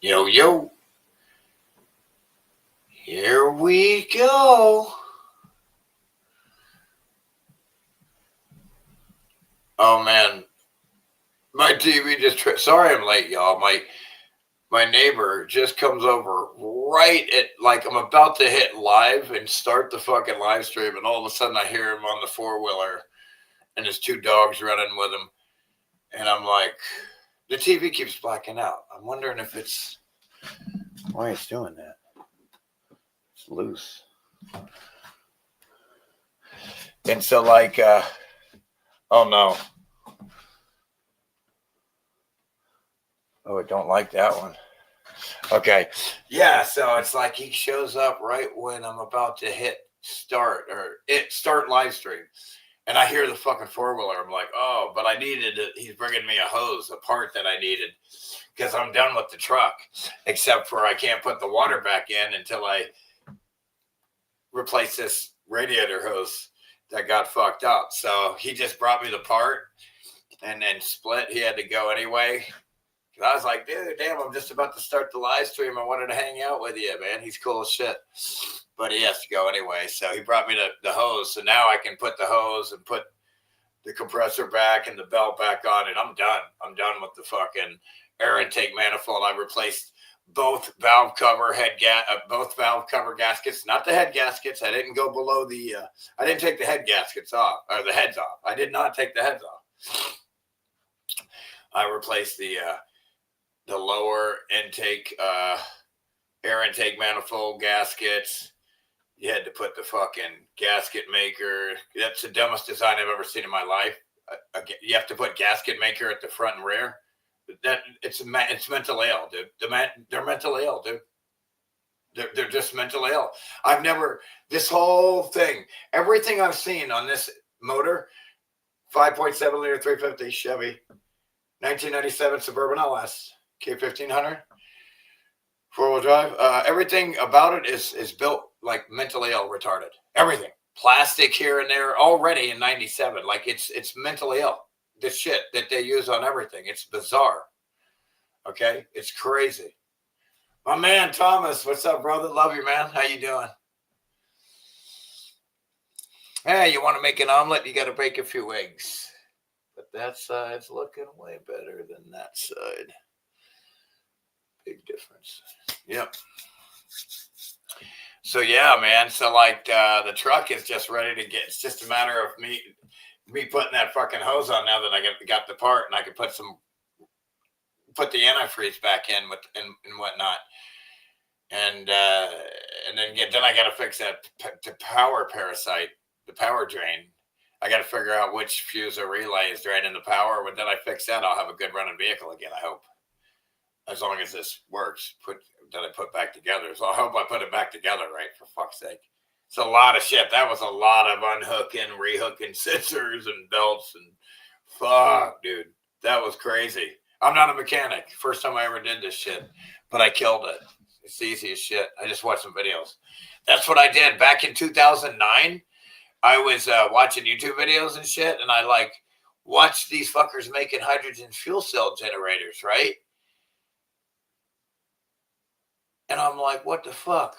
Yo, yo. Here we go. Oh, man. My TV just... Sorry I'm late, y'all. My neighbor just comes over right at... Like, I'm about to hit live and start the fucking live stream, and all of a sudden I hear him on the four-wheeler, and his two dogs running with him. And I'm like... The TV keeps blacking out. I'm wondering if it's... Why it's doing that. It's loose. And so, like, oh no. Oh, I don't like that one. Okay. Yeah, so it's like he shows up right when I'm about to hit start start live stream. And I hear the fucking four-wheeler. I'm like, oh, but I needed it. He's bringing me a hose, a part that I needed, because I'm done with the truck, except for I can't put the water back in until I replace this radiator hose that got fucked up. So he just brought me the part and then split. He had to go anyway. I was like, dude, damn, I'm just about to start the live stream. I wanted to hang out with you, man. He's cool as shit. But he has to go anyway. So he brought me the hose. So now I can put the hose and put the compressor back and the belt back on, and I'm done. I'm done with the fucking air intake manifold. I replaced both valve cover gaskets, not the head gaskets. I didn't go below the, I didn't take the head gaskets off, or the heads off. I did not take the heads off. I replaced the lower intake, air intake manifold gaskets. You had to put the fucking gasket maker. That's the dumbest design I've ever seen in my life. You have to put gasket maker at the front and rear. It's mentally ill, dude. They're mentally ill, dude. They're just mentally ill. This whole thing, everything I've seen on this motor, 5.7 liter 350 Chevy, 1997 Suburban LS, K1500, four-wheel drive. Everything about it is built like mentally ill, retarded. Everything, plastic here and there, already in '97. Like it's mentally ill. The shit that they use on everything. It's bizarre. Okay, it's crazy. My man Thomas, what's up, brother? Love you, man. How you doing? Hey, you want to make an omelet? You got to break a few eggs. But that side's looking way better than that side. Big difference. Yep. So yeah, man. So like the truck is just ready to get. It's just a matter of me putting that fucking hose on now that I got the part, and I can put the antifreeze back in and whatnot, and then I got to fix that the power parasite, the power drain. I got to figure out which fuse or relay is draining the power. When then I fix that, I'll have a good running vehicle again. I hope, as long as this works. That I put back together. So I hope I put it back together right, for fuck's sake. It's a lot of shit. That was a lot of unhooking, rehooking scissors and belts and fuck, dude. That was crazy. I'm not a mechanic. First time I ever did this shit, but I killed it. It's the easiest shit. I just watched some videos. That's what I did back in 2009. I was watching YouTube videos and shit, and I like watched these fuckers making hydrogen fuel cell generators, right? And I'm like, what the fuck?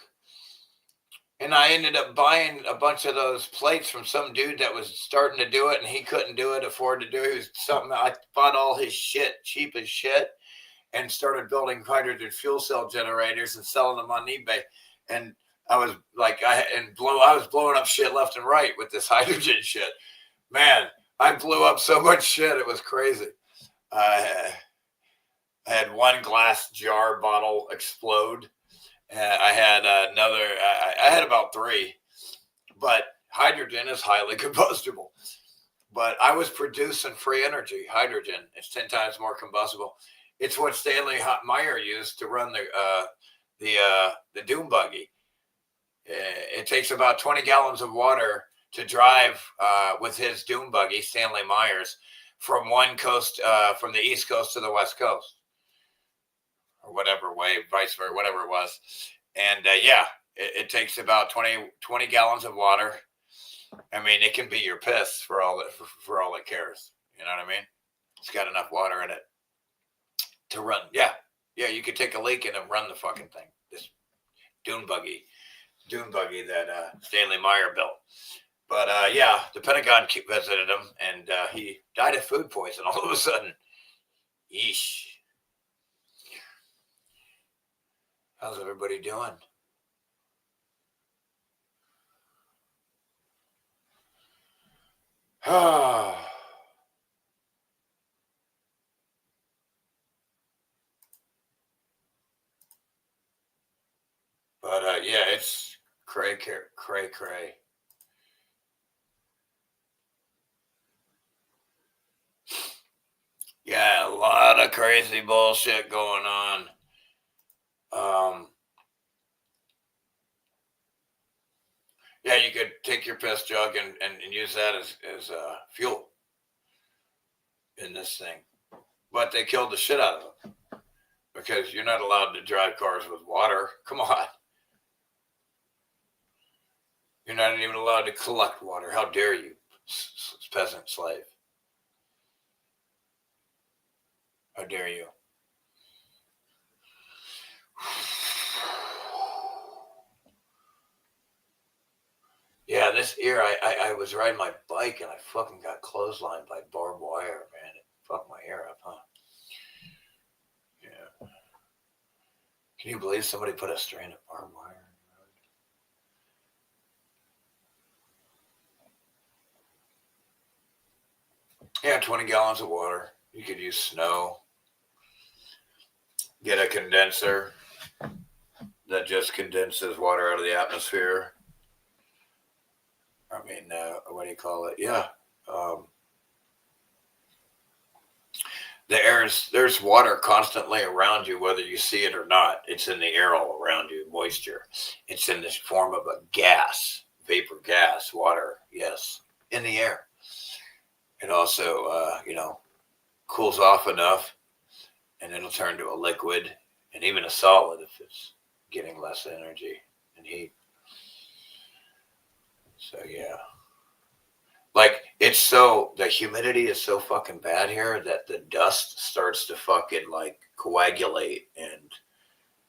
And I ended up buying a bunch of those plates from some dude that was starting to do it, and he couldn't afford to do it. It was something, I bought all his shit, cheap as shit, and started building hydrogen fuel cell generators and selling them on eBay. And I was like, I was blowing up shit left and right with this hydrogen shit. Man, I blew up so much shit. It was crazy. I had one glass jar bottle explode. I had I had about 3, but hydrogen is highly combustible. But I was producing free energy, hydrogen. It's 10 times more combustible. It's what Stanley Meyer used to run the Doom buggy. It takes about 20 gallons of water to drive with his Doom buggy, Stanley Meyer's, from one coast, from the East Coast to the West Coast. Or whatever way, vice versa, whatever it was. And it takes about 20 gallons of water. I mean, it can be your piss for all it cares. You know what I mean? It's got enough water in it to run. Yeah, Yeah, you could take a leak and run the fucking thing. This dune buggy that Stanley Meyer built. But yeah, the Pentagon visited him, and he died of food poison all of a sudden. Yeesh. How's everybody doing? But yeah, it's cray. Yeah, a lot of crazy bullshit going on. Yeah, you could take your piss jug and use that as fuel in this thing. But they killed the shit out of them because you're not allowed to drive cars with water. Come on. You're not even allowed to collect water. How dare you, peasant slave? How dare you? Yeah, this year I was riding my bike and I fucking got clotheslined by barbed wire, man. It fucked my hair up, huh? Yeah. Can you believe somebody put a strand of barbed wire in the road? Yeah, 20 gallons of water. You could use snow. Get a condenser that just condenses water out of the atmosphere. I mean, what do you call it? Yeah. There's water constantly around you, whether you see it or not. It's in the air all around you, moisture. It's in this form of a gas, vapor gas, water, yes, in the air. It also, cools off enough and it'll turn to a liquid and even a solid if it's getting less energy and heat. So, yeah. Like, the humidity is so fucking bad here that the dust starts to fucking, like, coagulate and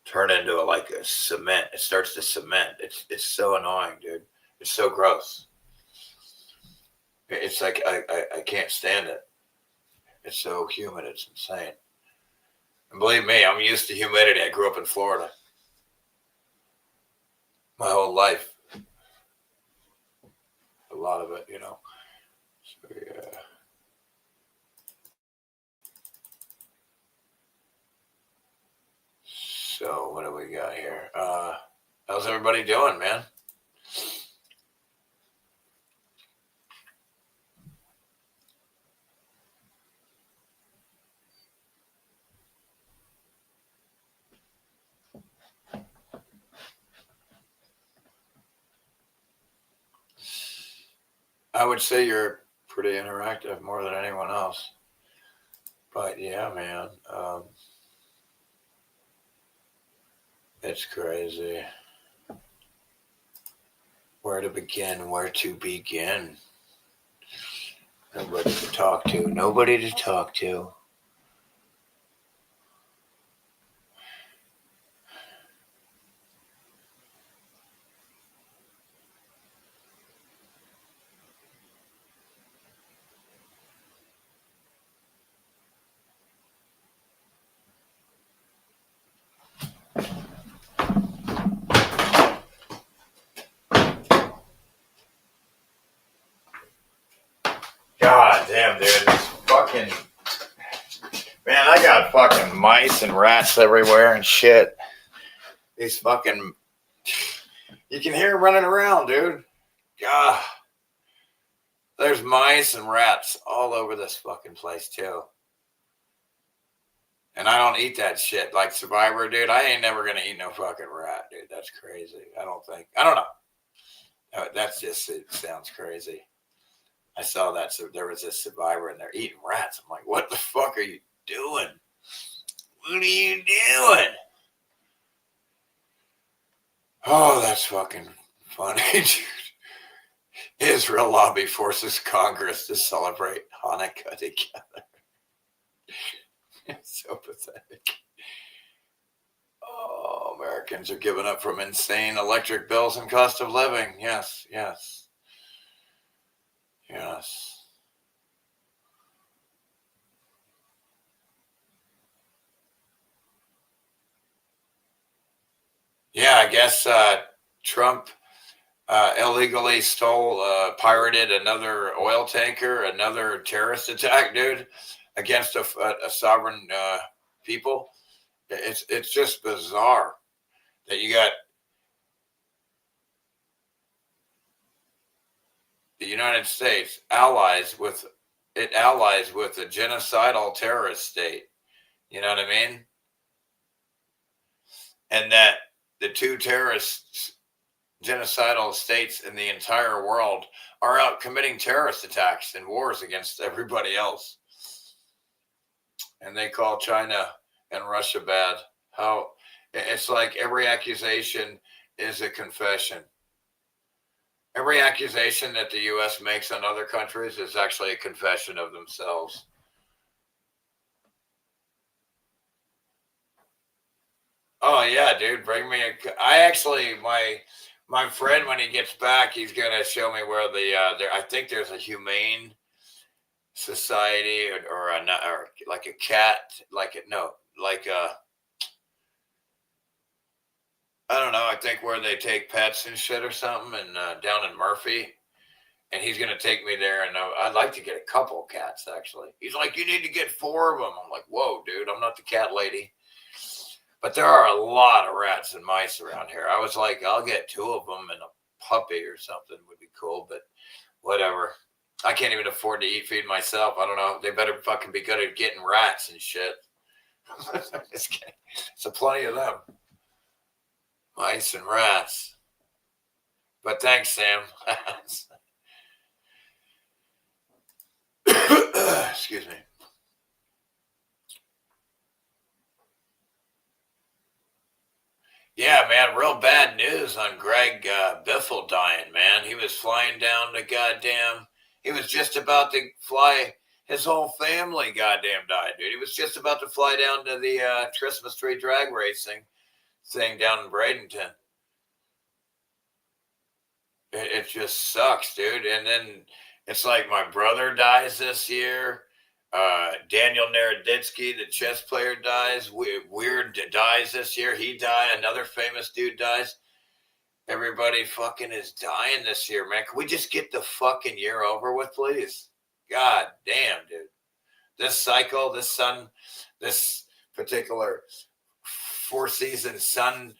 turn into like a cement. It starts to cement. It's so annoying, dude. It's so gross. It's like, I can't stand it. It's so humid. It's insane. And believe me, I'm used to humidity. I grew up in Florida my whole life. A lot of it, So, yeah. So, what do we got here? How's everybody doing, man? I would say you're pretty interactive, more than anyone else. But yeah, man, it's crazy. Where to begin? Where to begin? Nobody to talk to. Nobody to talk to. God damn, dude. This fucking. Man, I got fucking mice and rats everywhere and shit. These fucking. You can hear them running around, dude. God. There's mice and rats all over this fucking place, too. And I don't eat that shit. Like Survivor, dude, I ain't never going to eat no fucking rat, dude. That's crazy. I don't know. That's just, it sounds crazy. I saw that. So there was a Survivor and they're eating rats. I'm like, what the fuck are you doing? What are you doing? Oh, that's fucking funny, dude. Israel lobby forces Congress to celebrate Hanukkah together. It's so pathetic. Oh, Americans are giving up from insane electric bills and cost of living. Yes, yes, yes. Yeah, I guess Trump illegally pirated another oil tanker, another terrorist attack, dude, against a sovereign people. It's just bizarre that you got the United States allies with a genocidal terrorist state. You know what I mean? And that the two terrorist genocidal states in the entire world are out committing terrorist attacks and wars against everybody else. And they call China and Russia bad. How it's like every accusation is a confession. Every accusation that the U.S. makes on other countries is actually a confession of themselves. Oh yeah, dude, bring me my friend, when he gets back, he's gonna show me where I think there's a humane society or like a cat, like it no, like I don't know, I think where they take pets and shit or something, and down in Murphy, and he's gonna take me there, and I'd like to get a couple cats actually. He's like, you need to get 4 of them. I'm like, whoa, dude, I'm not the cat lady. But there are a lot of rats and mice around here. I was like, I'll get 2 of them and a puppy or something would be cool, but whatever. I can't even afford to feed myself. I don't know. They better fucking be good at getting rats and shit. Just kidding. So plenty of them. Mice and rats. But thanks, Sam. Excuse me. Yeah, man, real bad news on Greg Biffle dying, man. He was flying down the goddamn. He was just about to fly. His whole family goddamn died, dude. He was just about to fly down to the Christmas tree drag racing thing down in Bradenton. It just sucks, dude. And then it's like my brother dies this year. Daniel Naroditsky, the chess player, dies. Weird dies this year. He died. Another famous dude dies. Everybody fucking is dying this year, man. Can we just get the fucking year over with, please? God damn, dude. This cycle, this particular 4-season sun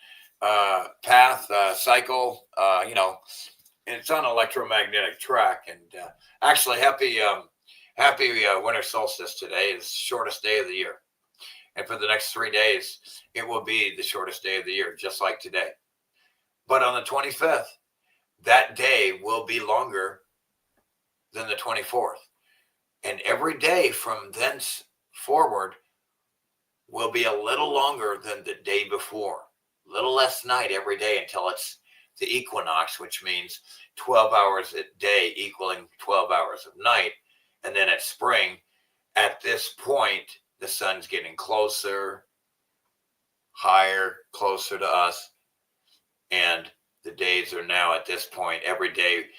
path cycle, it's on electromagnetic track. And actually, happy winter solstice today. Is the shortest day of the year. And for the next 3 days, it will be the shortest day of the year, just like today. But on the 25th, that day will be longer than the 24th. And every day from thence forward will be a little longer than the day before. A little less night every day until it's the equinox, which means 12 hours a day equaling 12 hours of night. And then at spring, at this point, the sun's getting closer, higher, closer to us. And the days are now at this point, every day,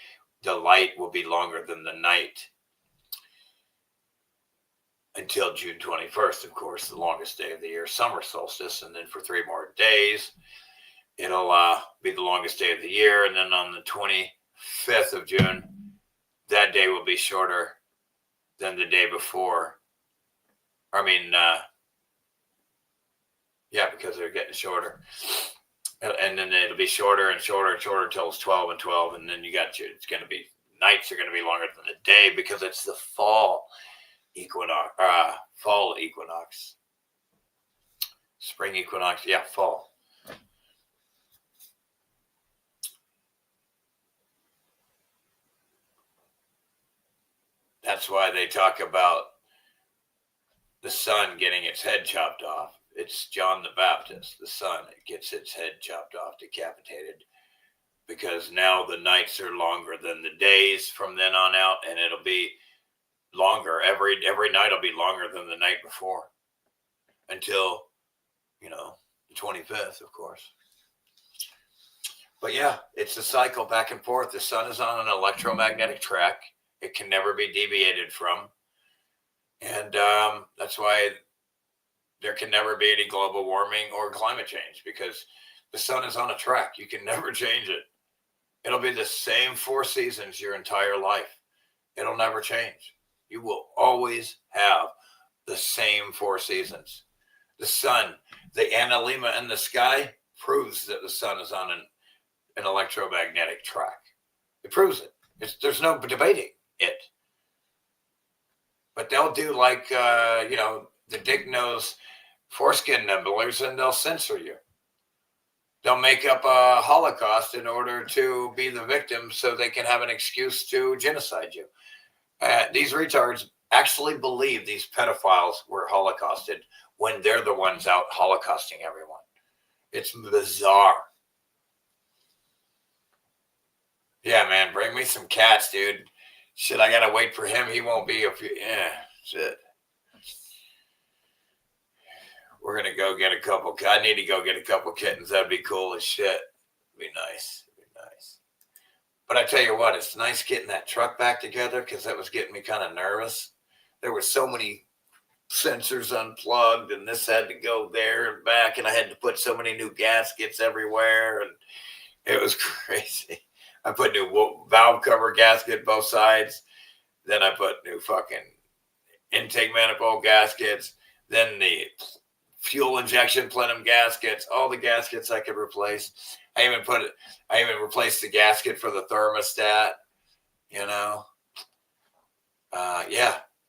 the light will be longer than the night until June 21st, of course, the longest day of the year, summer solstice. And then for 3 more days, it'll be the longest day of the year. And then on the 25th of June, that day will be shorter than the day before. I mean, yeah, because they're getting shorter. And then it'll be shorter and shorter and shorter until it's 12 and 12. And then it's going to be, nights are going to be longer than the day because it's the fall equinox, spring equinox. Yeah, fall. That's why they talk about the sun getting its head chopped off. It's John the Baptist, the sun. It gets its head chopped off, decapitated, because now the nights are longer than the days from then on out, and it'll be longer. Every night will be longer than the night before until, the 25th, of course. But yeah, it's a cycle back and forth. The sun is on an electromagnetic track. It can never be deviated from. And that's why there can never be any global warming or climate change, because the sun is on a track. You can never change it. It'll be the same 4 seasons your entire life. It'll never change. You will always have the same 4 seasons. The sun, the analemma in the sky proves that the sun is on an electromagnetic track. It proves it. There's no debating it. But they'll do like, the dick-nosed foreskin nibblers, and they'll censor you. They'll make up a Holocaust in order to be the victim so they can have an excuse to genocide you. These retards actually believe these pedophiles were Holocausted when they're the ones out Holocausting everyone. It's bizarre. Yeah, man, bring me some cats, dude. Shit, I gotta wait for him. He won't be a few. Yeah, shit. We're gonna go get a couple. I need to go get a couple kittens. That'd be cool as shit. Be nice. But I tell you what, it's nice getting that truck back together, because that was getting me kind of nervous. There were so many sensors unplugged, and this had to go there and back, and I had to put so many new gaskets everywhere, and it was crazy. I put new valve cover gasket both sides. Then I put new fucking intake manifold gaskets. Then the fuel injection plenum gaskets. All the gaskets I could replace. I even replaced the gasket for the thermostat. Yeah,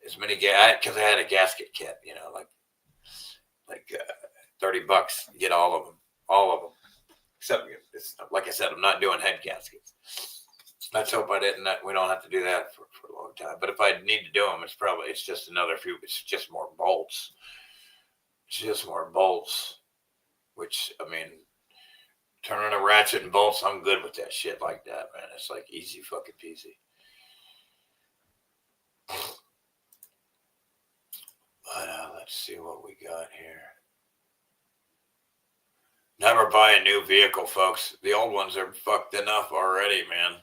as many because I had a gasket kit. Like $30 to get all of them. Except, like I said, I'm not doing head gaskets. Let's hope we don't have to do that for a long time. But if I need to do them, it's just another few. It's just more bolts. Which, I mean, turning a ratchet and bolts, I'm good with that shit like that, man. It's like easy fucking peasy. But let's see what we got here. Never buy a new vehicle, folks. The old ones are fucked enough already, man.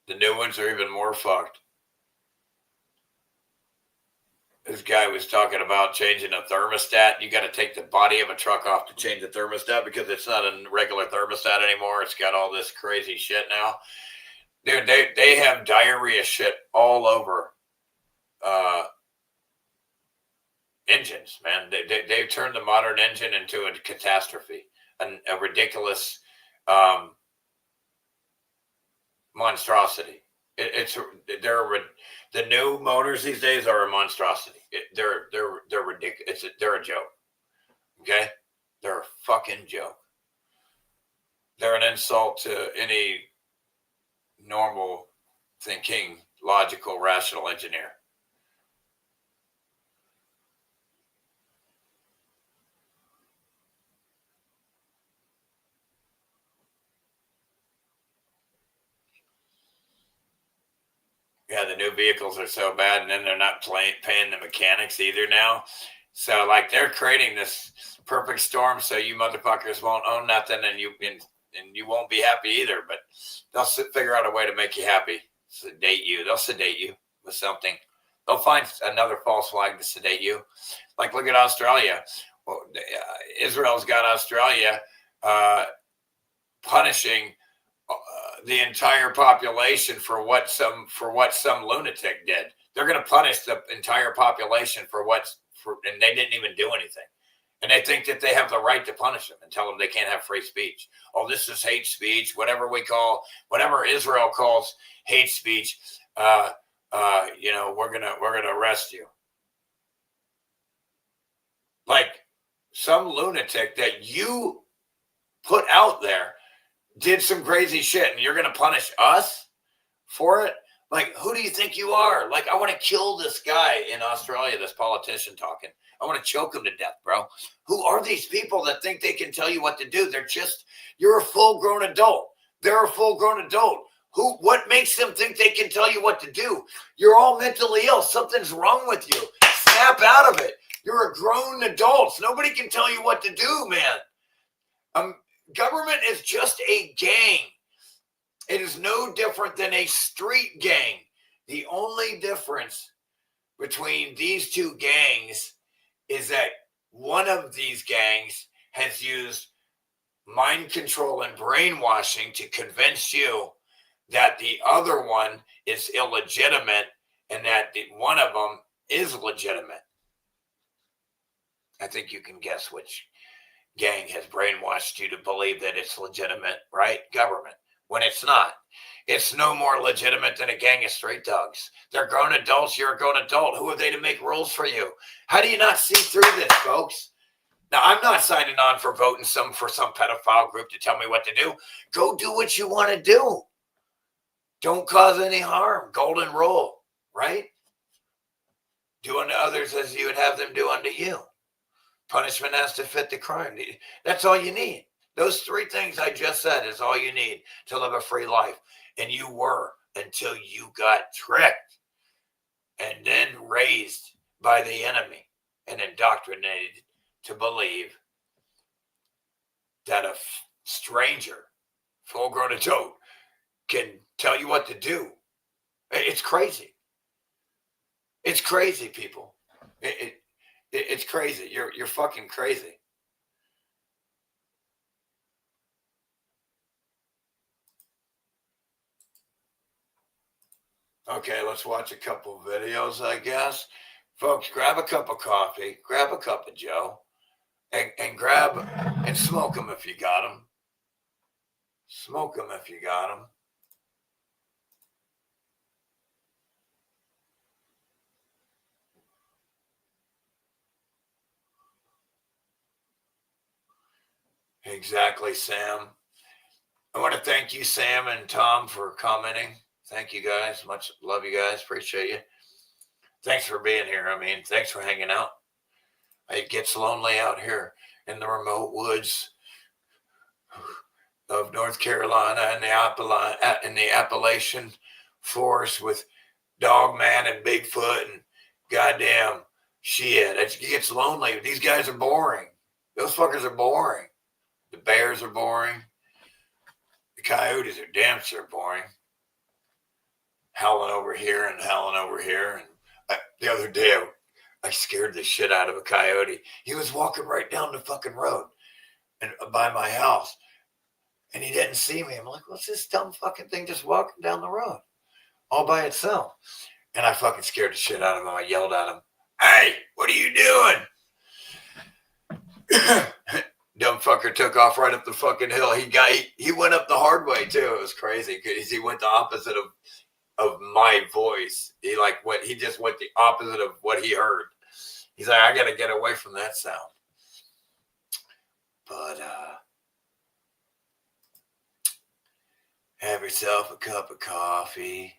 The new ones are even more fucked. This guy was talking about changing a thermostat. You got to take the body of a truck off to change the thermostat, because it's not a regular thermostat anymore. It's got all this crazy shit now. Dude, they have diarrhea shit all over engines, man. They've turned the modern engine into a catastrophe, a ridiculous monstrosity. The new motors these days are a monstrosity. They're ridiculous. They're a joke. Okay, they're a fucking joke. They're an insult to any normal thinking, logical, rational engineer. Yeah, the new vehicles are so bad, and then they're not paying the mechanics either now. So, like, they're creating this perfect storm so you motherfuckers won't own nothing, and you won't be happy either. But they'll figure out a way to make you happy, sedate you. They'll sedate you with something. They'll find another false flag to sedate you. Like, look at Australia. Well, Israel's got Australia punishing the entire population for what some lunatic did. They're going to punish the entire population and they didn't even do anything. And they think that they have the right to punish them and tell them they can't have free speech. Oh, this is hate speech, whatever Israel calls hate speech. We're gonna arrest you. Like, some lunatic that you put out there did some crazy shit, and you're going to punish us for it? Like, who do you think you are? Like, I want to kill this guy in Australia, this politician talking. I want to choke him to death, bro. Who are these people that think they can tell you what to do? You're a full-grown adult. They're a full-grown adult. What makes them think they can tell you what to do? You're all mentally ill. Something's wrong with you. Snap out of it. You're a grown adult. Nobody can tell you what to do, man. Government is just a gang. It is no different than a street gang. The only difference between these two gangs is that one of these gangs has used mind control and brainwashing to convince you that the other one is illegitimate and that one of them is legitimate. I think you can guess which gang has brainwashed you to believe that it's legitimate, right? Government. When it's not. It's no more legitimate than a gang of street dogs. They're grown adults. You're a grown adult. Who are they to make rules for you? How do you not see through this, folks? Now, I'm not signing on for voting for some pedophile group to tell me what to do. Go do what you want to do. Don't cause any harm. Golden rule, right? Do unto others as you would have them do unto you. Punishment has to fit the crime. That's all you need. Those three things I just said is all you need to live a free life. And you were until you got tricked and then raised by the enemy and indoctrinated to believe that a stranger, full-grown adult, can tell you what to do. It's crazy. It's crazy, people. It's crazy. You're fucking crazy. Okay, let's watch a couple of videos, I guess. Folks, grab a cup of coffee, grab a cup of Joe, and grab and smoke them if you got them. Smoke them if you got them. Exactly, Sam. I want to thank you, Sam and Tom, for commenting. Thank you guys. Much love you guys. Appreciate you. Thanks for being here. I mean, thanks for hanging out. It gets lonely out here in the remote woods of North Carolina and the Appalachian forest with Dogman and Bigfoot and goddamn shit. It gets lonely. These guys are boring. Those fuckers are boring. The bears are boring. The coyotes are damn sure boring. Howling over here and howling over here. And the other day, I scared the shit out of a coyote. He was walking right down the fucking road and by my house. And he didn't see me. I'm like, what's this dumb fucking thing just walking down the road all by itself? And I fucking scared the shit out of him. I yelled at him, "Hey, what are you doing?" Dumb fucker took off right up the fucking hill. He went up the hard way too. It was crazy because he went the opposite of my voice. He just went the opposite of what he heard. He's like, I gotta get away from that sound. But have yourself a cup of coffee.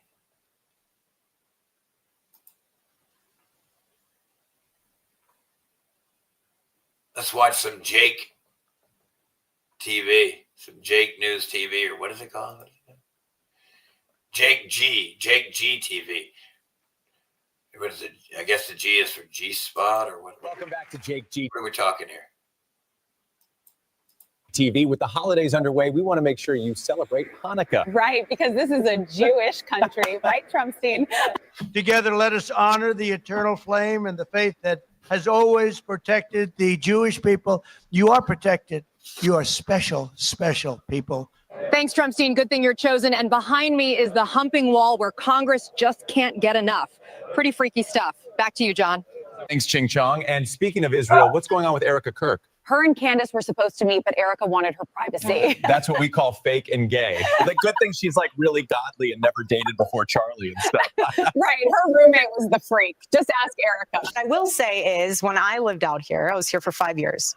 Let's watch some Jake TV, some Jake News TV, or what is it called? Jake G TV. What is it? I guess the G is for G Spot or what? Welcome back to Jake G. What are we talking here? TV. With the holidays underway, we want to make sure you celebrate Hanukkah. Right, because this is a Jewish country, right, Trumpstein? Together, let us honor the eternal flame and the faith that has always protected the Jewish people. You are protected. You are special, special people. Thanks, Trumpstein. Good thing you're chosen. And behind me is the humping wall where Congress just can't get enough. Pretty freaky stuff. Back to you, John. Thanks, Ching Chong. And speaking of Israel, what's going on with Erica Kirk? Her and Candace were supposed to meet, but Erica wanted her privacy. That's what we call fake and gay. The good thing she's like really godly and never dated before Charlie and stuff. Right. Her roommate was the freak. Just ask Erica. What I will say is when I lived out here, I was here for 5 years.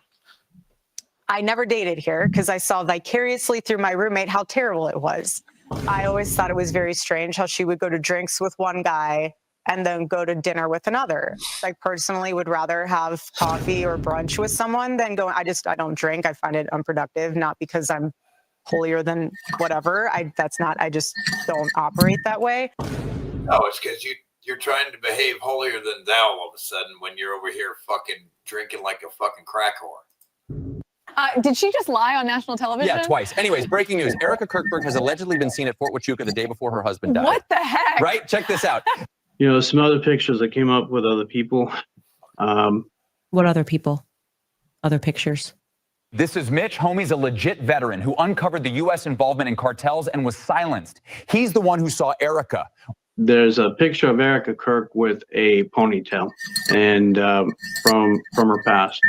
I never dated here because I saw vicariously through my roommate how terrible it was. I always thought it was very strange how she would go to drinks with one guy and then go to dinner with another. I personally would rather have coffee or brunch with someone than go. I don't drink. I find it unproductive, not because I'm holier than whatever. I just don't operate that way. No, it's because you're trying to behave holier than thou all of a sudden when you're over here fucking drinking like a fucking crack whore. Did she just lie on national television? Yeah, twice. Anyways, breaking news. Erica Kirkberg has allegedly been seen at Fort Huachuca the day before her husband died. What the heck? Right? Check this out. You know, some other pictures that came up with other people. What other people? Other pictures? This is Mitch. Homie's a legit veteran who uncovered the U.S. involvement in cartels and was silenced. He's the one who saw Erica. There's a picture of Erica Kirk with a ponytail, and from her past.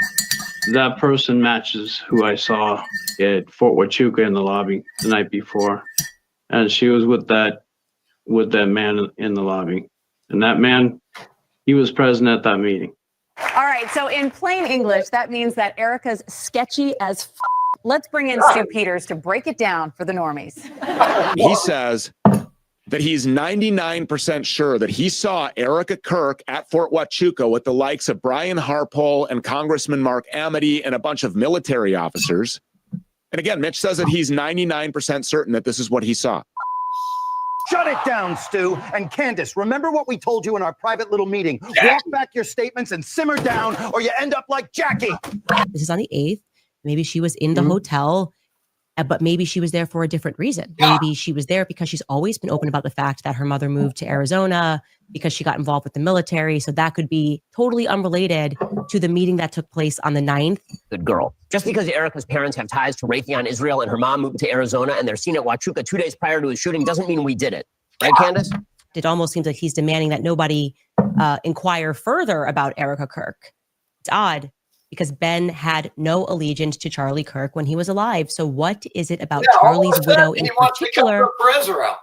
That person matches who I saw at Fort Huachuca in the lobby the night before, and she was with that man in the lobby, and that man, he was present at that meeting. All right, so in plain English, that means that Erica's sketchy as f. Let's bring in Stu Peters to break it down for the normies. He says that he's 99% sure that he saw Erica Kirk at Fort Huachuca with the likes of Brian Harpole and Congressman Mark Amity and a bunch of military officers. And again, Mitch says that he's 99% certain that this is what he saw. Shut it down, Stu. And Candace, remember what we told you in our private little meeting. Walk back your statements and simmer down, or you end up like Jackie. This is on the 8th. Maybe she was in the hotel, but maybe she was there for a different reason. Maybe she was there because she's always been open about the fact that her mother moved to Arizona because she got involved with the military. So that could be totally unrelated to the meeting that took place on the 9th. Good girl. Just because Erica's parents have ties to Raytheon Israel and her mom moved to Arizona and they're seen at Huachuca 2 days prior to his shooting doesn't mean we did it. Right, Candace? It almost seems like he's demanding that nobody inquire further about Erica Kirk. It's odd because Ben had no allegiance to Charlie Kirk when he was alive. So what is it about Charlie's widow in particular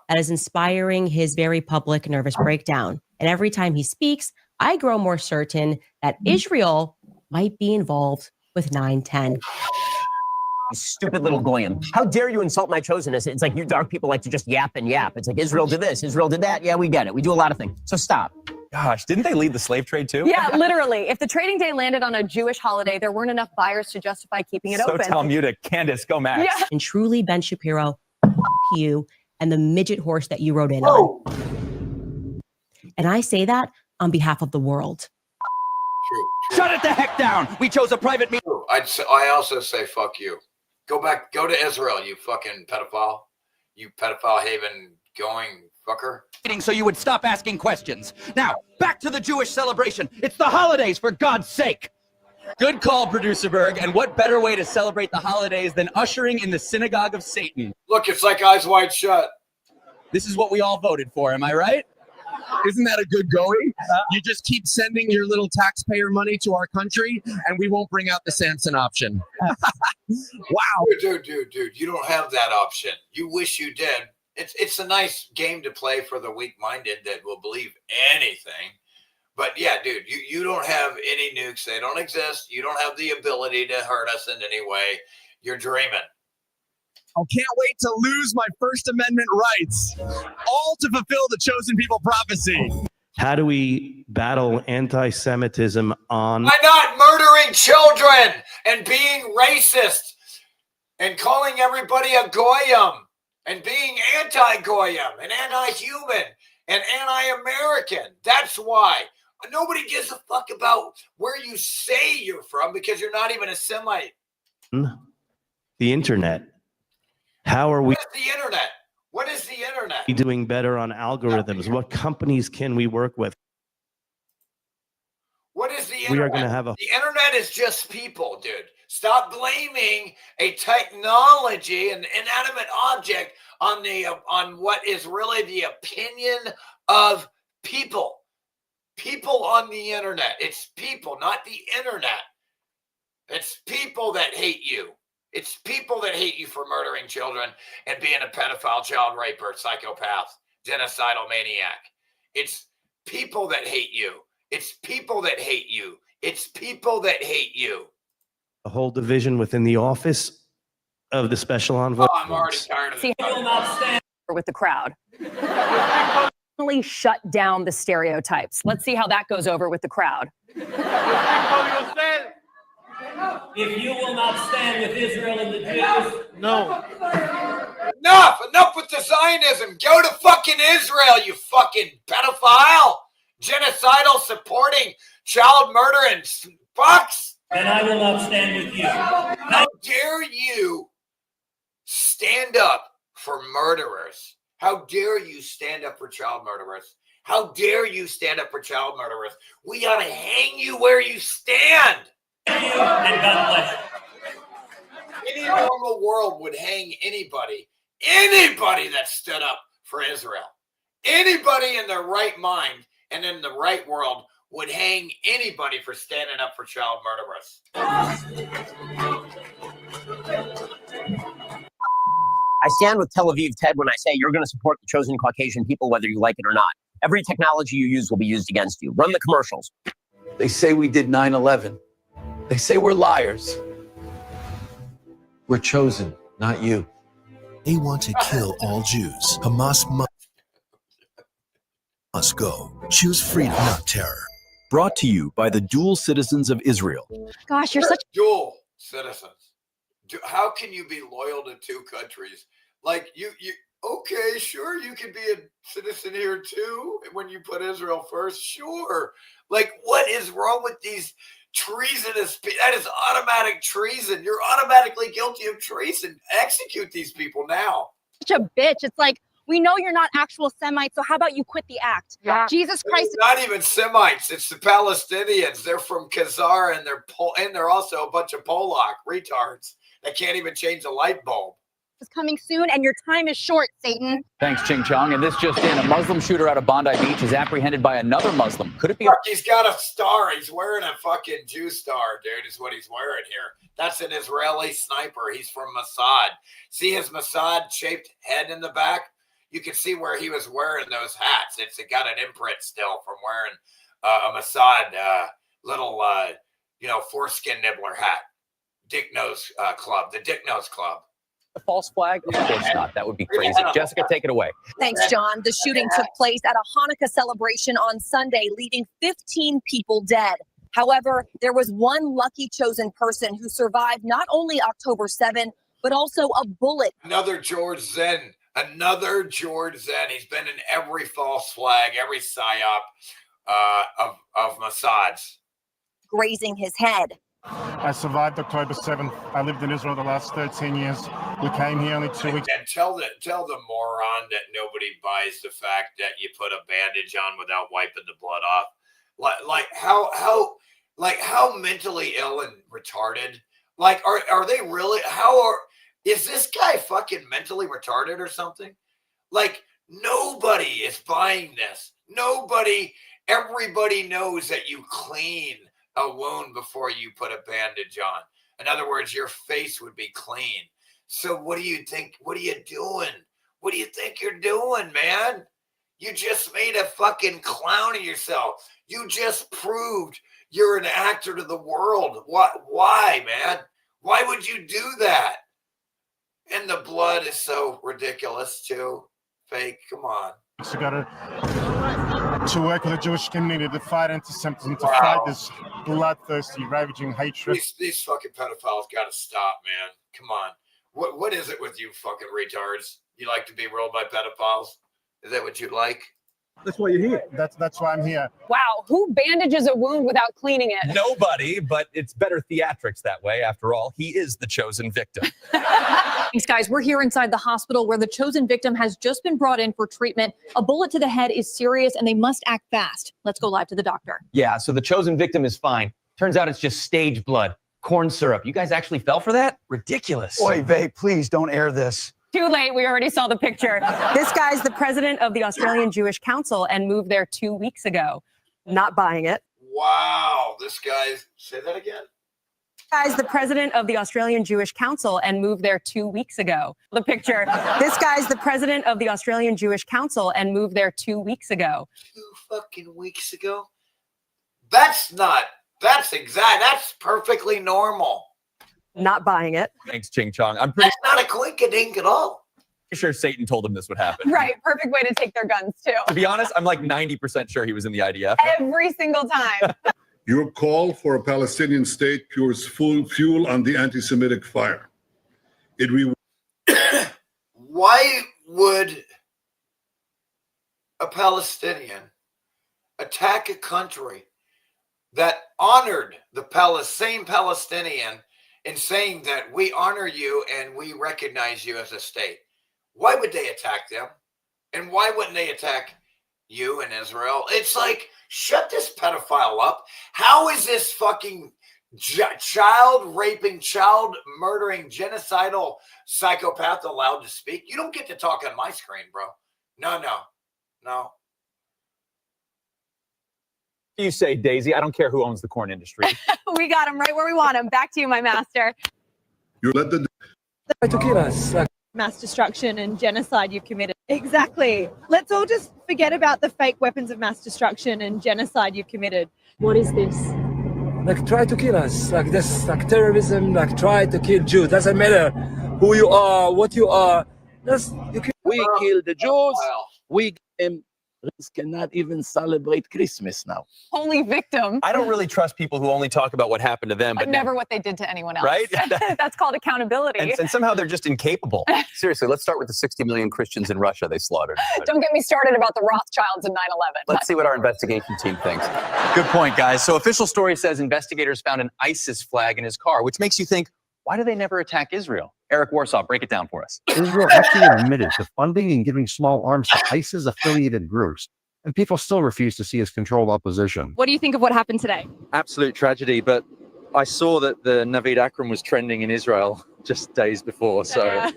that is inspiring his very public nervous breakdown? And every time he speaks, I grow more certain that Israel might be involved with 9/10. You stupid little goyim. How dare you insult my chosenness? It's like you dark people like to just yap and yap. It's like Israel did this, Israel did that. Yeah, we get it. We do a lot of things. So stop. Gosh, didn't they lead the slave trade too? Yeah, literally. If the trading day landed on a Jewish holiday, there weren't enough buyers to justify keeping it open. So Talmudic. Candace, go Max. Yeah. And truly, Ben Shapiro, you and the midget horse that you rode in on. And I say that on behalf of the world. True. Shut it the heck down. We chose a private meeting. I also say fuck you. Go to Israel, you fucking pedophile. You pedophile haven going fucker. So you would stop asking questions. Now, back to the Jewish celebration. It's the holidays, for God's sake. Good call, Producer Berg. And what better way to celebrate the holidays than ushering in the synagogue of Satan? Look, it's like Eyes Wide Shut. This is what we all voted for, am I right? Isn't that a good going? You just keep sending your little taxpayer money to our country, and we won't bring out the Samson option. Wow. Dude, you don't have that option. You wish you did. It's a nice game to play for the weak-minded that will believe anything. But yeah, dude, you don't have any nukes. They don't exist. You don't have the ability to hurt us in any way. You're dreaming. I can't wait to lose my First Amendment rights, all to fulfill the chosen people prophecy. How do we battle anti-Semitism on? By not murdering children and being racist and calling everybody a goyim and being anti-goyim and anti-human and anti-American. That's why. Nobody gives a fuck about where you say you're from because you're not even a Semite. The internet. How are we? What is the internet? What is the internet? Doing better on algorithms? What companies can we work with? What is the internet? We are going to have The internet is just people, dude. Stop blaming a technology, an inanimate object, on what is really the opinion of people. People on the internet. It's people, not the internet. It's people that hate you. It's people that hate you for murdering children and being a pedophile, child raper, psychopath, genocidal maniac. It's people that hate you. It's people that hate you. It's people that hate you. a whole division within the office of the special envoy. Oh, I'm already tired of it. With the crowd. Finally shut down the stereotypes. Let's see how that goes over with the crowd. If you will not stand with Israel and the Jews, no. Enough with the Zionism. Go to fucking Israel, you fucking pedophile, genocidal supporting child murdering fucks. and I will not stand with you. How dare you stand up for murderers? How dare you stand up for child murderers? How dare you stand up for child murderers? We ought to hang you where you stand. And God bless you. Any normal world would hang anybody that stood up for Israel. Anybody in their right mind and in the right world would hang anybody for standing up for child murderers. I stand with Tel Aviv Ted when I say you're going to support the chosen Caucasian people, whether you like it or not. Every technology you use will be used against you. Run the commercials. They say we did 9/11. They say we're liars. We're chosen, not you. They want to kill all Jews. Hamas must go. Choose freedom, not terror. Brought to you by the dual citizens of Israel. Gosh, you're such dual citizens. How can you be loyal to two countries? Like you okay, sure, you can be a citizen here too when you put Israel first, sure. Like, what is wrong with these treasonous people? That is automatic treason. You're automatically guilty of treason. Execute these people now. a bitch. It's like, we know you're not actual Semites, so how about you quit the act? Yeah. Jesus Christ. It's not even Semites. It's the Palestinians. They're from Khazar, and they're also a bunch of Polak retards that can't even change a light bulb. Is coming soon, and your time is short, Satan. Thanks, Ching Chong. And this just in, a Muslim shooter out of Bondi Beach is apprehended by another Muslim. Could it be? He's got a star. He's wearing a fucking Jew star, dude, is what he's wearing here. That's an Israeli sniper. He's from Mossad. See his Mossad-shaped head in the back? You can see where he was wearing those hats. It's got an imprint still from wearing a Mossad little, foreskin nibbler hat. Dick Nose Club, the Dick Nose Club. A false flag? Of course not. That would be crazy. Jessica, take it away. Thanks, John. The shooting took place at a Hanukkah celebration on Sunday, leaving 15 people dead. However, there was one lucky chosen person who survived not only October 7, but also a bullet. Another George Zen. Another George Zen. He's been in every false flag, every psyop of Mossad's. Grazing his head. I survived October 7th. I lived in Israel the last 13 years. We came here only 2 weeks. And tell the moron that nobody buys the fact that you put a bandage on without wiping the blood off. How mentally ill and retarded? Like, are they really? Is this guy fucking mentally retarded or something? Like, nobody is buying this. Everybody knows that you clean a wound before you put a bandage on. In other words, your face would be clean. So what do you think? What are you doing? What do you think you're doing, man? You just made a fucking clown of yourself. You just proved you're an actor to the world. Why, man? Why would you do that? And the blood is so ridiculous too. Fake. Come on. So got to work with the Jewish community to fight anti-Semitism, to fight this bloodthirsty, ravaging hatred. These fucking pedophiles got to stop, man. Come on. What is it with you fucking retards? You like to be ruled by pedophiles? Is that what you like? That's why you're here. That's why I'm here. Wow, who bandages a wound without cleaning it? Nobody, but it's better theatrics that way. After all, he is the chosen victim. Thanks, guys. We're here inside the hospital where the chosen victim has just been brought in for treatment. A bullet to the head is serious and they must act fast. Let's go live to the doctor. Yeah, so the chosen victim is fine. Turns out it's just stage blood, corn syrup. You guys actually fell for that? Ridiculous. Oy vey, please don't air this. Too late. We already saw the picture. This guy's the president of the Australian Jewish Council and moved there 2 weeks ago. Not buying it. Wow. This guy's, say that again? Guy's the president of the Australian Jewish Council and moved there 2 weeks ago. The picture. This guy's the president of the Australian Jewish Council and moved there 2 weeks ago. 2 fucking weeks ago? That's perfectly normal. Not buying it. Thanks, Ching Chong. I'm pretty That's not a coinkydink at all. sure Satan told him this would happen. Right. Perfect way to take their guns, too. To be honest, I'm like 90% sure he was in the IDF. Every single time. Your call for a Palestinian state pours full fuel on the anti-Semitic fire. Why would a Palestinian attack a country that honored the same Palestinian in saying that we honor you and we recognize you as a state. Why would they attack them? And why wouldn't they attack you and Israel? It's like, shut this pedophile up. How is this fucking child raping, child murdering, genocidal psychopath allowed to speak? You don't get to talk on my screen, bro. No. You say, Daisy, I don't care who owns the corn industry. We got him right where we want him. Back to you, my master. You let the To kill us. Mass destruction and genocide you've committed. Exactly. Let's all just forget about the fake weapons of mass destruction and genocide you've committed. What is this? Like try to kill us. Like this, like terrorism, like try to kill Jews. Doesn't matter who you are, what you are. We kill the Jews. We cannot even celebrate Christmas now. Holy victim. I don't really trust people who only talk about what happened to them, But but never what they did to anyone else. Right? That's called accountability. and somehow they're just incapable. Seriously, let's start with the 60 million Christians in Russia they slaughtered. Don't get me started about the Rothschilds and 9/11. Let's see what our investigation team thinks. Good point, guys. So official story says investigators found an ISIS flag in his car, which makes you think, why do they never attack Israel? Eric Warsaw, break it down for us. Israel actually admitted to funding and giving small arms to ISIS-affiliated groups, and people still refuse to see as controlled opposition. What do you think of what happened today? Absolute tragedy, but I saw that the Naveed Akram was trending in Israel just days before, so...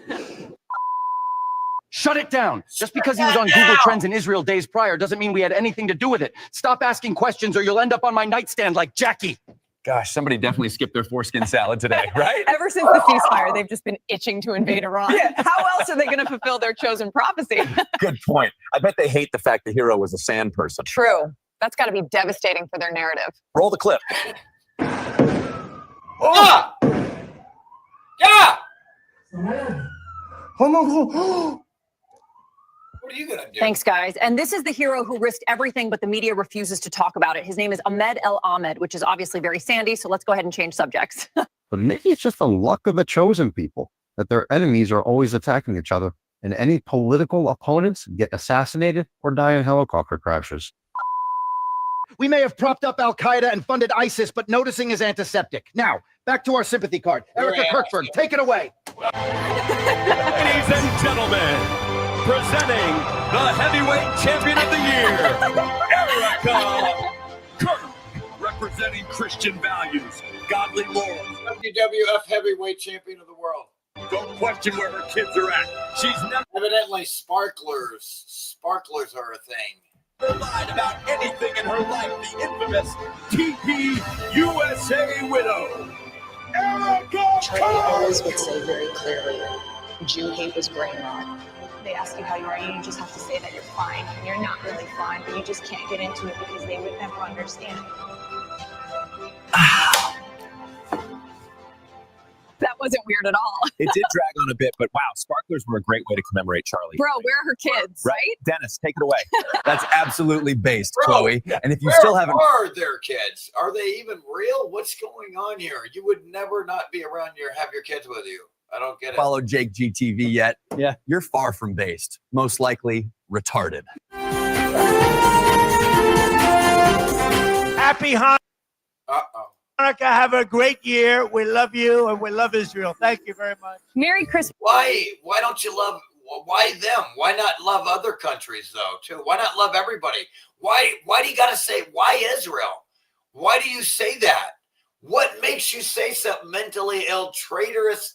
Shut it down. Just because he was on Google Trends in Israel days prior doesn't mean we had anything to do with it. Stop asking questions or you'll end up on my nightstand like Jackie. Gosh, somebody definitely skipped their foreskin salad today, right? Ever since the ceasefire, they've just been itching to invade Iran. Yeah, how else are they going to fulfill their chosen prophecy? Good point. I bet they hate the fact the hero was a sand person. True. That's got to be devastating for their narrative. Roll the clip. Oh! Yeah! What are you going to do? Thanks, guys. And this is the hero who risked everything, but the media refuses to talk about it. His name is Ahmed El Ahmed, which is obviously very sandy. So let's go ahead and change subjects. But maybe it's just the luck of the chosen people that their enemies are always attacking each other, and any political opponents get assassinated or die in helicopter crashes. We may have propped up Al-Qaeda and funded ISIS, but noticing is antiseptic. Now, back to our sympathy card. Erica Kirkford, take it away. Ladies and gentlemen, presenting the heavyweight champion of the year, Erica Kirk, representing Christian values, godly morals. WWF heavyweight champion of the world. Don't question where her kids are at. She's never Evidently, sparklers are a thing. lied about anything in her life. The infamous TP USA widow, Erica Charlie always would say very clearly, Jew hate was brain rot. They ask you how you are, you just have to say that you're fine. And you're not really fine, but you just can't get into it because they would never understand. That wasn't weird at all. It did drag on a bit, but wow, sparklers were a great way to commemorate Charlie. Bro, where are her kids, right? Dennis, take it away. That's absolutely based, Bro, Chloe. And if you Where still haven't... are their kids? Are they even real? What's going on here? You would never not be around have your kids with you. I don't get it. Follow Jake GTV yet? Yeah. You're far from based. Most likely retarded. Happy Hanukkah. Hanukkah. Have a great year. We love you and we love Israel. Thank you very much. Merry Christmas. Why don't you love, why them? Why not love other countries though, too? Why not love everybody? Why do you got to say, why Israel? Why do you say that? What makes you say something mentally ill, traitorous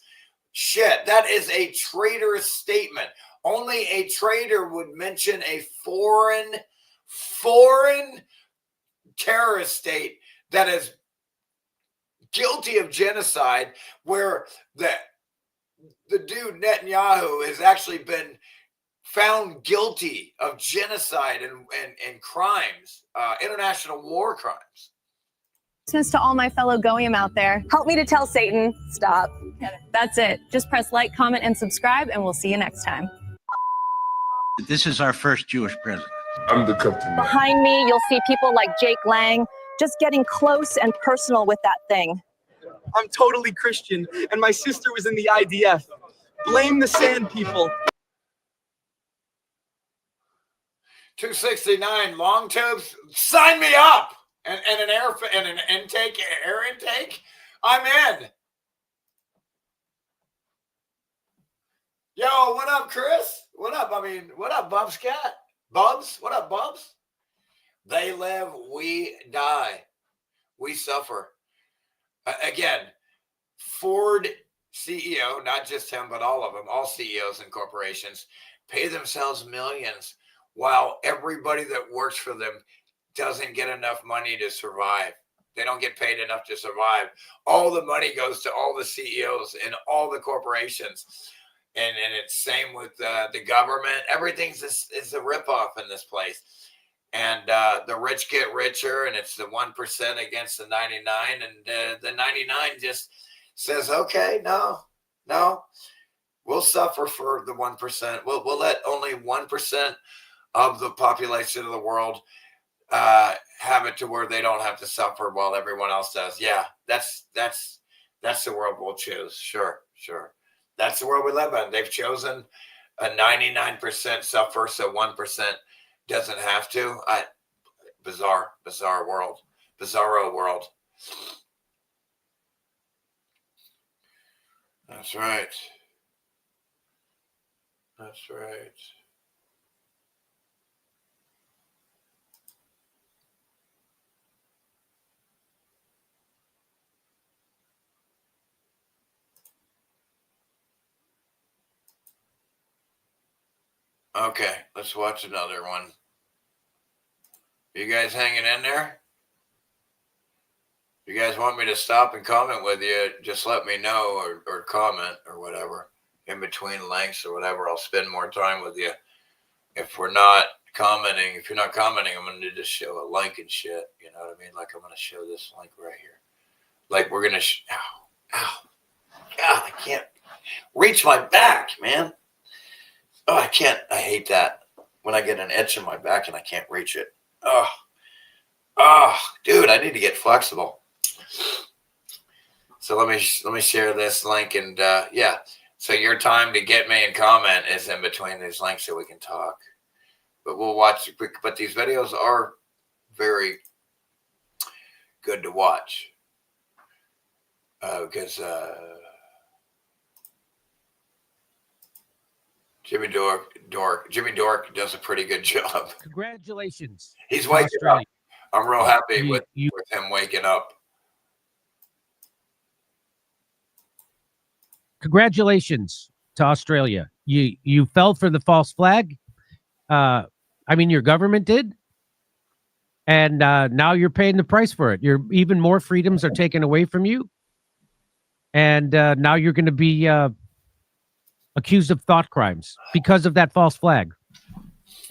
shit? That is a traitorous statement. Only a traitor would mention a foreign terrorist state that is guilty of genocide, where the dude Netanyahu has actually been found guilty of genocide and crimes, international war crimes. Christmas to all my fellow Goyim out there. Help me to tell Satan, stop. That's it. Just press like, comment, and subscribe, and we'll see you next time. This is our first Jewish president. I'm the captain. Behind me, you'll see people like Jake Lang just getting close and personal with that thing. I'm totally Christian, and my sister was in the IDF. Blame the sand people. 269 long tubes. Sign me up. And an air intake. I'm in. Yo, what up, Chris? What up? I mean, what up, Bubs Cat? Bubs? What up, Bubs? They live, we die. We suffer. Again, Ford CEO, not just him, but all of them, all CEOs and corporations, pay themselves millions while everybody that works for them doesn't get enough money to survive. They don't get paid enough to survive. All the money goes to all the CEOs and all the corporations. And it's same with the government. Everything's is a ripoff in this place. And the rich get richer, and it's the 1% against the 99. And the 99 just says, okay, no, we'll suffer for the 1%. We'll let only 1% of the population of the world have it to where they don't have to suffer while everyone else does. Yeah, that's the world we'll choose. Sure. That's the world we live in. They've chosen a 99% suffer, so 1% doesn't have to. Bizarre world. Bizarro world. That's right. Okay, let's watch another one. You guys hanging in there? If you guys want me to stop and comment with you, just let me know or comment or whatever. In between links or whatever, I'll spend more time with you. If you're not commenting, I'm going to just show a link and shit. You know what I mean? Like I'm going to show this link right here. Like we're going to, ow. God, I can't reach my back, man. Oh, I can't. I hate that when I get an itch in my back and I can't reach it. Oh, dude, I need to get flexible. So let me share this link and yeah. So your time to get me and comment is in between these links so we can talk. But we'll watch. But these videos are very good to watch because Jimmy Dork does a pretty good job. Congratulations. He's waking up. I'm real happy with him waking up. Congratulations to Australia. You fell for the false flag. I mean, your government did. And now you're paying the price for it. Even more freedoms are taken away from you. And now you're going to be accused of thought crimes because of that false flag.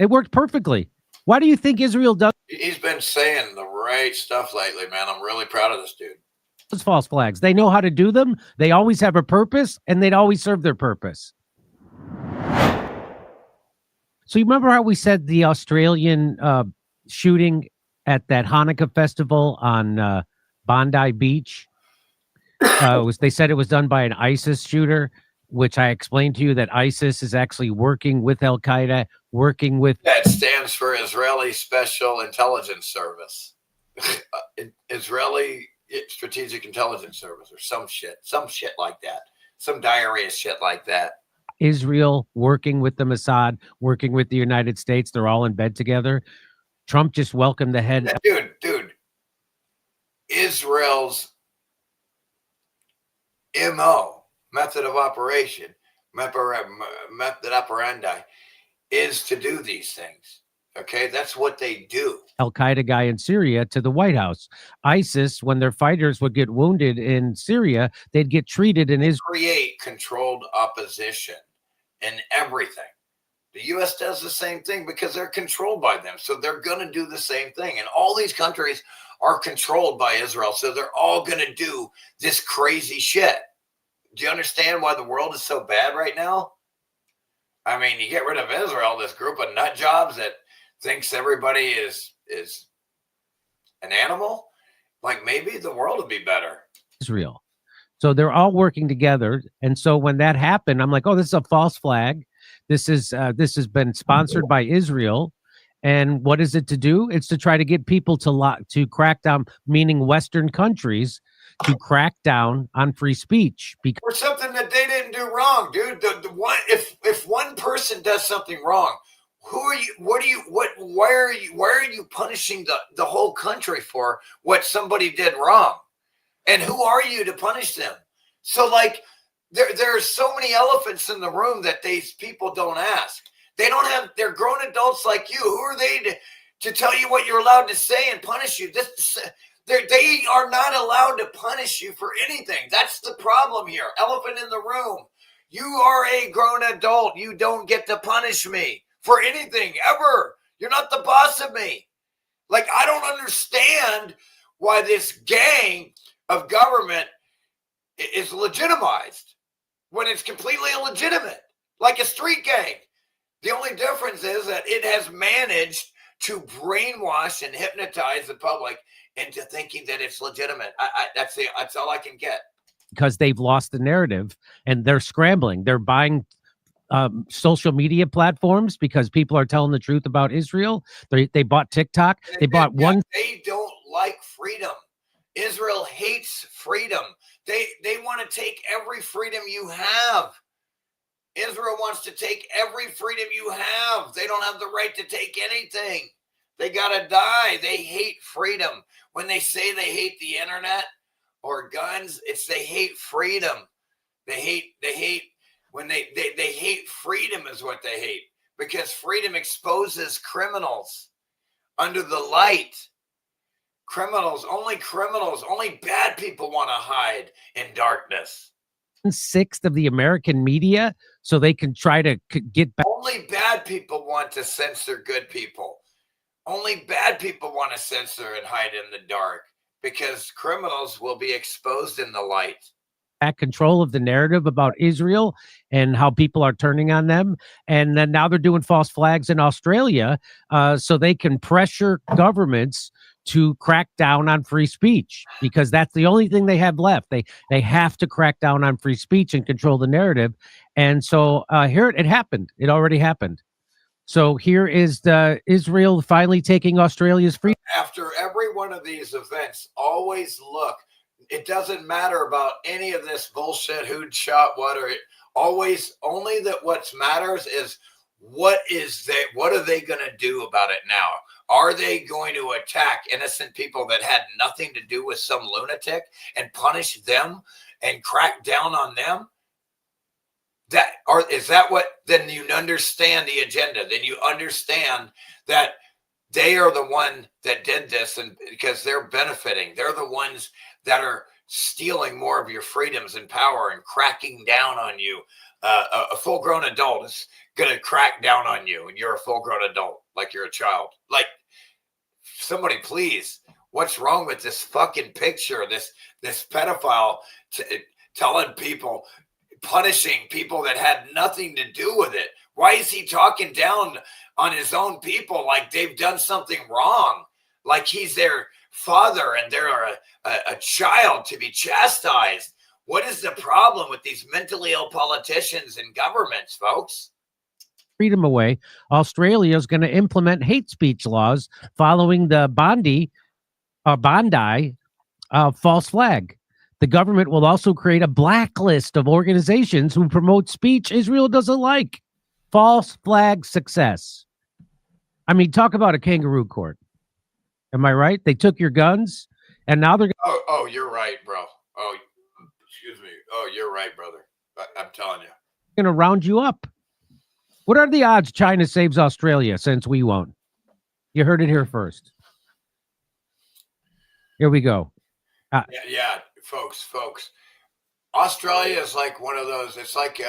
It worked perfectly. Why do you think Israel does? He's been saying the right stuff lately, man. I'm really proud of this dude. Those false flags. They know how to do them. They always have a purpose, and they'd always serve their purpose. So you remember how we said the Australian shooting at that Hanukkah festival on Bondi Beach? They said it was done by an ISIS shooter, which I explained to you that ISIS is actually working with Al Qaeda, working with. That stands for Israeli Special Intelligence Service, Israeli Strategic Intelligence Service, or some shit like that, some diarrhea shit like that. Israel working with the Mossad, working with the United States. They're all in bed together. Trump just welcomed the head. Dude, Israel's MO, method of operation, method operandi, is to do these things. Okay, that's what they do. Al Qaeda guy in Syria to the White House. ISIS, when their fighters would get wounded in Syria, they'd get treated in Israel. Create controlled opposition in everything. The U.S. does the same thing because they're controlled by them. So they're going to do the same thing. And all these countries are controlled by Israel. So they're all going to do this crazy shit. Do you understand why the world is so bad right now? I mean, you get rid of Israel, this group of nut jobs that thinks everybody is an animal. Like maybe the world would be better. Israel. So they're all working together. And so when that happened, I'm like, oh, this is a false flag. This has been sponsored by Israel. And what is it to do? It's to try to get people to crack down, meaning Western countries, to crack down on free speech. Because or something that they didn't do wrong, dude. The one, if one person does something wrong, who are you? Why are you punishing the whole country for what somebody did wrong? And who are you to punish them? So like, there are so many elephants in the room that these people don't ask. They're grown adults like you. Who are they to tell you what you're allowed to say and punish you? They are not allowed to punish you for anything. That's the problem here. Elephant in the room. You are a grown adult. You don't get to punish me for anything ever. You're not the boss of me. Like, I don't understand why this gang of government is legitimized when it's completely illegitimate, like a street gang. The only difference is that it has managed to brainwash and hypnotize the public into thinking that it's legitimate. That's all I can get. Because they've lost the narrative and they're scrambling. They're buying social media platforms because people are telling the truth about Israel. They bought TikTok. They bought one. They don't like freedom. Israel hates freedom. They want to take every freedom you have. Israel wants to take every freedom you have. They don't have the right to take anything. They gotta die. They hate freedom. When they say they hate the internet or guns, it's they hate freedom. They hate when they hate freedom is what they hate, because freedom exposes criminals under the light. Criminals, only bad people want to hide in darkness. 1/6 of the American media, so they can try to get back. Only bad people want to censor good people. Only bad people want to censor and hide in the dark, because criminals will be exposed in the light. Back control of the narrative about Israel and how people are turning on them. And then now they're doing false flags in Australia so they can pressure governments to crack down on free speech, because that's the only thing they have left. They have to crack down on free speech and control the narrative. And so here it happened. It already happened. So here is Israel finally taking Australia's freedom. After every one of these events, always look. It doesn't matter about any of this bullshit, who shot what, or always only that what matters is what are they going to do about it now? Are they going to attack innocent people that had nothing to do with some lunatic and punish them and crack down on them? Is that what? Then you understand the agenda. Then you understand that they are the one that did this, and because they're benefiting, they're the ones that are stealing more of your freedoms and power and cracking down on you. A full-grown adult is going to crack down on you, and you're a full-grown adult, like you're a child. Like, somebody please, what's wrong with this fucking picture? This pedophile telling people, punishing people that had nothing to do with it. Why is he talking down on his own people like they've done something wrong? Like he's their father and they're a child to be chastised. What is the problem with these mentally ill politicians and governments, folks? Freedom away. Australia is going to implement hate speech laws following the Bondi false flag. The government will also create a blacklist of organizations who promote speech Israel doesn't like. False flag success. I mean, talk about a kangaroo court. Am I right? They took your guns, and now they're. Oh, you're right, bro. Oh, excuse me. Oh, you're right, brother. I'm telling you. Going to round you up. What are the odds China saves Australia since we won't? You heard it here first. Here we go. Yeah, folks. Australia is like one of those. It's like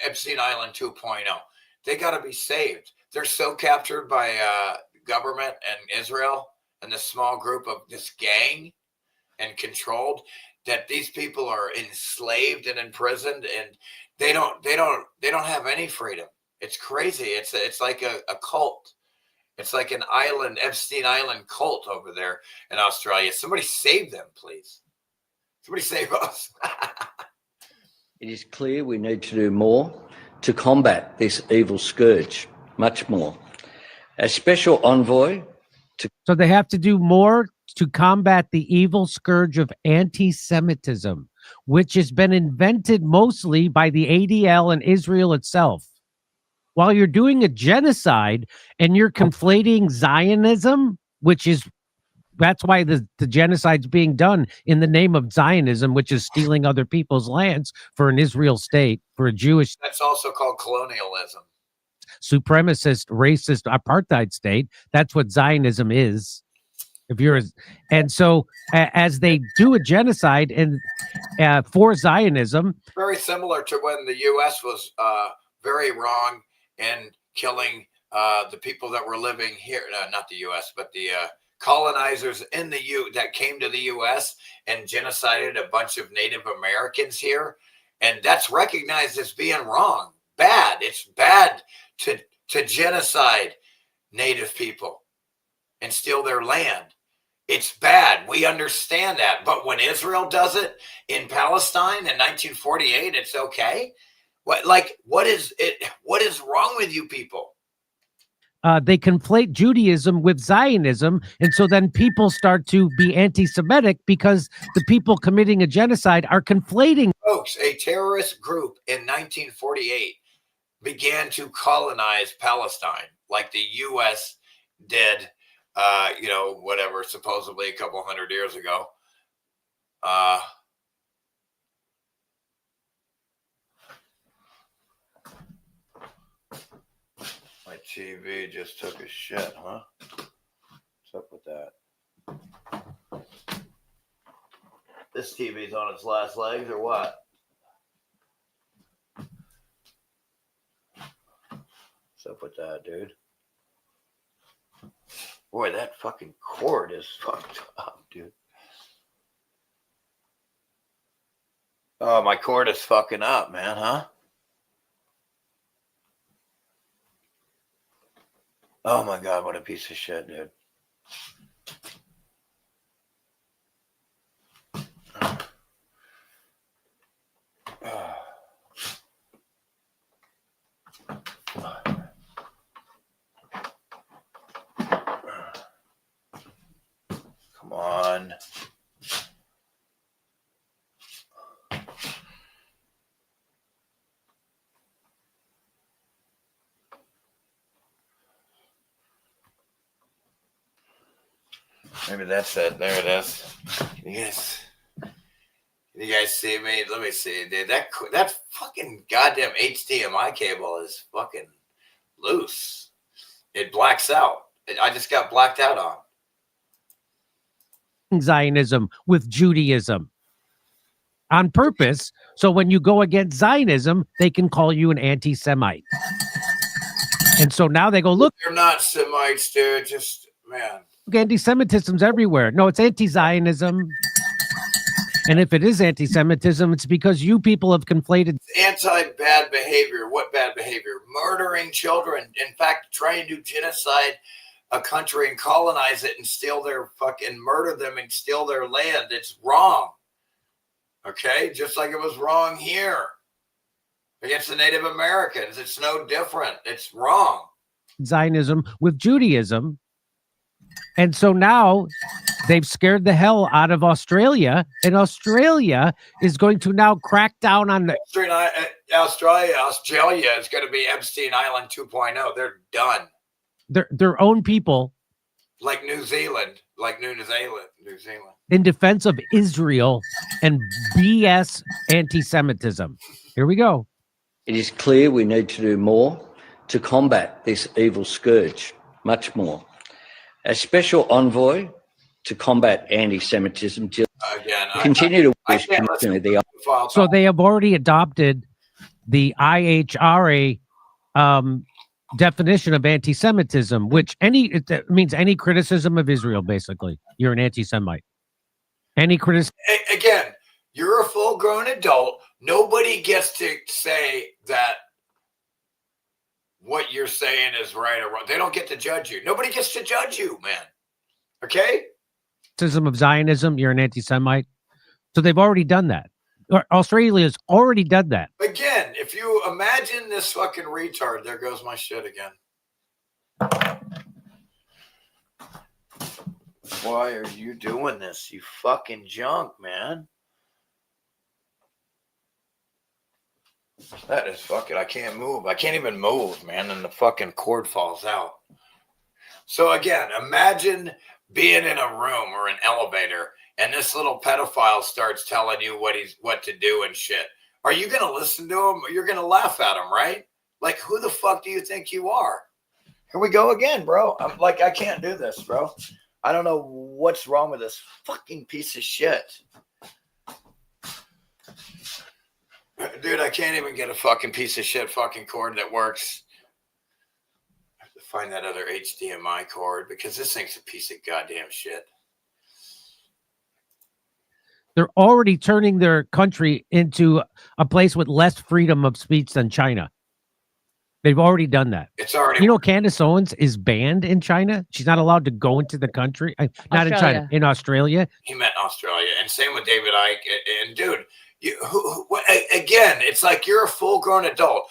Epstein Island 2.0. They got to be saved. They're so captured by government and Israel and this small group of this gang and controlled that these people are enslaved and imprisoned, and they don't have any freedom. It's crazy. It's like a cult. It's like an island, Epstein Island cult over there in Australia. Somebody save them, please. Somebody save us. It is clear we need to do more to combat this evil scourge, much more. A special envoy So they have to do more to combat the evil scourge of anti-Semitism, which has been invented mostly by the ADL and Israel itself. While you're doing a genocide and you're conflating Zionism, that's why the genocide's being done in the name of Zionism, which is stealing other people's lands for an Israel state, for a Jewish That's also called colonialism. supremacist, racist, apartheid state. That's what Zionism is. And so as they do a genocide and for Zionism, Very similar to when the U.S. was very wrong in killing the people that were living here, not the U.S., but the colonizers in that came to the U.S. and genocided a bunch of Native Americans here. And that's recognized as being wrong, bad. It's bad to genocide Native people and steal their land. It's bad. We understand that. But when Israel does it in Palestine in 1948, it's okay. What is wrong with you people? they conflate Judaism with Zionism. And so then people start to be anti-Semitic because the people committing a genocide are conflating. Folks, a terrorist group in 1948 began to colonize Palestine like the U.S. did, whatever, supposedly a couple hundred years ago. My TV just took a shit, huh? What's up with that? This TV's on its last legs or what? What's up with that, dude? Boy, that fucking cord is fucked up, dude. Oh, my cord is fucking up, man, huh? Oh my God, what a piece of shit, dude. Come on. Maybe that's it. There it is. Yes. You guys see me? Let me see, dude. That fucking goddamn HDMI cable is fucking loose. It blacks out. I just got blacked out on. Zionism with Judaism on purpose. So when you go against Zionism, they can call you an anti-Semite. And so now they go, look. They're not Semites, dude. Just, man. Anti-Semitism's everywhere. No, it's anti-Zionism. And if it is anti-Semitism, it's because you people have conflated. Anti-bad behavior. What bad behavior? Murdering children. In fact, trying to genocide a country and colonize it and steal their fucking, murder them and steal their land. It's wrong. Okay? Just like it was wrong here against the Native Americans. It's no different. It's wrong. Zionism with Judaism. And so now they've scared the hell out of Australia, and Australia is going to now crack down on the Australia is going to be Epstein Island 2.0. They're done. Their own people, like New Zealand, in defense of Israel and BS anti-Semitism. Here we go. It is clear we need to do more to combat this evil scourge, much more. A special envoy to combat anti-Semitism to continue to wish the. So they have already adopted the IHRA definition of anti-Semitism, which it means any criticism of Israel. Basically, you're an anti-Semite. Any criticism. Again, you're a full-grown adult. Nobody gets to say that what you're saying is right or wrong. They don't get to judge you. Nobody gets to judge you, man. Okay? Criticism of Zionism, you're an anti-Semite. So they've already done that. Australia's already done that. Again, if you imagine this fucking retard, there goes my shit again. Why are you doing this, you fucking junk, man? That is fucking, I can't move. I can't even move, man, and the fucking cord falls out. So again, imagine being in a room or an elevator and this little pedophile starts telling you what to do and shit. Are you going to listen to him or you're going to laugh at him, right? Like, who the fuck do you think you are? Here we go again, bro. I'm like, I can't do this, bro. I don't know what's wrong with this fucking piece of shit. Dude, I can't even get a fucking piece of shit fucking cord that works. I have to find that other HDMI cord because this thing's a piece of goddamn shit. They're already turning their country into a place with less freedom of speech than China. They've already done that. It's already. You know, Candace Owens is banned in China. She's not allowed to go into the country. Not in China, in Australia. He meant Australia. And same with David Icke. And dude, again, it's like you're a full-grown adult.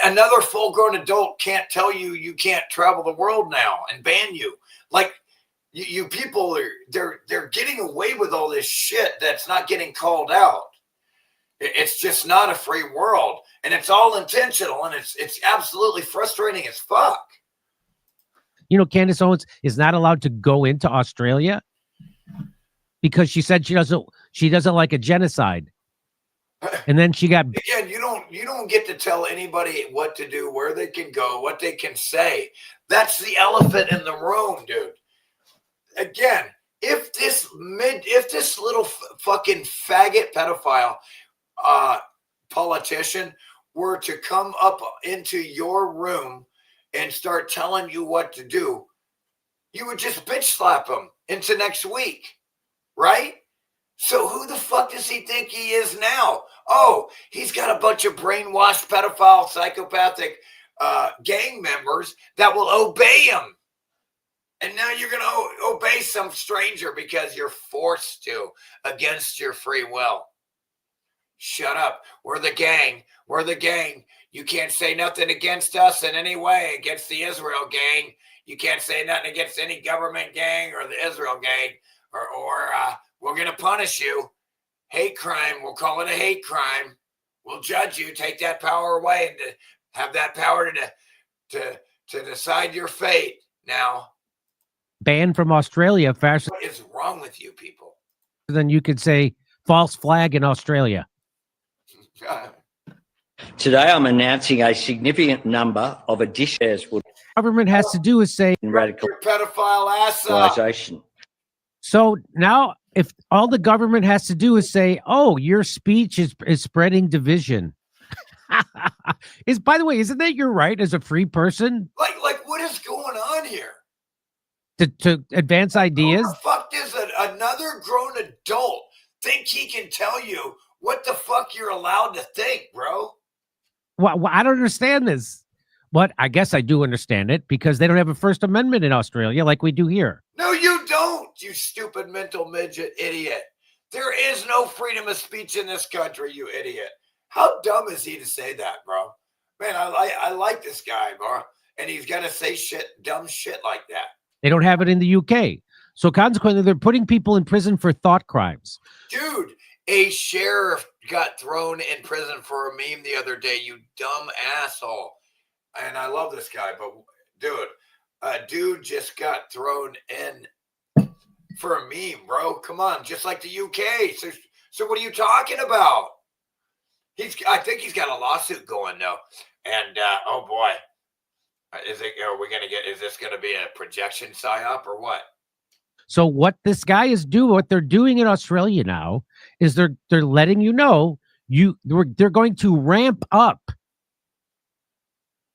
Another full-grown adult can't tell you you can't travel the world now and ban you. Like, you people they're getting away with all this shit that's not getting called out. It's just not a free world, and it's all intentional, and it's absolutely frustrating as fuck. You know, Candace Owens is not allowed to go into Australia because she said she doesn't like a genocide. And then she got again. You don't get to tell anybody what to do, where they can go, what they can say. That's the elephant in the room, dude. Again, if this little fucking faggot pedophile politician were to come up into your room and start telling you what to do, you would just bitch slap him into next week, right? So who the fuck does he think he is now? Oh, he's got a bunch of brainwashed pedophile psychopathic gang members that will obey him. And now you're going to obey some stranger because you're forced to against your free will. Shut up. We're the gang. We're the gang. You can't say nothing against us in any way, against the Israel gang. You can't say nothing against any government gang or the Israel gang, or we're going to punish you. Hate crime. We'll call it a hate crime. We'll judge you. Take that power away and have that power to decide your fate now. banned from Australia faster. What is wrong with you people? Then you could say false flag in Australia. Today, I'm announcing a significant number of additions. Government has to do is say radical pedophile ass up. So now, if all the government has to do is say, "Oh, your speech is spreading division," by the way, isn't that your right as a free person? Like what is going on here? To advance ideas? How the fuck does another grown adult think he can tell you what the fuck you're allowed to think, bro? Well, I don't understand this. But I guess I do understand it because they don't have a First Amendment in Australia like we do here. No, you don't, you stupid mental midget idiot. There is no freedom of speech in this country, you idiot. How dumb is he to say that, bro? Man, I like this guy, bro. And he's got to say dumb shit like that. They don't have it in the UK. So consequently, they're putting people in prison for thought crimes. Dude, a sheriff got thrown in prison for a meme the other day, you dumb asshole. And I love this guy, but dude, a dude just got thrown in for a meme, bro. Come on, just like the UK. So what are you talking about? I think he's got a lawsuit going though. And oh boy, is this gonna be a projection psyop or what? So what this guy is doing, what they're doing in Australia now, is they're letting you know they're going to ramp up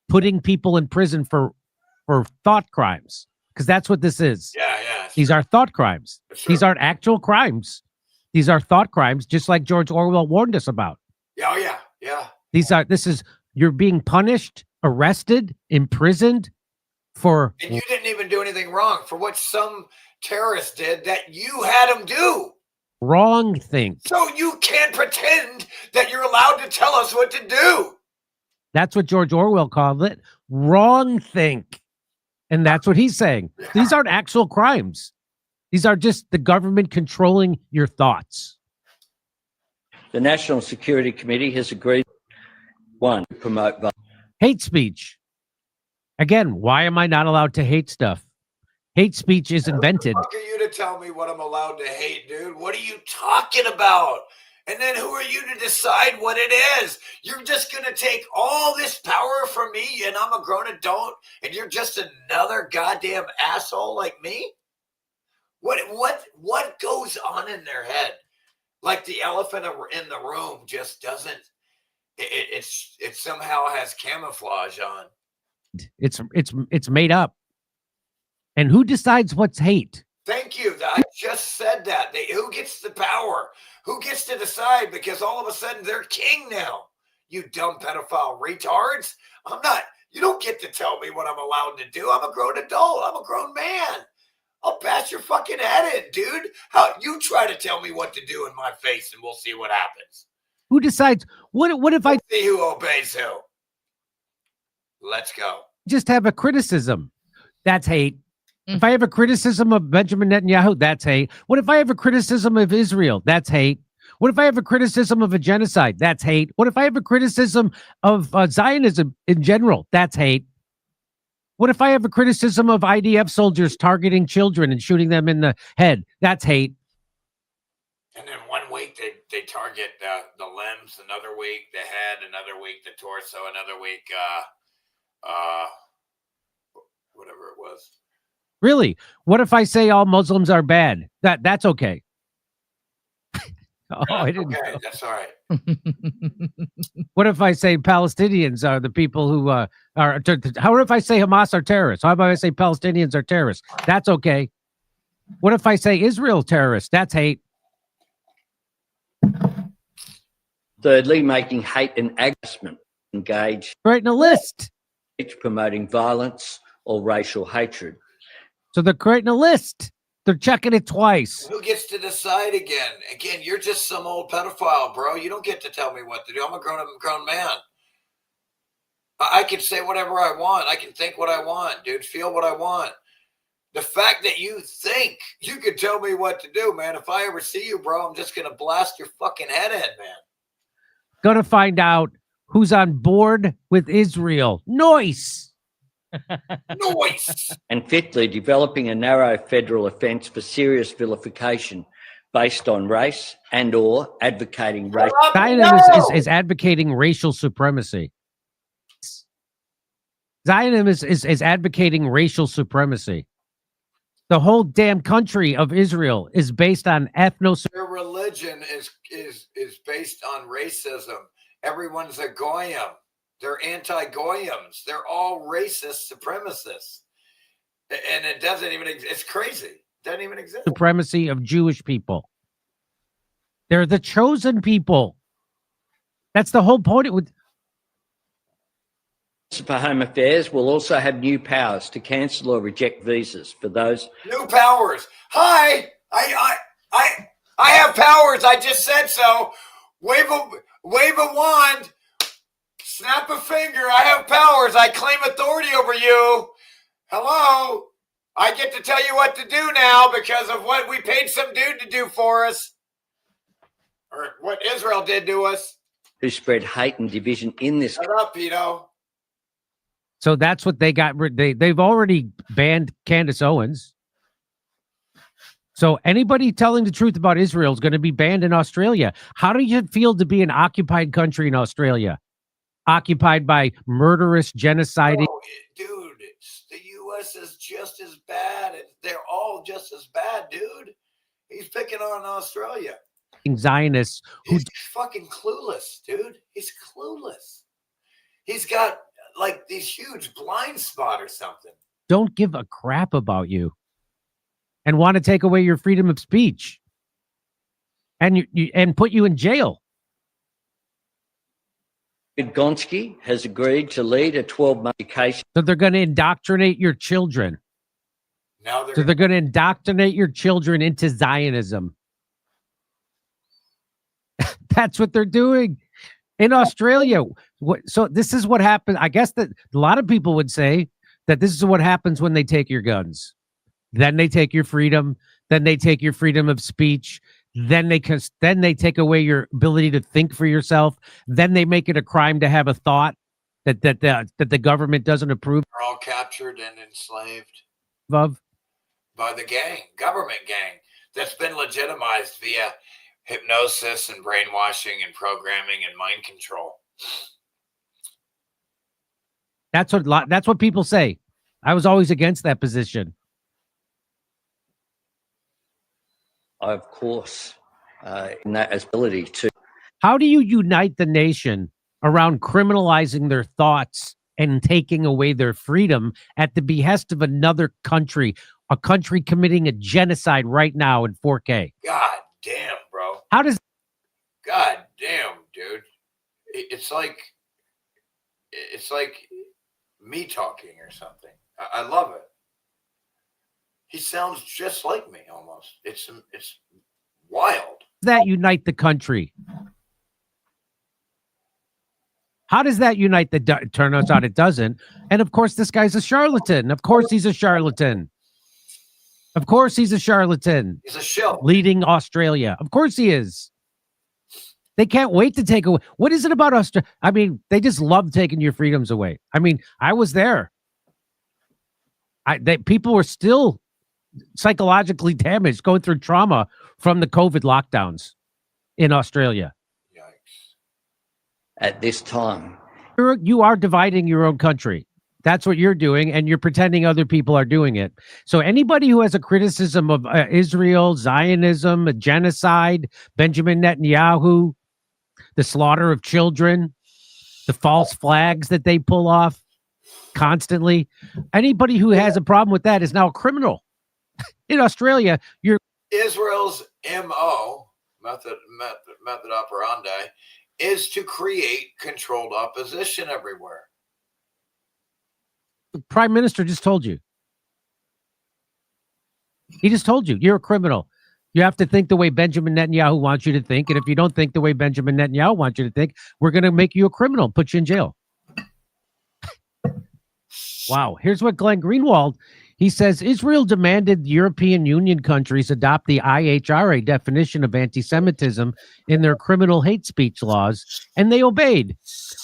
putting people in prison for thought crimes, because that's what this is. Yeah. These are thought crimes. These aren't actual crimes. These are thought crimes, just like George Orwell warned us about. Oh yeah. You're being punished, arrested, imprisoned for. And you didn't even do anything wrong for what some terrorist did that you had him do. Wrong thing. So you can't pretend that you're allowed to tell us what to do. That's what George Orwell called it. Wrong think. And that's what he's saying. These aren't actual crimes. These are just the government controlling your thoughts. The National Security Committee has agreed, one, to promote hate speech. Again, why am I not allowed to hate stuff? Hate speech is invented. Who the fuck are you to tell me what I'm allowed to hate, dude? What are you talking about? And then who are you to decide what it is? You're just going to take all this power from me and I'm a grown adult and you're just another goddamn asshole like me? What goes on in their head? Like the elephant in the room just doesn't, it somehow has camouflage on. It's made up. And who decides what's hate? Thank you. I just said that. Who gets the power? Who gets to decide? Because all of a sudden they're king now. You dumb pedophile retards. I'm not. You don't get to tell me what I'm allowed to do. I'm a grown adult. I'm a grown man. I'll bash your fucking head in, dude. How you try to tell me what to do in my face, and we'll see what happens. Who decides? What if I see who obeys who? Let's go. Just have a criticism? That's hate. If I have a criticism of Benjamin Netanyahu, that's hate. What if I have a criticism of Israel? That's hate. What if I have a criticism of a genocide? That's hate. What if I have a criticism of Zionism in general? That's hate. What if I have a criticism of IDF soldiers targeting children and shooting them in the head? That's hate. And then one week they target the limbs, another week the head, another week the torso, another week whatever it was. Really? What if I say all Muslims are bad? That's okay. I didn't. Okay, that's all right. What if I say Palestinians are the people who are? How if I say Hamas are terrorists? How about I say Palestinians are terrorists? That's okay. What if I say Israel terrorists? That's hate. Thirdly, making hate an aggressment engaged. Writing a list. Promoting violence or racial hatred. So they're creating a list. They're checking it twice. Who gets to decide again? Again, you're just some old pedophile, bro. You don't get to tell me what to do. I'm a grown man. I can say whatever I want. I can think what I want, dude. Feel what I want. The fact that you think you can tell me what to do, man. If I ever see you, bro, I'm just going to blast your fucking head in, man. Gonna find out who's on board with Israel. Noise. Noise. And fifthly, developing a narrow federal offence for serious vilification based on race and or advocating race. Zionism is advocating racial supremacy. Zionism is advocating racial supremacy. The whole damn country of Israel is based on Their religion is based on racism. Everyone's a goyim. They're anti-goyams. They're all racist supremacists. And it doesn't even exist. It's crazy. It doesn't even exist. supremacy of Jewish people. They're the chosen people. That's the whole point. For Home Affairs will also have new powers to cancel or reject visas for those. New powers. Hi. I have powers. I just said so. Wave a wand. Snap a finger. I have powers. I claim authority over you. Hello. I get to tell you what to do now because of what we paid some dude to do for us. Or what Israel did to us. Who spread hate and division in this. Shut up, Pito. So that's what they got. They've already banned Candace Owens. So anybody telling the truth about Israel is going to be banned in Australia. How do you feel to be an occupied country in Australia? Occupied by murderous, genociding. Oh, dude, the U.S. is just as bad. They're all just as bad, dude. He's picking on Australia. Zionists who He's fucking clueless, dude. He's clueless. He's got like these huge blind spot or something. don't give a crap about you and want to take away your freedom of speech and and put you in jail. Gonski has agreed to lead a 12-month education. So they're going to indoctrinate your children. Now they're going to indoctrinate your children into Zionism. That's what they're doing in Australia. So this is what happened. I guess that a lot of people would say that this is what happens when they take your guns. Then they take your freedom. Then they take your freedom of speech. Then they take away your ability to think for yourself. Then they make it a crime to have a thought that the government doesn't approve They're all captured and enslaved of. by the government gang that's been legitimized via hypnosis and brainwashing and programming and mind control. That's what people say. I was always against that position. Of course, in that ability to. How do you unite the nation around criminalizing their thoughts and taking away their freedom at the behest of another country, a country committing a genocide right now in 4K? God damn, bro. How does? God damn, dude. It's like me talking or something. I love it. He sounds just like me almost. It's wild. That unite the country? How does that unite the? Turns out it doesn't. And of course, this guy's a charlatan. Of course, he's a charlatan. Of course, he's a charlatan. He's a shill. Leading Australia. Of course, he is. They can't wait to take away. What is it about Australia? I mean, they just love taking your freedoms away. I mean, I was there. People were still psychologically damaged, going through trauma from the COVID lockdowns in Australia. At this time, you are dividing your own country. That's what you're doing, and you're pretending other people are doing it. So anybody who has a criticism of Israel, Zionism, a genocide, Benjamin Netanyahu, the slaughter of children, the false flags that they pull off constantly, anybody who has a problem with that is now a criminal. In Australia, you're Israel's MO, method operandi, is to create controlled opposition everywhere. The prime minister just told you. He just told you you're a criminal. You have to think the way Benjamin Netanyahu wants you to think. And if you don't think the way Benjamin Netanyahu wants you to think, we're going to make you a criminal, put you in jail. Wow. Here's what Glenn Greenwald, he says, Israel demanded European Union countries adopt the IHRA definition of anti-Semitism in their criminal hate speech laws, and they obeyed.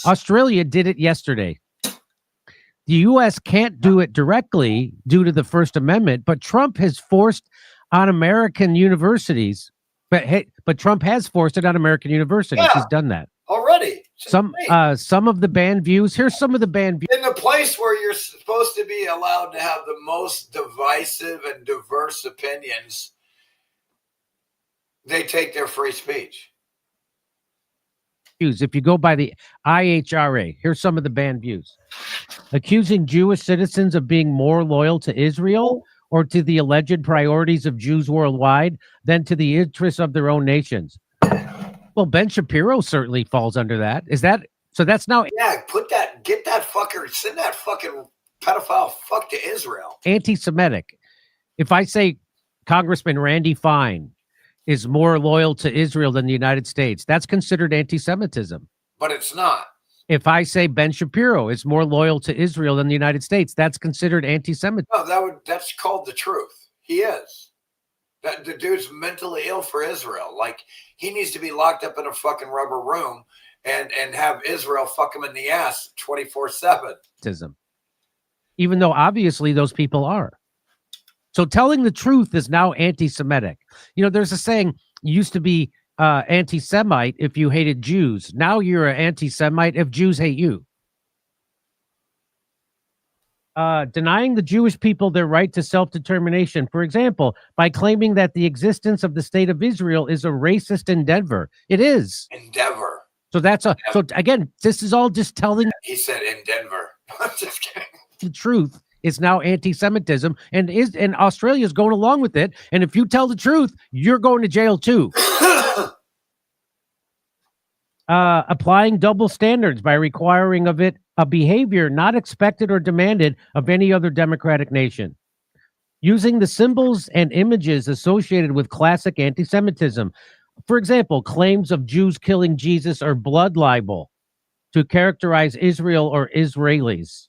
Australia did it yesterday. The U.S. can't do it directly due to the First Amendment, but Trump has forced on American universities. But Trump has forced it on American universities. Yeah, he's done that already. Some of the banned views. Here's some of the banned views. In the place where you're supposed to be allowed to have the most divisive and diverse opinions, they take their free speech. If you go by the IHRA, here's some of the banned views. Accusing Jewish citizens of being more loyal to Israel or to the alleged priorities of Jews worldwide than to the interests of their own nations. Well, Ben Shapiro certainly falls under that. Is that so? That's now. Yeah, get that fucker, send that fucking pedophile fuck to Israel. Anti-Semitic. If I say Congressman Randy Fine is more loyal to Israel than the United States, that's considered anti-Semitism. But it's not. If I say Ben Shapiro is more loyal to Israel than the United States, that's considered anti-Semitism. No, that's called the truth. He is. That the dude's mentally ill for Israel. Like, he needs to be locked up in a fucking rubber room and have Israel fuck him in the ass 24/7. Even though obviously those people are. So telling the truth is now anti-Semitic. You know, there's a saying, you used to be anti-Semite if you hated Jews. Now you're an anti-Semite if Jews hate you. Denying the Jewish people their right to self-determination, for example, by claiming that the existence of the state of Israel is a racist endeavor. It is. Endeavor. So so again, this is all just telling. He said in Denver. I'm just kidding. The truth is now anti-Semitism, and Australia is going along with it. And if you tell the truth, you're going to jail too. Applying double standards by requiring of it a behavior not expected or demanded of any other democratic nation. Using the symbols and images associated with classic anti-Semitism. For example, claims of Jews killing Jesus are blood libel to characterize Israel or Israelis.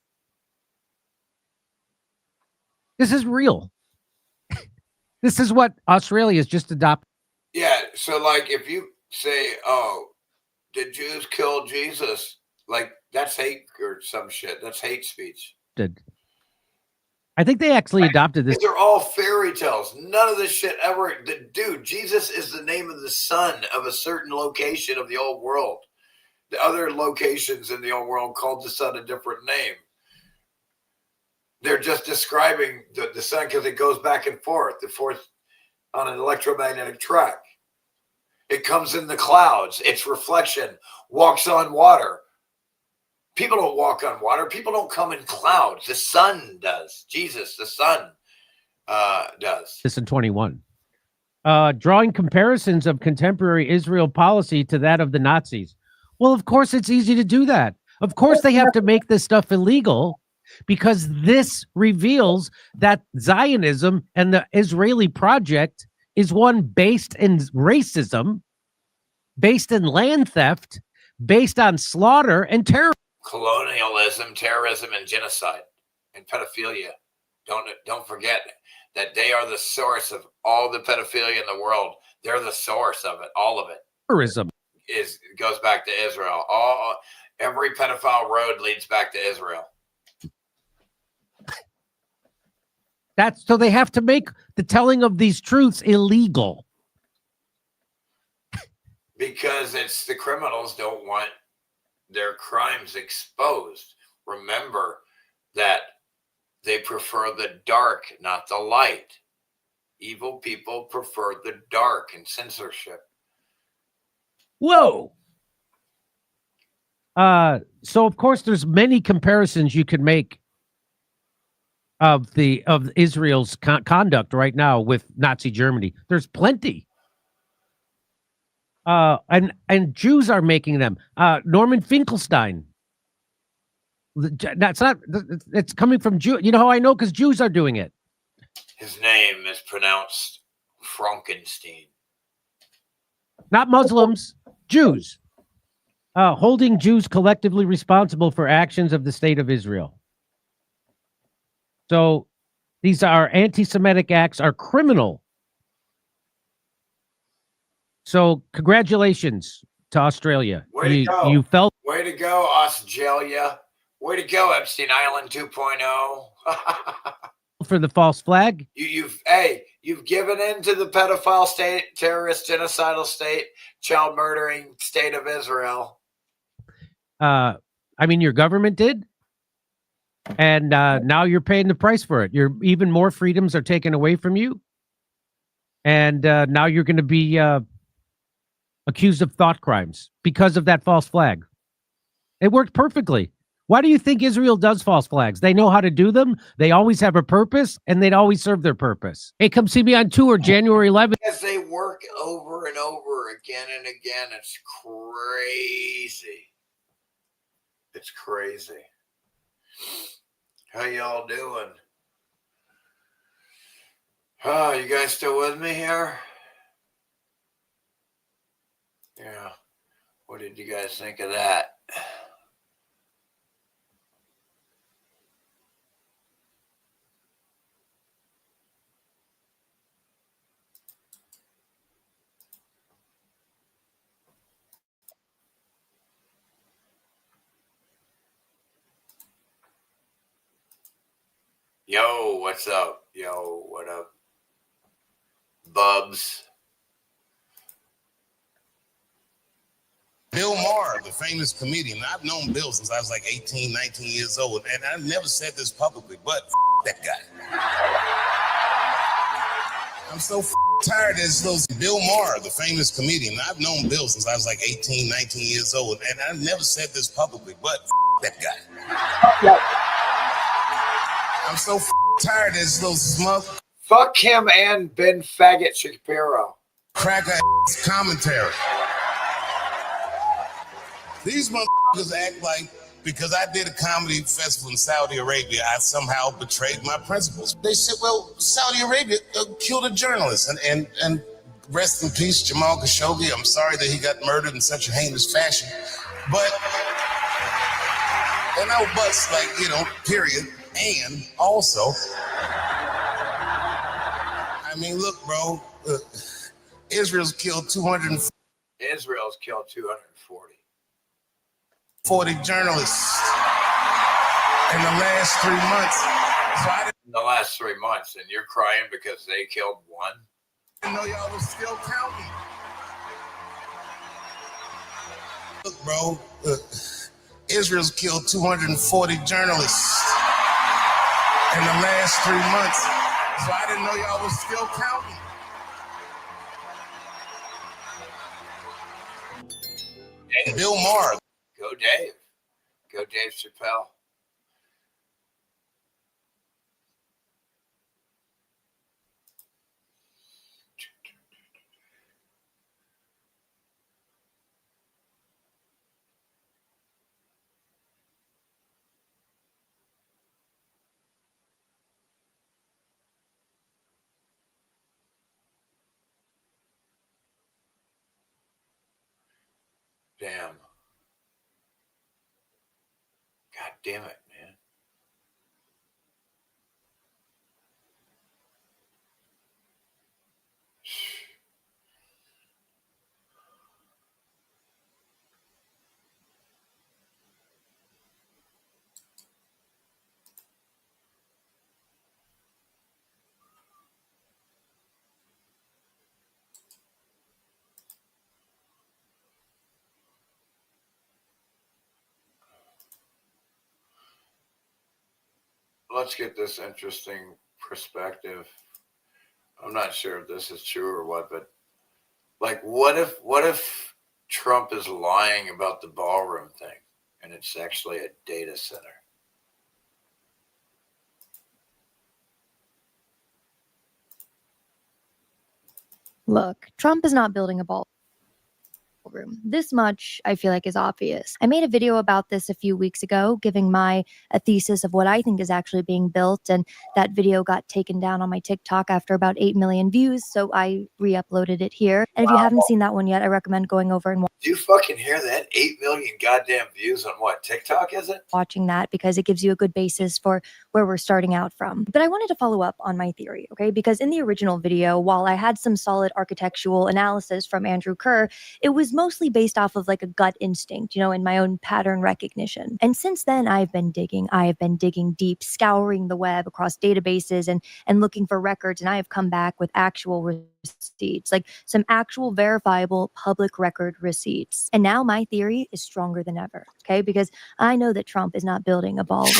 This is real. This is what Australia has just adopted. Yeah. So, like, if you say, "Oh, did Jews kill Jesus?" Like, that's hate or some shit. That's hate speech. I think they actually adopted this. These are all fairy tales. None of this shit ever. Dude, Jesus is the name of the sun of a certain location of the old world. The other locations in the old world called the sun a different name. They're just describing the sun because it goes back and forth on an electromagnetic track. It comes in the clouds. Its reflection walks on water. People don't walk on water. People don't come in clouds. The sun does. Jesus, the sun does. This in 21. Drawing comparisons of contemporary Israel policy to that of the Nazis. Well, of course, it's easy to do that. Of course, they have to make this stuff illegal because this reveals that Zionism and the Israeli project is one based in racism, based in land theft, based on slaughter and terror. Colonialism, terrorism, and genocide, and pedophilia. Don't forget that they are the source of all the pedophilia in the world. They're the source of it, all of it. Terrorism goes back to Israel. Every pedophile road leads back to Israel. So they have to make the telling of these truths illegal. Because the criminals don't want their crimes exposed. Remember that they prefer the dark, not the light. Evil people prefer the dark and censorship. Whoa. So of course there's many comparisons you could make of Israel's conduct right now with Nazi Germany. There's plenty. And Jews are making them. Norman Finkelstein. It's coming from Jew. You know how I know? Because Jews are doing it. His name is pronounced Frankenstein. Not Muslims, Jews. Holding Jews collectively responsible for actions of the state of Israel. So these are anti-Semitic acts are criminal. So congratulations to Australia. Way to go. You felt. Way to go, Australia. Way to go, Epstein Island 2.0. For the false flag. You've given in to the pedophile state, terrorist, genocidal state, child murdering state of Israel. I mean, your government did. And now you're paying the price for it. Even more freedoms are taken away from you. And now you're going to be accused of thought crimes because of that false flag. It worked perfectly. Why do you think Israel does false flags? They know how to do them. They always have a purpose, and they'd always serve their purpose. Hey, come see me on tour January 11th. Yes, they work over and over again and again. It's crazy. It's crazy. How y'all doing? Oh, you guys still with me here? Yeah. What did you guys think of that? Yo, what's up? Yo, what up? Bubs. Bill Maher, the famous comedian. I've known Bill since I was like 18, 19 years old, and I've never said this publicly, but that guy. I'm so tired of those. Bill Maher, the famous comedian. I've known Bill since I was like 18, 19 years old, and I've never said this publicly, but that guy. I'm so tired of those smug. Fuck him and Ben Faggot Shapiro. Cracker commentary. These motherfuckers act like because I did a comedy festival in Saudi Arabia, I somehow betrayed my principles. They said, well, Saudi Arabia killed a journalist. And rest in peace, Jamal Khashoggi. I'm sorry that he got murdered in such a heinous fashion. But, and I was like, period. And also, I mean, look, bro. Israel's killed 240 journalists in the last 3 months. So in the last 3 months, and you're crying because they killed one? I didn't know y'all was still counting. Look, bro. Israel's killed 240 journalists in the last 3 months. So I didn't know y'all was still counting. Bill Maher. Go Dave. Go Dave Chappelle. Damn. God damn it, man. Let's get this interesting perspective. I'm not sure if this is true or what, but like, what if Trump is lying about the ballroom thing and it's actually a data center? Look, Trump is not building a ballroom. This much I feel like is obvious. I made a video about this a few weeks ago, giving a thesis of what I think is actually being built, and that video got taken down on my TikTok after about 8 million views, so I re-uploaded it here. And if you haven't seen that one yet, I recommend going over and Do you fucking hear that? 8 million goddamn views on what? TikTok, is it? watching that, because it gives you a good basis for where we're starting out from. But I wanted to follow up on my theory, okay? Because in the original video, while I had some solid architectural analysis from Andrew Kerr, it was mostly based off of like a gut instinct, and my own pattern recognition. And since then, I have been digging deep, scouring the web across databases and looking for records, and I have come back with actual receipts, like some actual verifiable public record receipts. And now my theory is stronger than ever, okay? Because I know that Trump is not building a ballroom.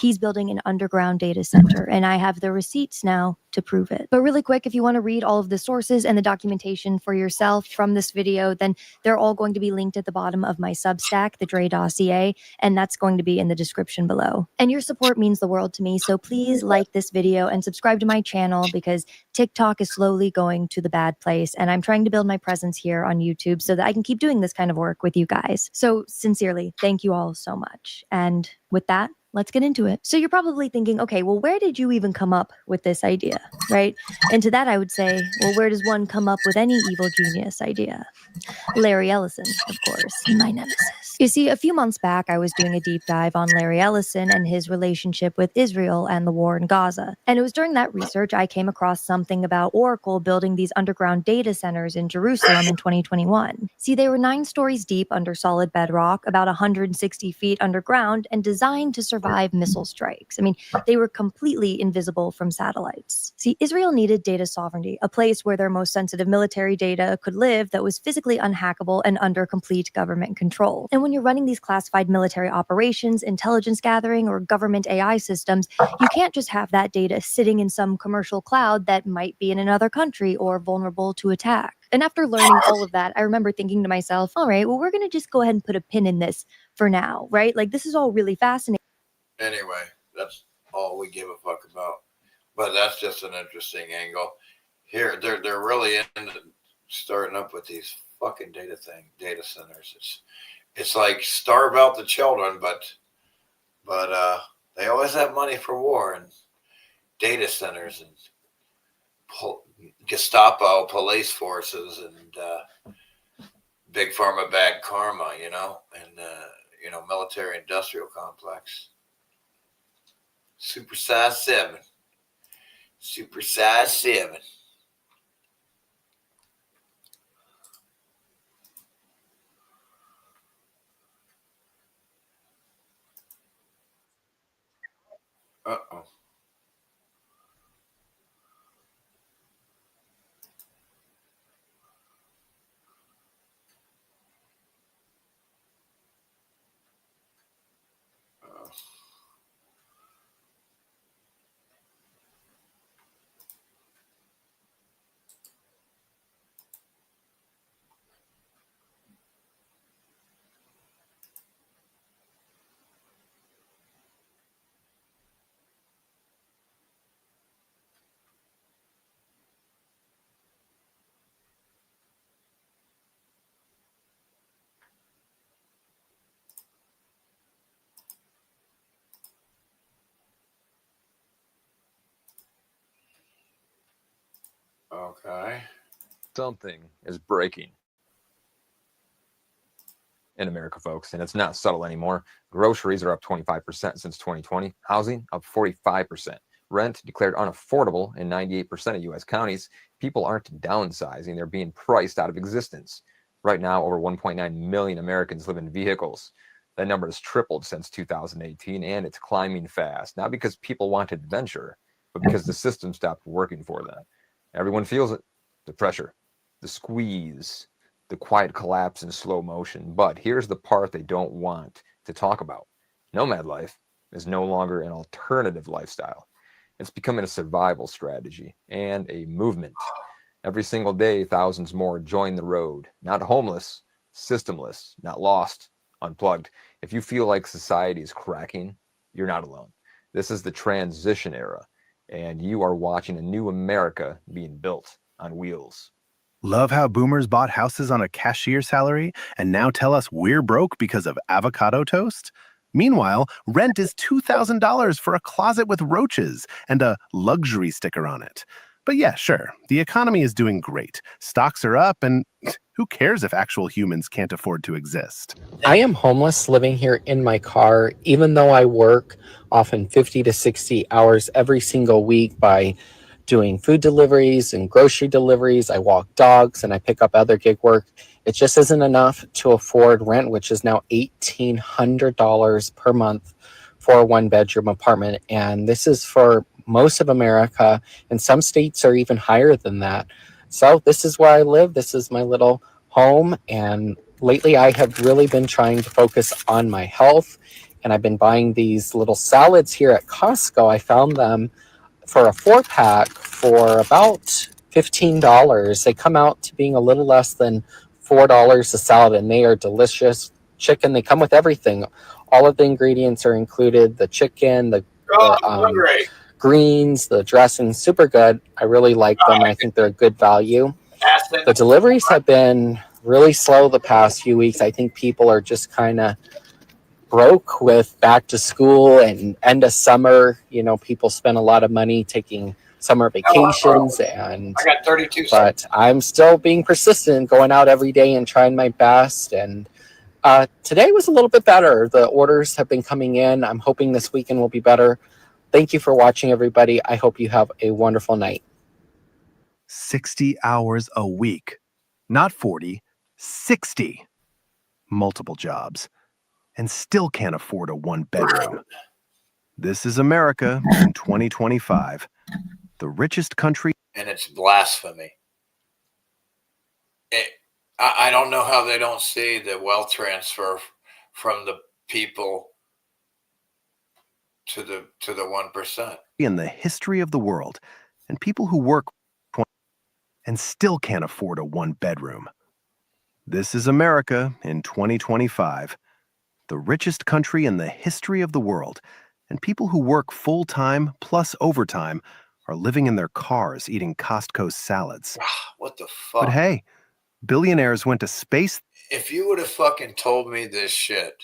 He's building an underground data center, and I have the receipts now to prove it. But really quick, if you want to read all of the sources and the documentation for yourself from this video, then they're all going to be linked at the bottom of my Substack, the Dre Dossier, and that's going to be in the description below. And your support means the world to me, so please like this video and subscribe to my channel, because TikTok is slowly going to the bad place, and I'm trying to build my presence here on YouTube so that I can keep doing this kind of work with you guys. So sincerely, thank you all so much. And with that, let's get into it. So you're probably thinking, okay, well, where did you even come up with this idea, right? And to that, I would say, well, where does one come up with any evil genius idea? Larry Ellison, of course, my nemesis. You see, a few months back, I was doing a deep dive on Larry Ellison and his relationship with Israel and the war in Gaza. And it was during that research I came across something about Oracle building these underground data centers in Jerusalem in 2021. See, they were 9 stories deep under solid bedrock, about 160 feet underground, and designed to survive missile strikes. I mean, they were completely invisible from satellites. See, Israel needed data sovereignty, a place where their most sensitive military data could live that was physically unhackable and under complete government control. And when you're running these classified military operations, intelligence gathering, or government AI systems, you can't just have that data sitting in some commercial cloud that might be in another country or vulnerable to attack. And after learning all of that, I remember thinking to myself, all right, well, we're going to just go ahead and put a pin in this for now, right? Like, this is all really fascinating. Anyway, that's all we give a fuck about. But that's just an interesting angle. Here, they're really into starting up with these fucking data centers. It's like starve out the children, but they always have money for war and data centers and Gestapo police forces and big pharma bad karma, and military industrial complex. Super size 7. Okay. Something is breaking in America, folks, and it's not subtle anymore. Groceries are up 25% since 2020. Housing up 45%. Rent declared unaffordable in 98% of U.S. counties. People aren't downsizing. They're being priced out of existence. Right now, over 1.9 million Americans live in vehicles. That number has tripled since 2018, and it's climbing fast. Not because people want adventure, but because the system stopped working for them. Everyone feels it. The pressure, the squeeze, the quiet collapse in slow motion. But here's the part they don't want to talk about. Nomad life is no longer an alternative lifestyle. It's becoming a survival strategy and a movement. Every single day, thousands more join the road. Not homeless, systemless, not lost, unplugged. If you feel like society is cracking, you're not alone. This is the transition era, and you are watching a new America being built on wheels. Love how boomers bought houses on a cashier salary and now tell us we're broke because of avocado toast? Meanwhile, rent is $2,000 for a closet with roaches and a luxury sticker on it. But yeah, sure, the economy is doing great. Stocks are up, and who cares if actual humans can't afford to exist? I am homeless living here in my car, even though I work often 50 to 60 hours every single week by doing food deliveries and grocery deliveries. I walk dogs and I pick up other gig work. It just isn't enough to afford rent, which is now $1,800 per month for a one-bedroom apartment. And this is for most of America, and some states are even higher than that. So this is where I live. This is my little home. And lately I have really been trying to focus on my health. And I've been buying these little salads here at Costco. I found them for a 4-pack for about $15. They come out to being a little less than $4 a salad, and they are delicious. Chicken, they come with everything. All of the ingredients are included. The chicken, the greens, the dressing, super good. I really like them. I think they're a good value. The deliveries have been really slow the past few weeks. I think people are just kind of broke with back to school and end of summer. You know, people spend a lot of money taking summer vacations, and I got 32 but I'm still being persistent, going out every day and trying my best. And today was a little bit better. The orders have been coming in. I'm hoping this weekend will be better. Thank you for watching, everybody. I hope you have a wonderful night. 60 hours a week. Not 40, 60. Multiple jobs. And still can't afford a one-bedroom. This is America in 2025. The richest country. And it's blasphemy. I don't know how they don't see the wealth transfer from the people to the 1%. In the history of the world, and people who work and still can't afford a one-bedroom. This is America in 2025. The richest country in the history of the world, and people who work full-time plus overtime are living in their cars eating Costco salads. What the fuck? But hey, billionaires went to space. If you would have fucking told me this shit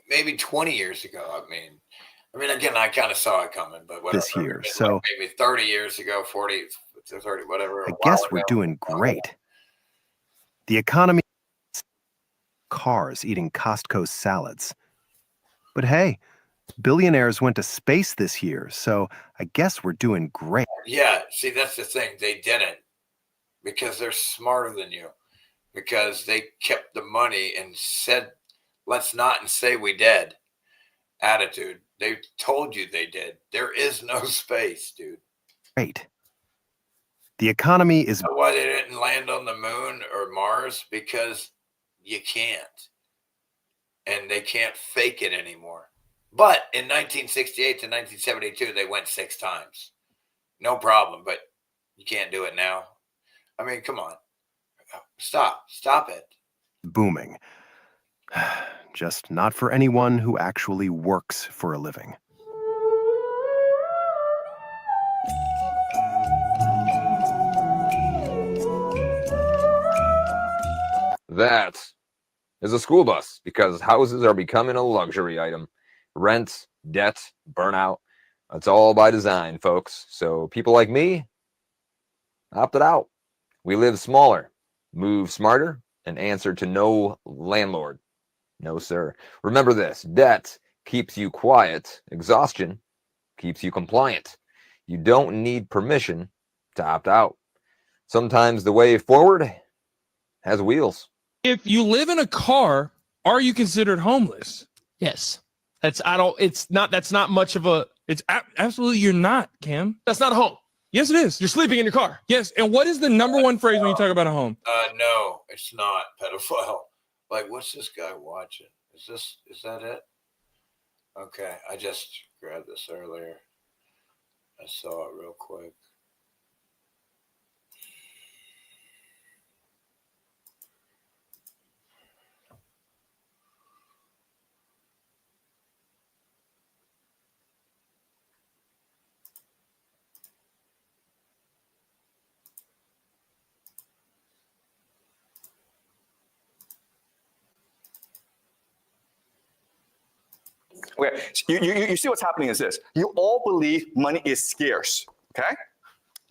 maybe 20 years ago, I mean, again, I kind of saw it coming, but whatever. This year, so like maybe 30 years ago, 40, 30, whatever. I guess we're doing great. The economy. Cars eating Costco salads. But hey, billionaires went to space this year, so I guess we're doing great. Yeah, see, that's the thing. They didn't because they're smarter than you, because they kept the money and said, let's not and say we did attitude. They told you they did. There is no space, dude. Great. The economy is. You know why they didn't land on the moon or Mars? Because you can't. And they can't fake it anymore. But in 1968 to 1972, they went 6 times. No problem, but you can't do it now. I mean, come on. Stop it. Booming. Just not for anyone who actually works for a living. That is a school bus, because houses are becoming a luxury item. Rent, debt, burnout. It's all by design, folks. So people like me opted out. We live smaller, move smarter, and answer to no landlord. No, sir. Remember this: debt keeps you quiet. Exhaustion keeps you compliant. You don't need permission to opt out. Sometimes the way forward has wheels. If you live in a car, are you considered homeless? Yes. That's not much of a, absolutely you're not, Cam. That's not a home. Yes, it is. You're sleeping in your car. Yes. And what is the number one phrase when you talk about a home? No, it's not pedophile. Like, what's this guy watching? Is that it? Okay, I just grabbed this earlier. I saw it real quick. Okay, you see what's happening is this. You all believe money is scarce, okay?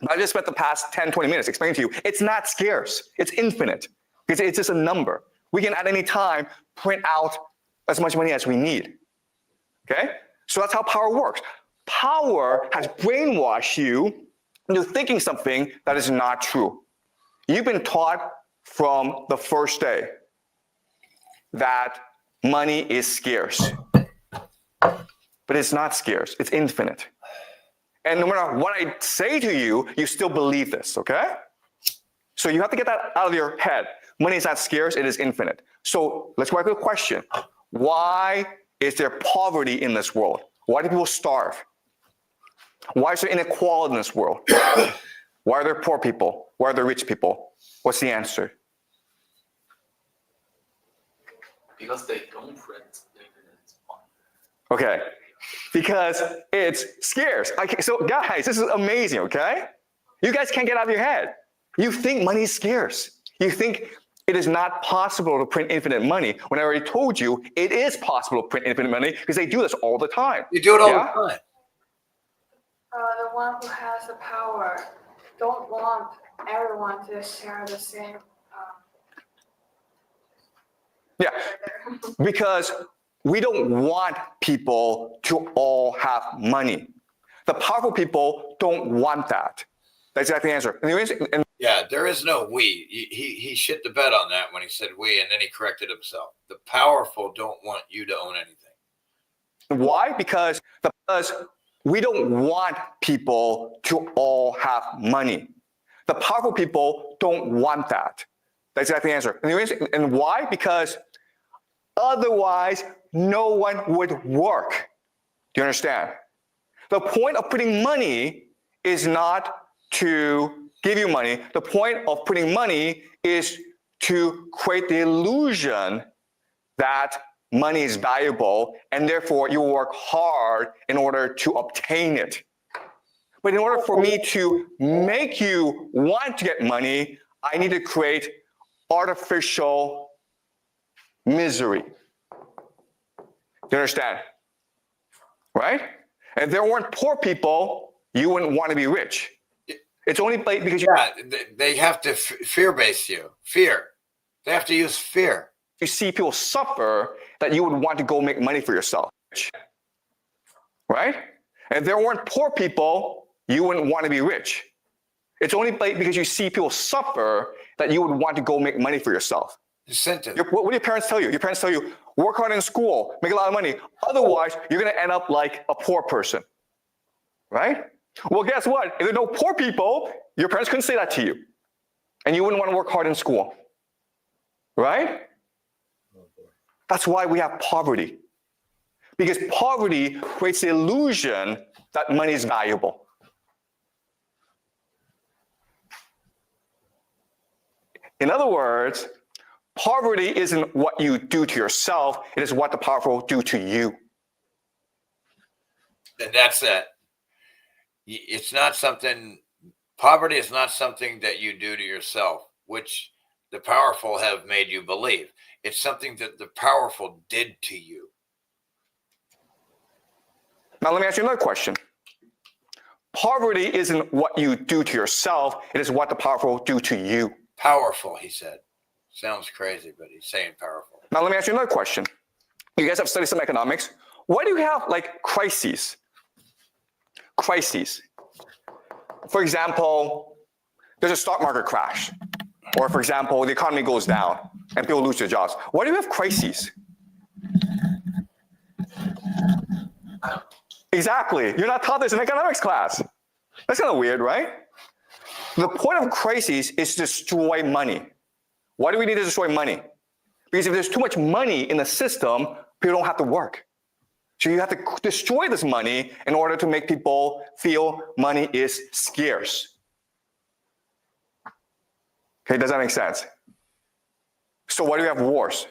But I just spent the past 10, 20 minutes explaining to you, it's not scarce, it's infinite. It's just a number. We can at any time print out as much money as we need, okay? So that's how power works. Power has brainwashed you into thinking something that is not true. You've been taught from the first day that money is scarce. But it's not scarce, it's infinite. And no matter what I say to you, you still believe this, okay? So you have to get that out of your head. Money is not scarce, it is infinite. So let's go back to the question. Why is there poverty in this world? Why do people starve? Why is there inequality in this world? Why are there poor people? Why are there rich people? What's the answer? Because they don't print. Okay, because it's scarce. Okay, so guys, this is amazing, okay? You guys can't get out of your head. You think money is scarce. You think it is not possible to print infinite money, when I already told you it is possible to print infinite money because they do this all the time. You do it all the time. The one who has the power don't want everyone to share the same. Yeah, because we don't want people to all have money. The powerful people don't want that. That's exactly the answer. And yeah, there is no we. He shit the bed on that when he said we, and then he corrected himself. The powerful don't want you to own anything. Why? Because we don't want people to all have money. The powerful people don't want that. That's exactly the answer. And why? Because otherwise, no one would work. Do you understand? The point of putting money is not to give you money. The point of putting money is to create the illusion that money is valuable, and therefore you work hard in order to obtain it. But in order for me to make you want to get money, I need to create artificial misery. Do you understand? Right? If there weren't poor people, you wouldn't want to be rich. It's only because they have to fear-base you. Fear. They have to use fear. You see people suffer that you would want to go make money for yourself. Right? If there weren't poor people, you wouldn't want to be rich. It's only because you see people suffer that you would want to go make money for yourself. What do your parents tell you? Your parents tell you, work hard in school, make a lot of money. Otherwise, you're going to end up like a poor person. Right? Well, guess what? If there are no poor people, your parents couldn't say that to you. And you wouldn't want to work hard in school. Right? That's why we have poverty. Because poverty creates the illusion that money is valuable. In other words, poverty isn't what you do to yourself, it is what the powerful do to you. And that's it. It's not something, poverty is not something that you do to yourself, which the powerful have made you believe. It's something that the powerful did to you. Now let me ask you another question. Poverty isn't what you do to yourself. It is what the powerful do to you. Powerful, he said. Sounds crazy, but he's saying powerful. Now, let me ask you another question. You guys have studied some economics. Why do you have like crises? Crises. For example, there's a stock market crash. Or for example, the economy goes down and people lose their jobs. Why do you have crises? Exactly. You're not taught this in economics class. That's kind of weird, right? The point of crises is to destroy money. Why do we need to destroy money? Because if there's too much money in the system, people don't have to work. So you have to destroy this money in order to make people feel money is scarce. Okay, does that make sense? So why do we have wars?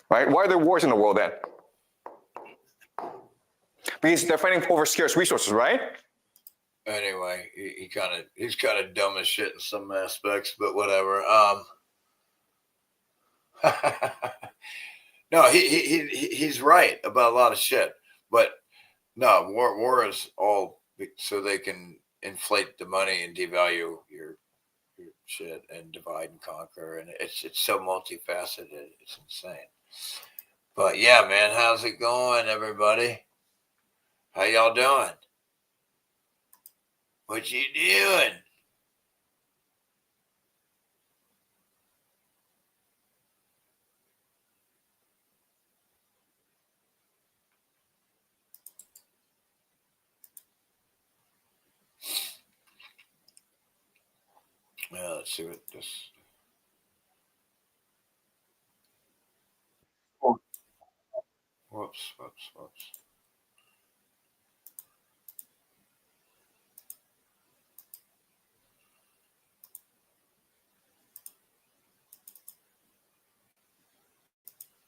Right? Why are there wars in the world then? Because they're fighting over scarce resources, right? Anyway, he's kind of dumb as shit in some aspects, but whatever. No, he's right about a lot of shit, but no, war is all so they can inflate the money and devalue your shit and divide and conquer, and it's so multifaceted. It's insane. But yeah, man, how's it going, everybody? How y'all doing? What you doing? Yeah, let's see what this. Whoops.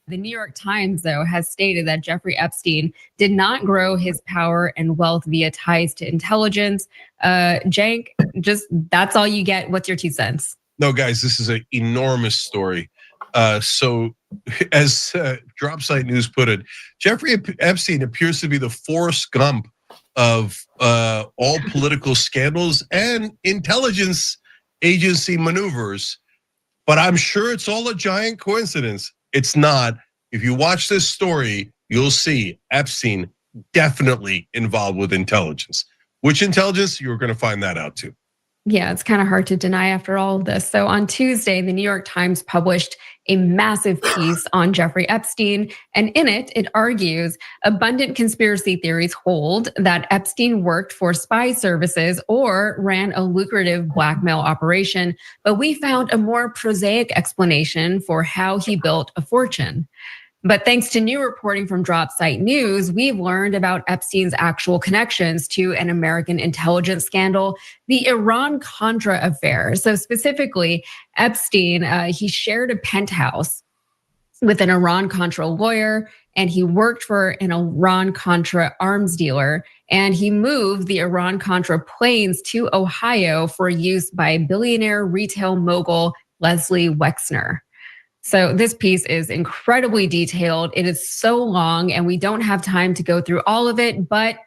The New York Times, though, has stated that Jeffrey Epstein did not grow his power and wealth via ties to intelligence. Jank, just that's all you get. What's your 2 cents? No, guys, this is an enormous story. So, as Dropsite News put it, Jeffrey Epstein appears to be the Forrest Gump of all political scandals and intelligence agency maneuvers. But I'm sure it's all a giant coincidence. It's not. If you watch this story, you'll see Epstein definitely involved with intelligence. Which intelligence? You're going to find that out too. Yeah, it's kind of hard to deny after all of this. So on Tuesday, the New York Times published a massive piece on Jeffrey Epstein. And in it, it argues abundant conspiracy theories hold that Epstein worked for spy services or ran a lucrative blackmail operation. But we found a more prosaic explanation for how he built a fortune. But thanks to new reporting from Dropsite News, we've learned about Epstein's actual connections to an American intelligence scandal, the Iran-Contra affair. So specifically, Epstein, he shared a penthouse with an Iran-Contra lawyer, and he worked for an Iran-Contra arms dealer, and he moved the Iran-Contra planes to Ohio for use by billionaire retail mogul Leslie Wexner. So this piece is incredibly detailed. It is so long and we don't have time to go through all of it, but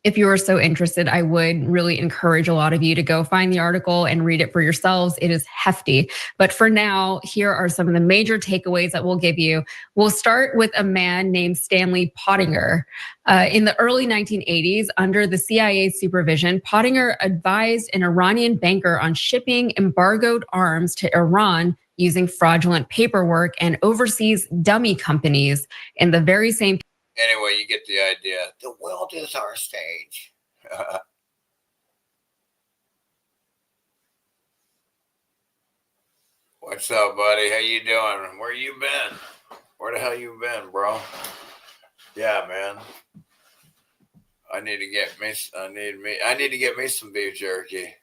if you are so interested, I would really encourage a lot of you to go find the article and read it for yourselves. It is hefty. But for now, here are some of the major takeaways that we'll give you. We'll start with a man named Stanley Pottinger. In the early 1980s, under the CIA supervision, Pottinger advised an Iranian banker on shipping embargoed arms to Iran using fraudulent paperwork and overseas dummy companies in the very same. Anyway, you get the idea. The world is our stage. What's up, buddy? How you doing? Where you been? Where the hell you been, bro? Yeah, man. I need to get me some beef jerky.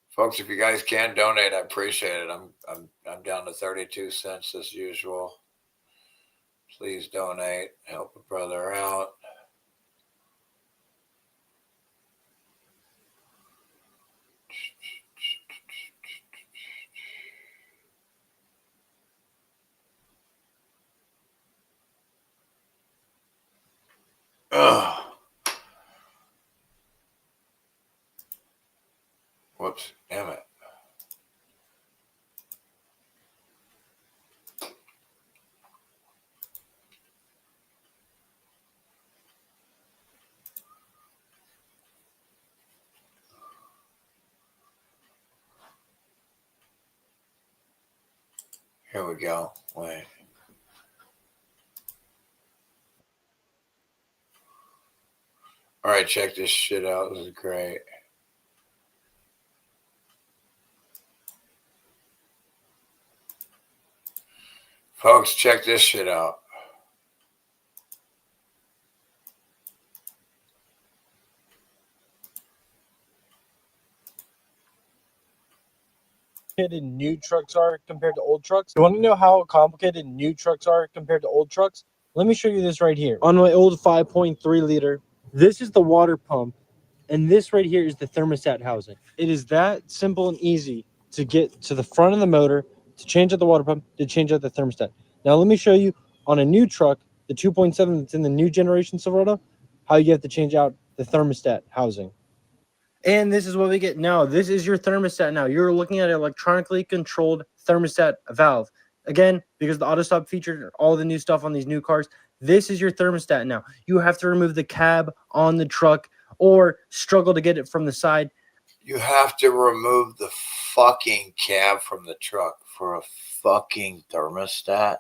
Folks, if you guys can donate, I appreciate it. I'm down to 32 cents as usual. Please donate. Help a brother out. Whoops, damn it. Here we go. Wait. All right, check this shit out. This is great. Folks, check this shit out. New trucks are compared to old trucks. You want to know how complicated new trucks are compared to old trucks? Let me show you this right here. On my old 5.3 liter, this is the water pump, and this right here is the thermostat housing. It is that simple and easy to get to the front of the motor, to change out the water pump, to change out the thermostat. Now let me show you on a new truck, the 2.7 that's in the new generation Silverado, how you have to change out the thermostat housing. And this is what we get now. This is your thermostat now. You're looking at an electronically controlled thermostat valve. Again, because the auto stop feature, all the new stuff on these new cars, this is your thermostat now. You have to remove the cab on the truck or struggle to get it from the side. You have to remove the fucking cab from the truck for a fucking thermostat.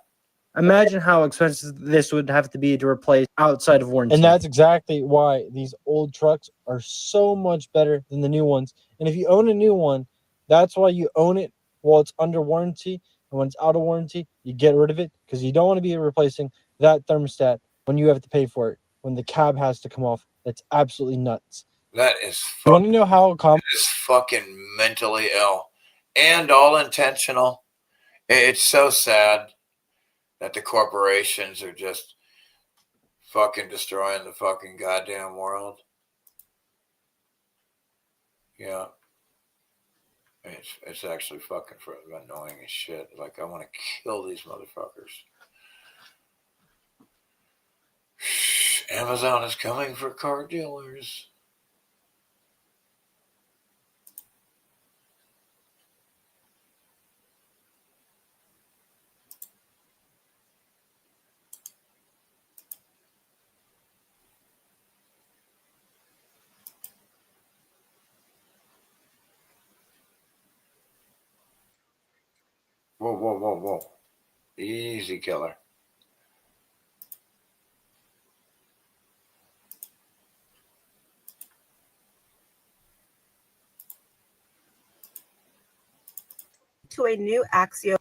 Imagine how expensive this would have to be to replace outside of warranty. And that's exactly why these old trucks are so much better than the new ones. And if you own a new one, that's why you own it while it's under warranty. And when it's out of warranty, you get rid of it because you don't want to be replacing that thermostat when you have to pay for it, when the cab has to come off. That's absolutely nuts. That is You want to know how is fucking mentally ill and all intentional. It's so sad that the corporations are just fucking destroying the fucking goddamn world. Yeah. It's actually fucking annoying as shit. Like, I want to kill these motherfuckers. Amazon is coming for car dealers. Whoa, whoa, whoa, whoa. Easy, killer. To a new Axios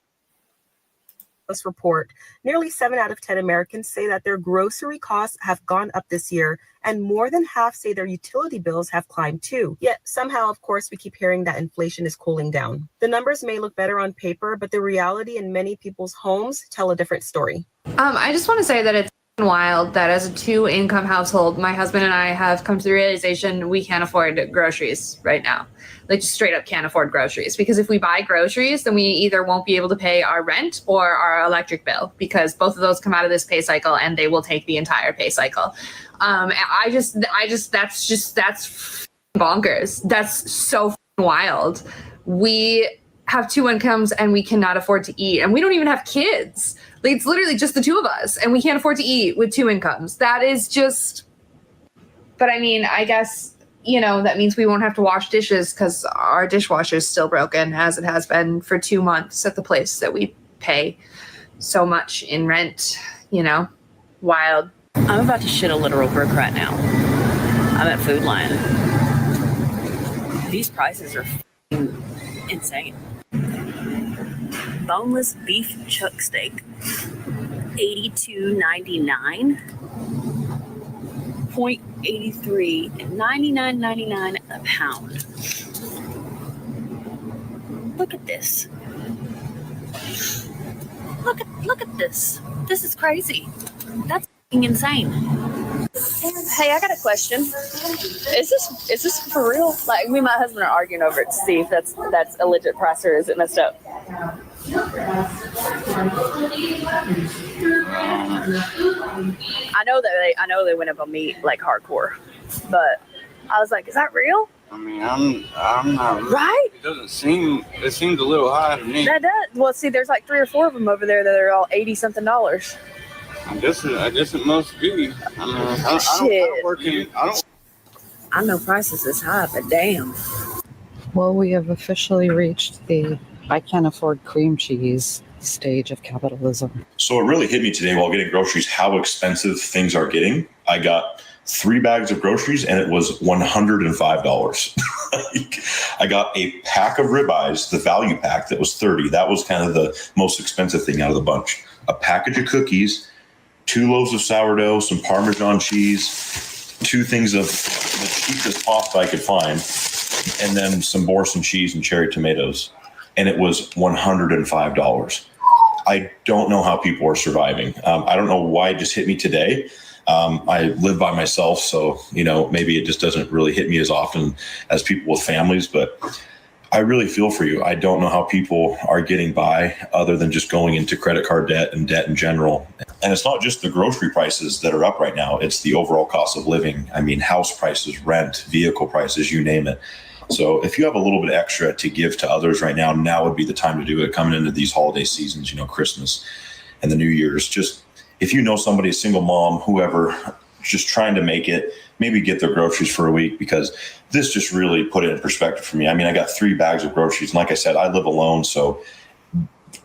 report, nearly 7 out of 10 Americans say that their grocery costs have gone up this year, and more than half say their utility bills have climbed too. Yet somehow, of course, we keep hearing that inflation is cooling down. The numbers may look better on paper, but the reality in many people's homes tell a different story. I just want to say that it's wild that as a 2-income household, my husband and I have come to the realization we can't afford groceries right now. Like, just straight up can't afford groceries, because if we buy groceries, then we either won't be able to pay our rent or our electric bill, because both of those come out of this pay cycle and they will take the entire pay cycle. That's bonkers. That's so wild. We have 2 incomes and we cannot afford to eat, and we don't even have kids. Like, it's literally just the 2 of us, and we can't afford to eat with 2 incomes. That is just, but I mean, I guess, that means we won't have to wash dishes because our dishwasher is still broken, as it has been for 2 months at the place that we pay so much in rent, wild. I'm about to shit a literal brick right now. I'm at Food Lion. These prices are insane. Boneless beef chuck steak, $82.99. 0.83 and $99.99 a pound. Look at this. Look at this. This is crazy. That's insane. Hey, I got a question. Is this for real? Like, me and my husband are arguing over it to see if that's a legit price or is it messed up. I know they went up on meat like hardcore, but I was like, is that real? I mean, I'm not Right? It seems a little high to me. That does. Well, see, there's like 3 or 4 of them over there that are all $80-something. I guess it must be. I mean, I know prices is high, but damn. Well, we have officially reached the I can't afford cream cheese stage of capitalism. So it really hit me today while getting groceries how expensive things are getting. I got 3 bags of groceries and it was $105. I got a pack of ribeyes, the value pack that was $30. That was kind of the most expensive thing out of the bunch. A package of cookies, 2 loaves of sourdough, some Parmesan cheese, 2 things of the cheapest pasta I could find, and then some Boursin cheese and cherry tomatoes. And it was $105. I don't know how people are surviving. I don't know why it just hit me today. I live by myself, so, maybe it just doesn't really hit me as often as people with families, but I really feel for you. I don't know how people are getting by other than just going into credit card debt and debt in general. And it's not just the grocery prices that are up right now. It's the overall cost of living. I mean, house prices, rent, vehicle prices, you name it. So if you have a little bit extra to give to others right now would be the time to do it. Coming into these holiday seasons, Christmas and the New Year's, just if you know somebody, a single mom, whoever, just trying to make it, maybe get their groceries for a week, because this just really put it in perspective for me. I mean, I got 3 bags of groceries. And like I said, I live alone. So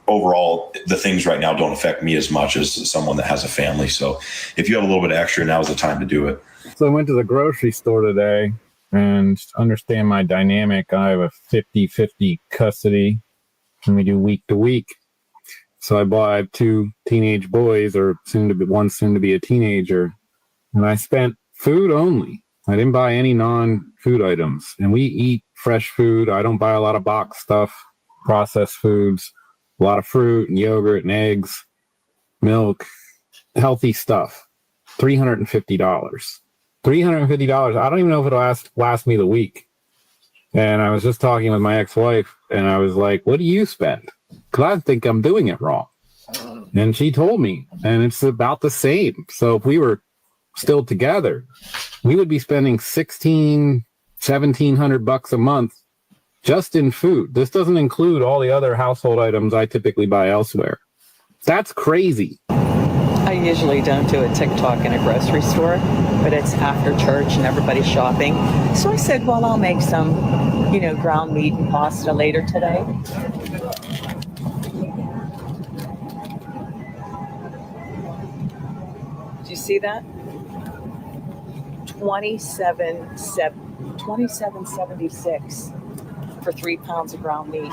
overall, the things right now don't affect me as much as someone that has a family. So if you have a little bit extra, now's the time to do it. So I went to the grocery store today, and understand my dynamic. I have a 50-50 custody, and we do week to week. So I have 2 teenage boys, or one soon to be a teenager, and I spent food only. I didn't buy any non-food items, and we eat fresh food. I don't buy a lot of box stuff, processed foods, a lot of fruit and yogurt and eggs, milk, healthy stuff. $350. $350. I don't even know if it'll last me the week. And I was just talking with my ex-wife, and I was like, what do you spend? Because I think I'm doing it wrong. And she told me, and it's about the same. So if we were still together, we would be spending $1,700 a month just in food. This doesn't include all the other household items I typically buy elsewhere. That's crazy. I usually don't do a TikTok in a grocery store, but it's after church and everybody's shopping. So I said, well, I'll make some, ground meat and pasta later today. Do you see that? $27.76 for 3 pounds of ground meat.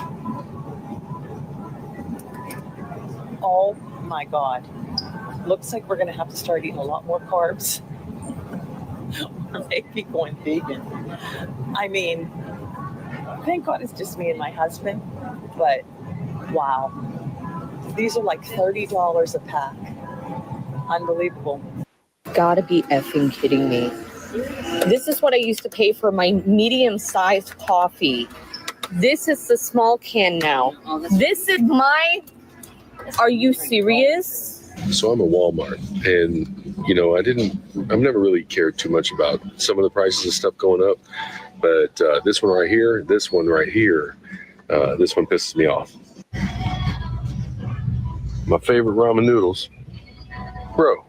Oh my God. Looks like we're going to have to start eating a lot more carbs. Or maybe going vegan. I mean, thank God it's just me and my husband. But wow. These are like $30 a pack. Unbelievable. Gotta be effing kidding me. This is what I used to pay for my medium-sized coffee. This is the small can now. This is Are you serious? So I'm at Walmart, and I've never really cared too much about some of the prices of stuff going up, but this one right here, this one pisses me off. My favorite ramen noodles. Bro,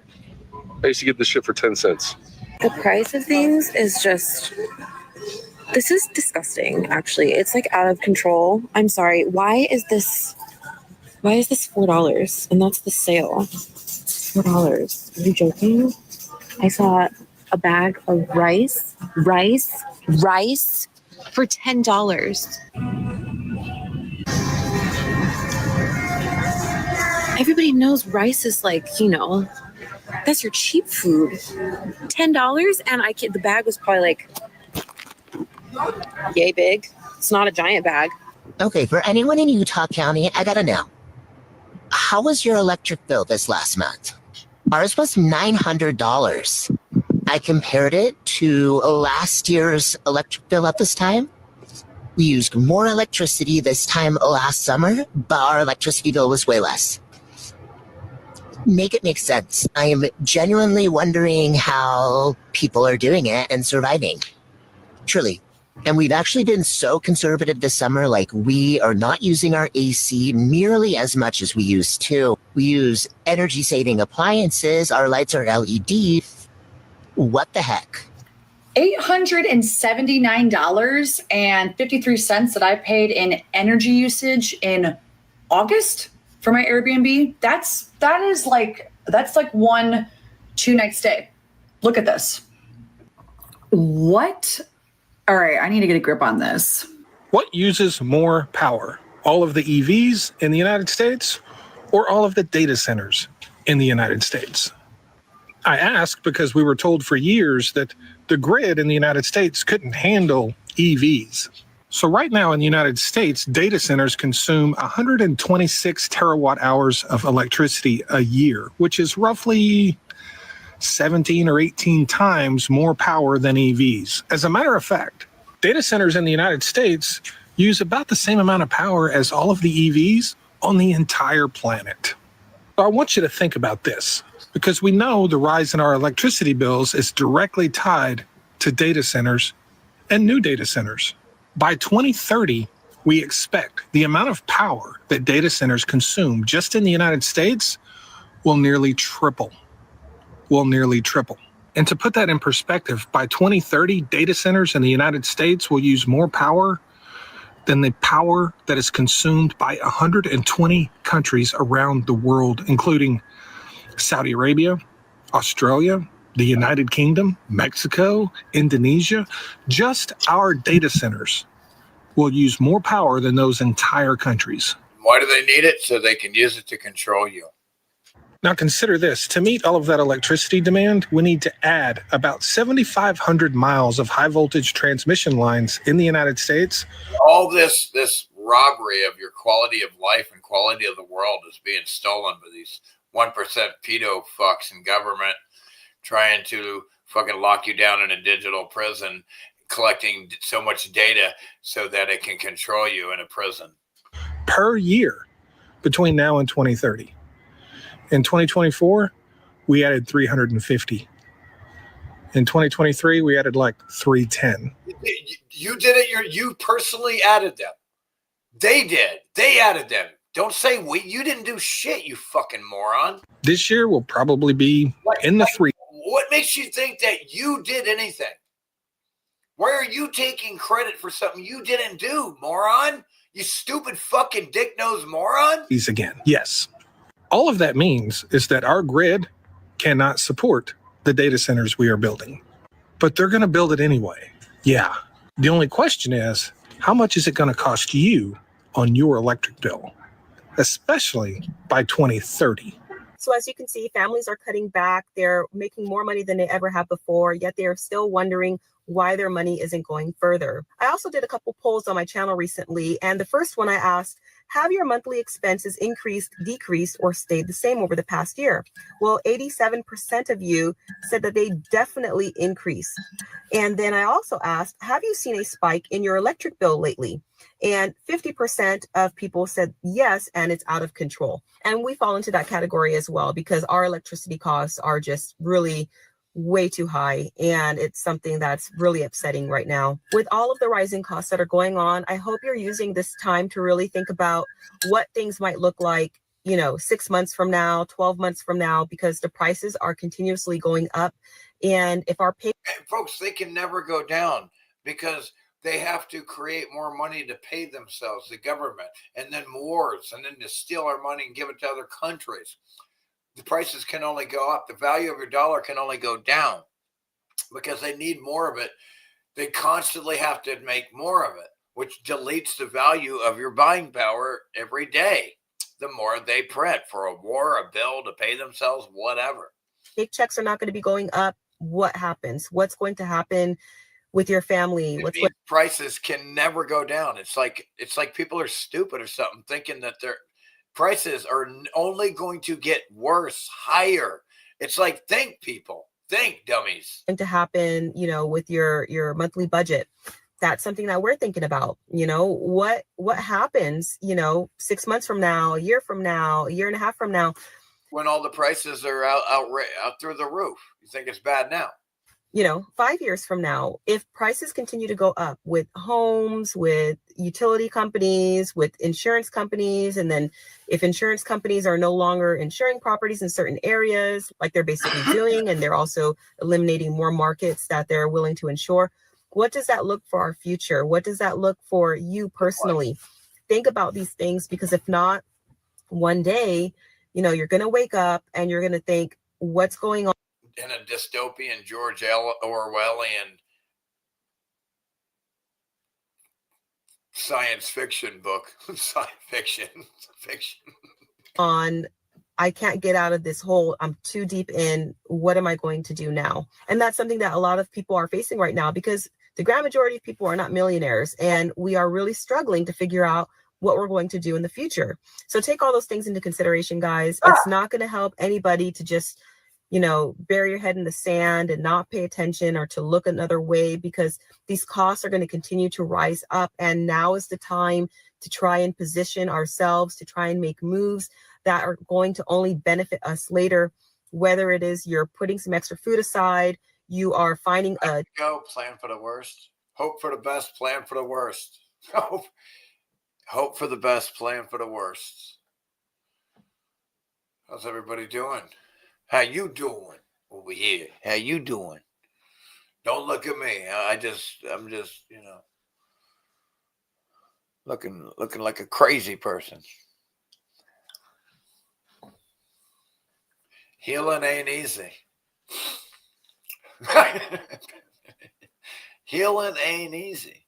I used to get this shit for 10 cents. The price of things is just, this is disgusting, actually. It's like out of control. I'm sorry. Why is this $4? And that's the sale. $4. Are you joking? I saw a bag of rice for $10. Everybody knows rice is like, that's your cheap food. $10, and the bag was probably like yay big. It's not a giant bag. Okay, for anyone in Utah County, I gotta know. How was your electric bill this last month? Ours was $900. I compared it to last year's electric bill at this time. We used more electricity this time last summer, but our electricity bill was way less. Make it make sense. I am genuinely wondering how people are doing it and surviving. Truly, And we've actually been so conservative this summer, like we are not using our AC nearly as much as we used to. We use energy saving appliances. Our lights are LED. What the heck? $879.53 that I paid in energy usage in August for my Airbnb. That's like 1 2-night stay. Look at this. What? All right, I need to get a grip on this. What uses more power? All of the EVs in the United States or all of the data centers in the United States? I ask because we were told for years that the grid in the United States couldn't handle EVs. So right now in the United States, data centers consume 126 terawatt hours of electricity a year, which is roughly 17 or 18 times more power than EVs. As a matter of fact, data centers in the United States use about the same amount of power as all of the EVs on the entire planet. So I want you to think about this, because we know the rise in our electricity bills is directly tied to data centers and new data centers. By 2030, we expect the amount of power that data centers consume just in the United States will nearly triple. And to put that in perspective, by 2030, data centers in the United States will use more power than the power that is consumed by 120 countries around the world, including Saudi Arabia, Australia, the United Kingdom, Mexico, Indonesia. Just our data centers will use more power than those entire countries. Why do they need it? So they can use it to control you. Now consider this, to meet all of that electricity demand, we need to add about 7,500 miles of high voltage transmission lines in the United States. All this robbery of your quality of life and quality of the world is being stolen by these 1% pedo fucks in government trying to fucking lock you down in a digital prison, collecting so much data so that it can control you in a prison. Per year between now and 2030. In 2024, we added 350. In 2023, we added like 310. You did it. You personally added them. They did. They added them. Don't say we. You didn't do shit, you fucking moron. This year will probably be in the three. What makes you think that you did anything? Why are you taking credit for something you didn't do, moron? You stupid fucking dick-nosed moron. These again. Yes. All of that means is that our grid cannot support the data centers we are building, but they're going to build it anyway. Yeah. The only question is, how much is it going to cost you on your electric bill, especially by 2030? So as you can see, families are cutting back. They're making more money than they ever have before, yet they're still wondering why their money isn't going further. I also did a couple polls on my channel recently, and the first one I asked, have your monthly expenses increased, decreased, or stayed the same over the past year? Well, 87% of you said that they definitely increased. And then I also asked, have you seen a spike in your electric bill lately? And 50% of people said yes, and it's out of control. And we fall into that category as well, because our electricity costs are just really way too high, and it's something that's really upsetting right now. With all of the rising costs that are going on, I hope you're using this time to really think about what things might look like, 6 months from now, 12 months from now, because the prices are continuously going up. And if our folks, they can never go down because they have to create more money to pay themselves, the government, and then wars, and then to steal our money and give it to other countries. The prices can only go up. The value of your dollar can only go down because they need more of it. They constantly have to make more of it, which deletes the value of your buying power every day. The more they print for a war, a bill, to pay themselves, whatever. Big checks are not going to be going up. What happens? What's going to happen with your family? Prices can never go down. It's like people are stupid or something, thinking that their prices are only going to get worse, higher. It's like, think, people, think, dummies. Going to happen, with your monthly budget. That's something that we're thinking about. What happens, 6 months from now, a year from now, a year and a half from now, when all the prices are out through the roof. You think it's bad now? 5 years from now, if prices continue to go up with homes, with utility companies, with insurance companies, and then if insurance companies are no longer insuring properties in certain areas, like they're basically doing, and they're also eliminating more markets that they're willing to insure, what does that look for our future? What does that look for you personally? Think about these things, because if not, one day, you're going to wake up and you're going to think, what's going on? In a dystopian George Orwellian science fiction book, science fiction. On, I can't get out of this hole. I'm too deep in. What am I going to do now? And that's something that a lot of people are facing right now, because the grand majority of people are not millionaires, and we are really struggling to figure out what we're going to do in the future. So take all those things into consideration, guys. It's not going to help anybody to just bury your head in the sand and not pay attention, or to look another way, because these costs are going to continue to rise up. And now is the time to try and position ourselves, to try and make moves that are going to only benefit us later, whether it is you're putting some extra food aside, you are finding a plan for the worst, hope for the best, plan for the worst. Hope for the best, plan for the worst. How's everybody doing? How you doing over here? How you doing? Don't look at me. I'm just, looking like a crazy person. Healing ain't easy. Healing ain't easy.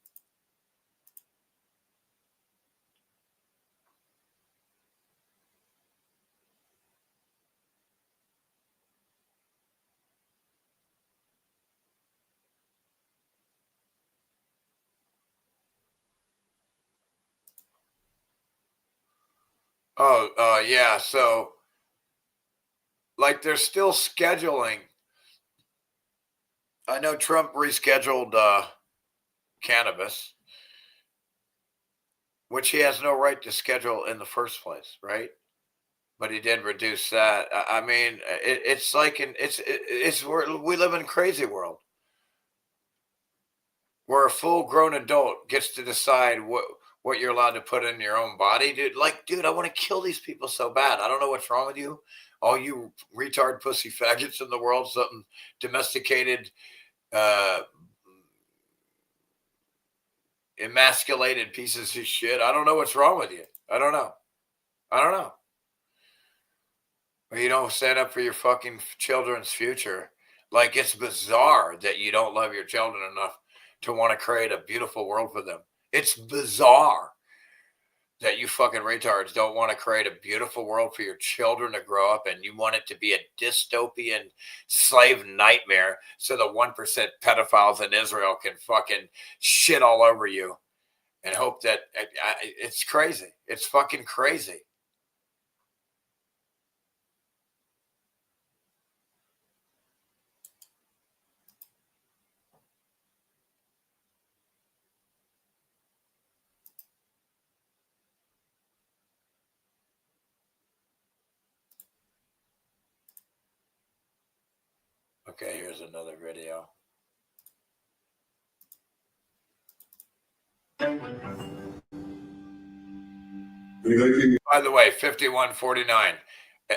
Yeah. So, like, they're still scheduling. I know Trump rescheduled cannabis, which he has no right to schedule in the first place, right? But he did reduce that. I mean, it's like we live in a crazy world where a full-grown adult gets to decide what you're allowed to put in your own body, dude. Like, dude, I want to kill these people so bad. I don't know what's wrong with you. All you retard pussy faggots in the world, something domesticated, emasculated pieces of shit. I don't know what's wrong with you. I don't know. Or you don't stand up for your fucking children's future. Like, it's bizarre that you don't love your children enough to want to create a beautiful world for them. It's bizarre that you fucking retards don't want to create a beautiful world for your children to grow up, and you want it to be a dystopian slave nightmare so the 1% pedophiles in Israel can fucking shit all over you and hope that it's crazy. It's fucking crazy. Okay, here's another video. By the way, 5149.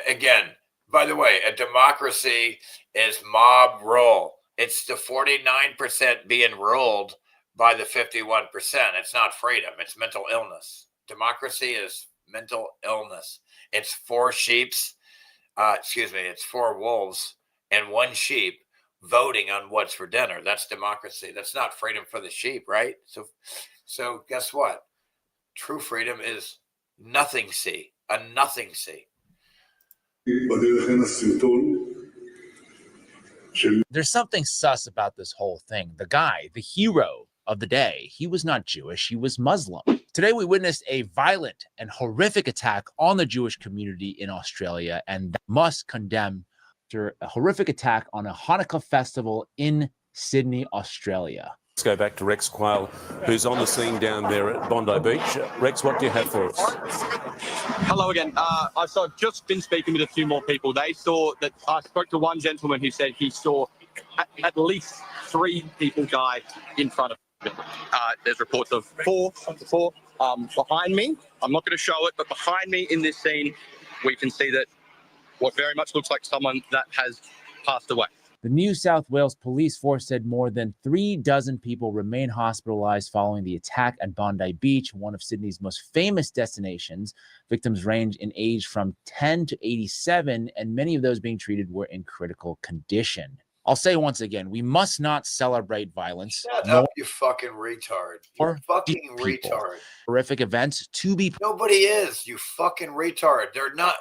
Again, by the way, a democracy is mob rule. It's the 49% being ruled by the 51%. It's not freedom. It's mental illness. Democracy is mental illness. It's it's 4 wolves and 1 sheep voting on what's for dinner. That's democracy. That's not freedom for the sheep, right? So guess what? True freedom is nothing-see, a nothing-see. There's something sus about this whole thing. The guy, the hero of the day, he was not Jewish, he was Muslim. Today, we witnessed a violent and horrific attack on the Jewish community in Australia, and that must condemn after a horrific attack on a Hanukkah festival in Sydney, Australia. Let's go back to Rex Quayle, who's on the scene down there at Bondi Beach. Rex, what do you have for us? Hello again. I've just been speaking with a few more people. They saw that I spoke to one gentleman who said he saw at least 3 people died in front of me. There's reports of four behind me. I'm not going to show it, but behind me in this scene, we can see that what very much looks like someone that has passed away. The New South Wales Police Force said more than 36 people remain hospitalized following the attack at Bondi Beach, one of Sydney's most famous destinations. Victims range in age from 10 to 87, and many of those being treated were in critical condition. I'll say once again, we must not celebrate violence. Shut up, you fucking retard. You fucking retard. Horrific events to be. Nobody is, you fucking retard.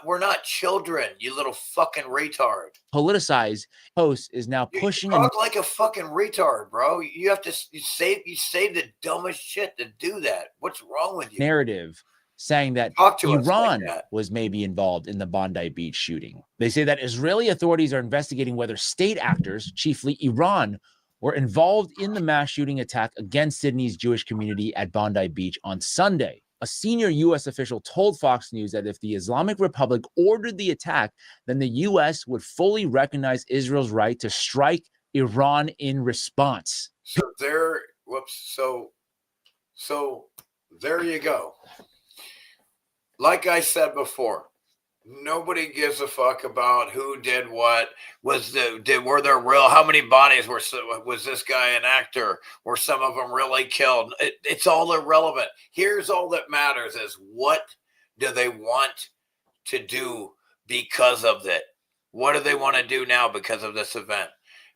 We're not children, you little fucking retard. Politicized post is now pushing. You talk like a fucking retard, bro. You have to you say the dumbest shit to do that. What's wrong with you? Narrative saying that Iran was maybe involved in the Bondi Beach shooting. They say that Israeli authorities are investigating whether state actors, chiefly Iran, were involved in the mass shooting attack against Sydney's Jewish community at Bondi Beach on Sunday. A senior U.S. official told Fox News that if the Islamic Republic ordered the attack, then the U.S. would fully recognize Israel's right to strike Iran in response. So there you go. Like I said before, nobody gives a fuck about who did what. Were there real? How many bodies was this guy an actor? Were some of them really killed? It's all irrelevant. Here's all that matters: is what do they want to do because of it? What do they want to do now because of this event?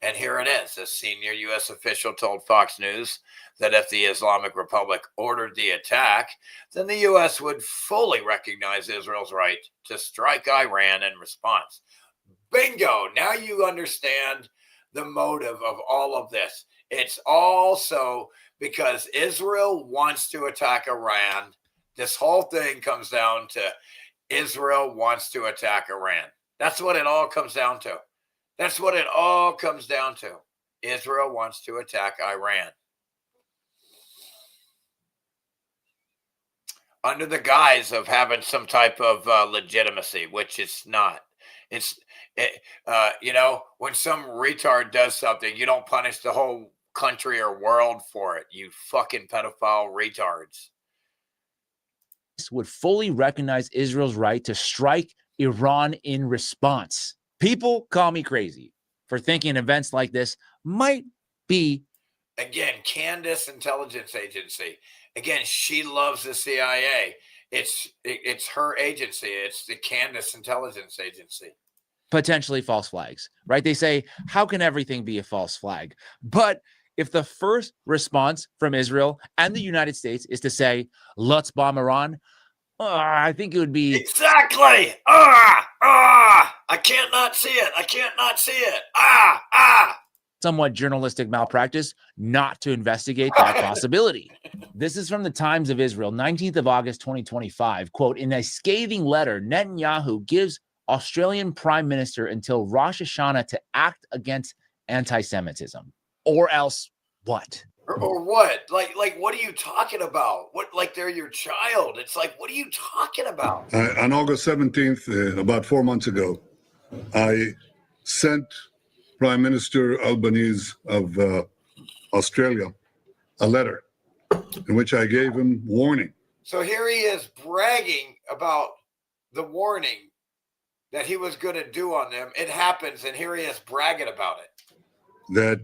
And here it is. A senior U.S. official told Fox News that if the Islamic Republic ordered the attack, then the U.S. would fully recognize Israel's right to strike Iran in response. Bingo! Now you understand the motive of all of this. It's also because Israel wants to attack Iran. This whole thing comes down to Israel wants to attack Iran. That's what it all comes down to. That's what it all comes down to. Israel wants to attack Iran. Under the guise of having some type of legitimacy, which it's not. When some retard does something, you don't punish the whole country or world for it. You fucking pedophile retards. Would fully recognize Israel's right to strike Iran in response. People call me crazy for thinking events like this might be. Again, Candace Intelligence Agency. Again, she loves the CIA. It's her agency. It's the Candace Intelligence Agency. Potentially false flags, right? They say, how can everything be a false flag? But if the first response from Israel and the United States is to say, let's bomb Iran, I think it would be. Exactly. I can't not see it. I can't not see it. Somewhat journalistic malpractice not to investigate that possibility. This is from the Times of Israel, 19th of August, 2025. Quote, in a scathing letter, Netanyahu gives Australian Prime Minister until Rosh Hashanah to act against anti-Semitism. Or else what? Or what? Like, what are you talking about? What, like they're your child? It's like, what are you talking about? On August 17th, about 4 months ago, I sent Prime Minister Albanese of Australia a letter in which I gave him warning. So here he is bragging about the warning that he was going to do on them. It happens, and here he is bragging about it. That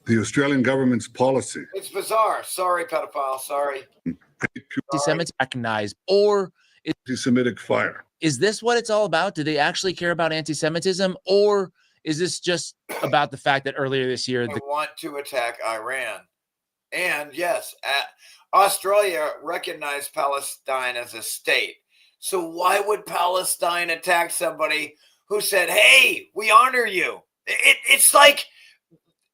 the Australian government's policy. It's bizarre. Sorry, pedophile. Sorry. Anti-Semites recognized or anti-Semitic fire. Is this what it's all about? Do they actually care about anti-Semitism, or is this just about the fact that earlier this year they want to attack Iran? And yes, Australia recognized Palestine as a state. So why would Palestine attack somebody who said, "Hey, we honor you"? It's like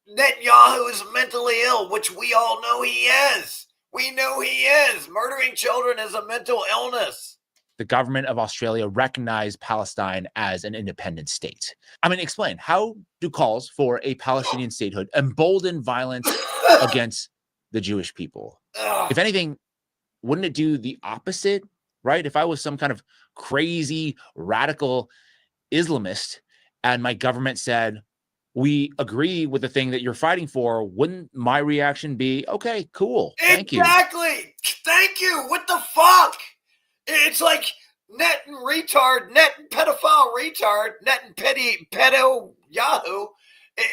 Netanyahu is mentally ill, which we all know he is. We know he is. Murdering children is a mental illness. The government of Australia recognized Palestine as an independent state. I mean, explain, how do calls for a Palestinian statehood embolden violence against the Jewish people? If anything, wouldn't it do the opposite, right? If I was some kind of crazy, radical Islamist and my government said, we agree with the thing that you're fighting for, wouldn't my reaction be, okay, cool, thank you? Exactly. Thank you. What the fuck? It's like net and pedophile retard, net and pedo Yahoo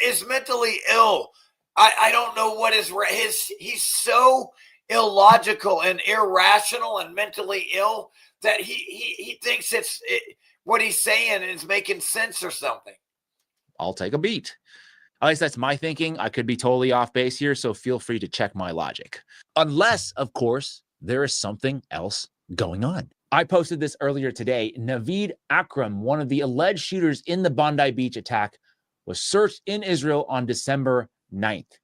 is mentally ill. I don't know what he's so illogical and irrational and mentally ill that he thinks what he's saying is making sense or something. I'll take a beat. At least that's my thinking. I could be totally off base here, so feel free to check my logic. Unless, of course, there is something else going on. I posted this earlier today. Naveed Akram, one of the alleged shooters in the Bondi Beach attack, was searched in Israel on December 9th.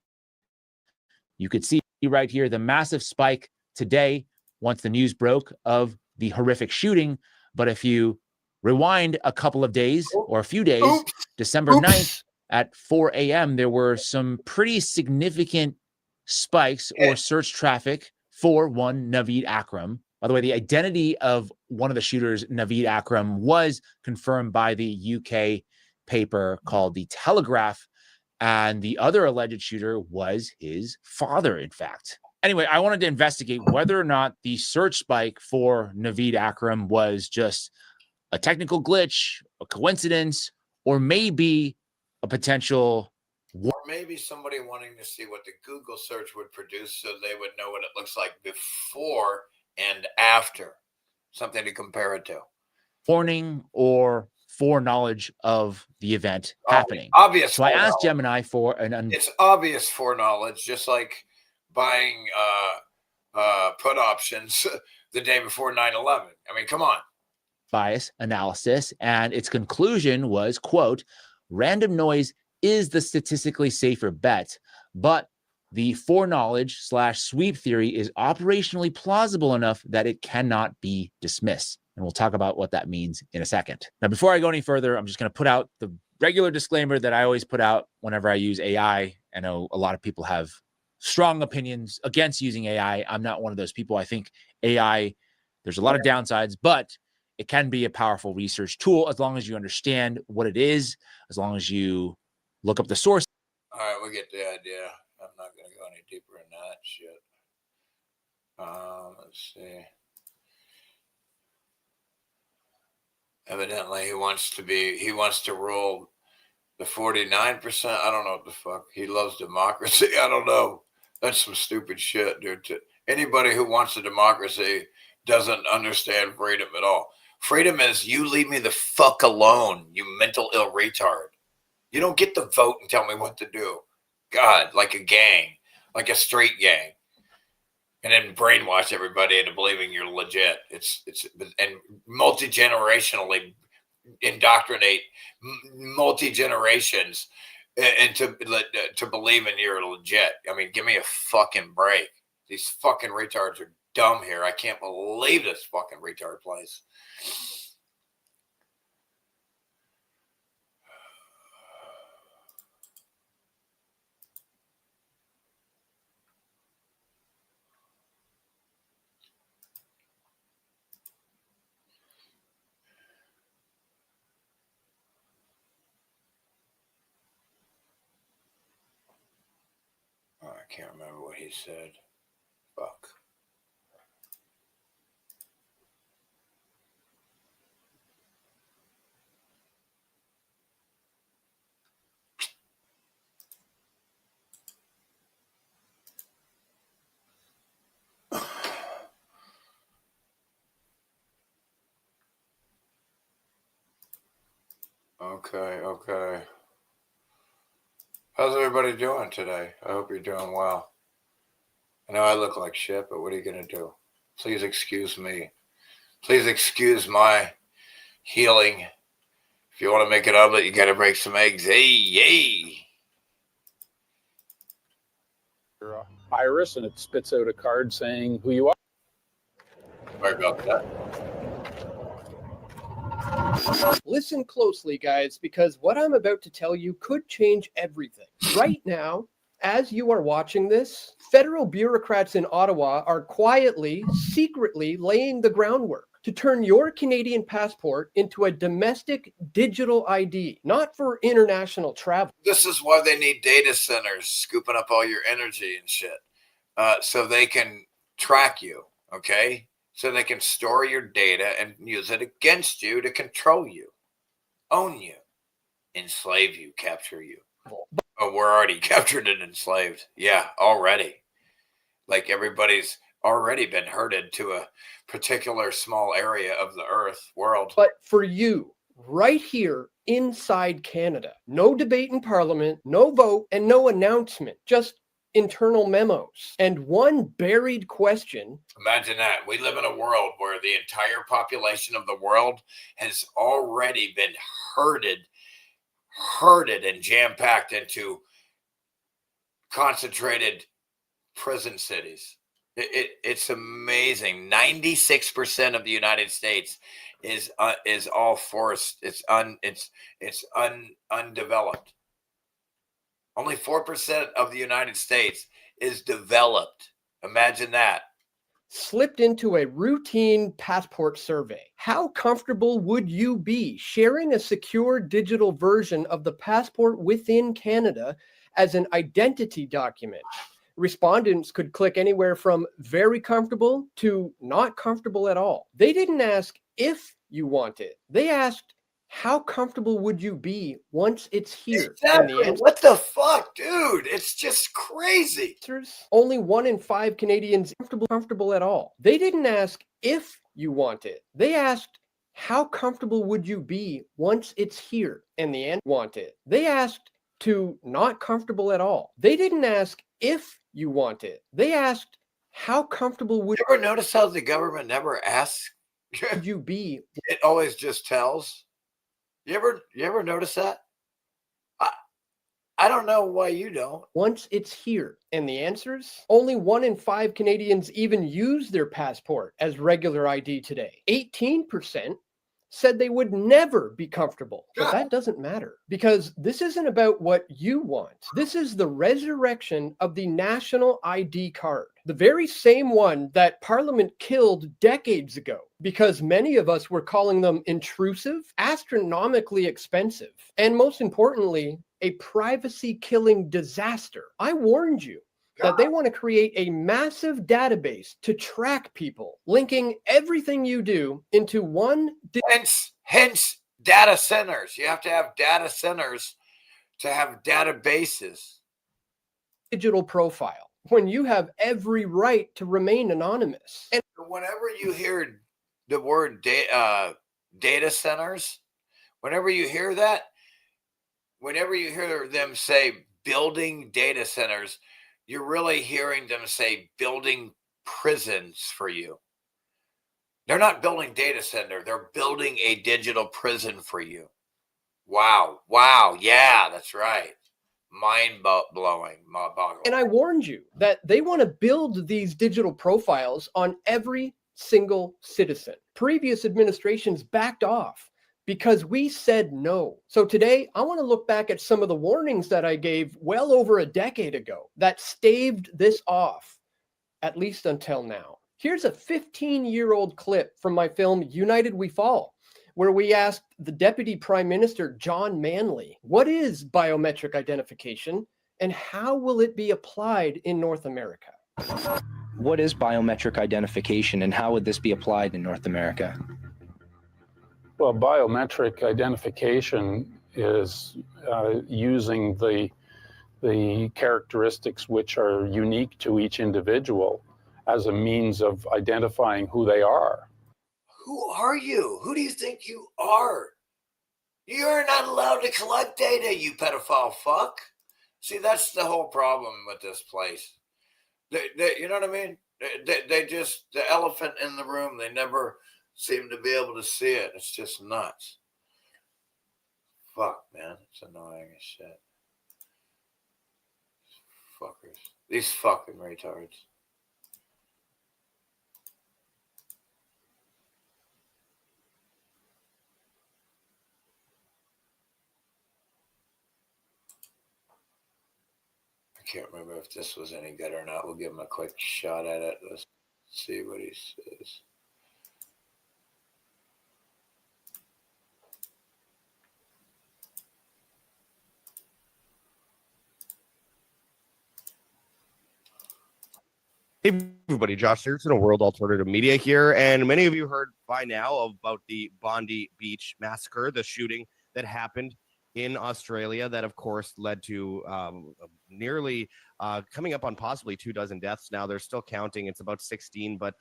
You could see right here the massive spike today once the news broke of the horrific shooting. But if you rewind a couple of days or a few days, December 9th at 4 a.m., there were some pretty significant spikes or search traffic for one Naveed Akram. By the way, the identity of one of the shooters, Naveed Akram, was confirmed by the UK paper called The Telegraph. And the other alleged shooter was his father, in fact. Anyway, I wanted to investigate whether or not the search spike for Naveed Akram was just a technical glitch, a coincidence, or maybe a potential... Or maybe somebody wanting to see what the Google search would produce so they would know what it looks like before and after. Something to compare it to. Warning or foreknowledge of the event happening. Obvious. So I asked Gemini for it's obvious foreknowledge, just like buying put options the day before 9/11. I mean, come on. Bias analysis, and its conclusion was, quote, random noise is the statistically safer bet, but the foreknowledge / sweep theory is operationally plausible enough that it cannot be dismissed. And we'll talk about what that means in a second. Now, before I go any further, I'm just going to put out the regular disclaimer that I always put out whenever I use AI. I know a lot of people have strong opinions against using AI. I'm not one of those people. I think AI, there's a lot of downsides, but it can be a powerful research tool as long as you understand what it is, as long as you look up the source. All right, we get the idea. I'm not going to go any deeper in that shit. Let's see. Evidently, he wants to rule the 49%. I don't know what the fuck. He loves democracy. I don't know. That's some stupid shit, dude. Anybody who wants a democracy doesn't understand freedom at all. Freedom is you leave me the fuck alone, you mental ill retard. You don't get to vote and tell me what to do. God, like a gang, like a street gang. And then brainwash everybody into believing you're legit. It's and multi-generationally indoctrinate multi-generations and to believe in you're legit. I mean, give me a fucking break. These fucking retards are dumb here. I can't believe this fucking retard place. I can't remember what he said. Fuck. Okay. How's everybody doing today? I hope you're doing well. I know I look like shit, but what are you going to do? Please excuse me. Please excuse my healing. If you want to make an omelet, you got to break some eggs. Hey, yay. Your iris, and it spits out a card saying who you are. Sorry about that. Listen closely, guys, because what I'm about to tell you could change everything. Right now, as you are watching this, federal bureaucrats in Ottawa are quietly, secretly laying the groundwork to turn your Canadian passport into a domestic digital ID, not for international travel. This is why they need data centers scooping up all your energy and shit, so they can track you, okay? So they can store your data and use it against you to control you, own you, enslave you, capture you. Oh, we're already captured and enslaved. Yeah, already. Like everybody's already been herded to a particular small area of the earth world. But for you, right here inside Canada, no debate in Parliament, no vote, and no announcement, just internal memos and one buried question. Imagine that. We live in a world where the entire population of the world has already been herded and jam-packed into concentrated prison cities. It's amazing. 96% of the United States is all forest. It's undeveloped. Only 4% of the United States is developed. Imagine that. Slipped into a routine passport survey. How comfortable would you be sharing a secure digital version of the passport within Canada as an identity document? Respondents could click anywhere from very comfortable to not comfortable at all. They didn't ask if you want it. They asked, how comfortable would you be once it's here? Exactly. And the answer, what the fuck, dude? It's just crazy. Only 1 in 5 Canadians comfortable at all. They didn't ask if you want it. They asked, how comfortable would you be once it's here? And the answer, want it. They asked to not comfortable at all. They didn't ask if you want it. They asked, how comfortable would you ever notice how the government never asks? you be? It always just tells. You ever notice that? I don't know why you don't. Once it's here. And the answers? Only 1 in 5 Canadians even use their passport as regular ID today. 18% said they would never be comfortable. But that doesn't matter, because this isn't about what you want. This is the resurrection of the national ID card, the very same one that Parliament killed decades ago, because many of us were calling them intrusive, astronomically expensive, and most importantly, a privacy-killing disaster. I warned you that they want to create a massive database to track people, linking everything you do into one. Hence data centers. You have to have data centers to have databases. Digital profile, when you have every right to remain anonymous. And whenever you hear the word data centers, whenever you hear that, whenever you hear them say building data centers, you're really hearing them say building prisons for you. They're not building data center. They're building a digital prison for you. Wow. Wow. Yeah, that's right. Mind-blowing. And I warned you that they want to build these digital profiles on every single citizen. Previous administrations backed off because we said no. So today, I want to look back at some of the warnings that I gave well over a decade ago that staved this off, at least until now. Here's a 15-year-old clip from my film, United We Fall, where we asked the Deputy Prime Minister, John Manley, what is biometric identification and how will it be applied in North America? What is biometric identification and how would this be applied in North America? Well, biometric identification is using the characteristics which are unique to each individual as a means of identifying who they are. Who are you? Who do you think you are? You're not allowed to collect data, you pedophile fuck. See, that's the whole problem with this place. You know what I mean? They just, the elephant in the room, they never seem to be able to see it. It's just nuts. Fuck, man. It's annoying as shit. Fuckers. These fucking retards. I can't remember if this was any good or not. We'll give him a quick shot at it. Let's see what he says. Hey everybody, Josh Searson of World Alternative Media here, and many of you heard by now about the Bondi Beach massacre, the shooting that happened in Australia that of course led to nearly coming up on possibly 24 deaths. Now they're still counting, it's about 16, but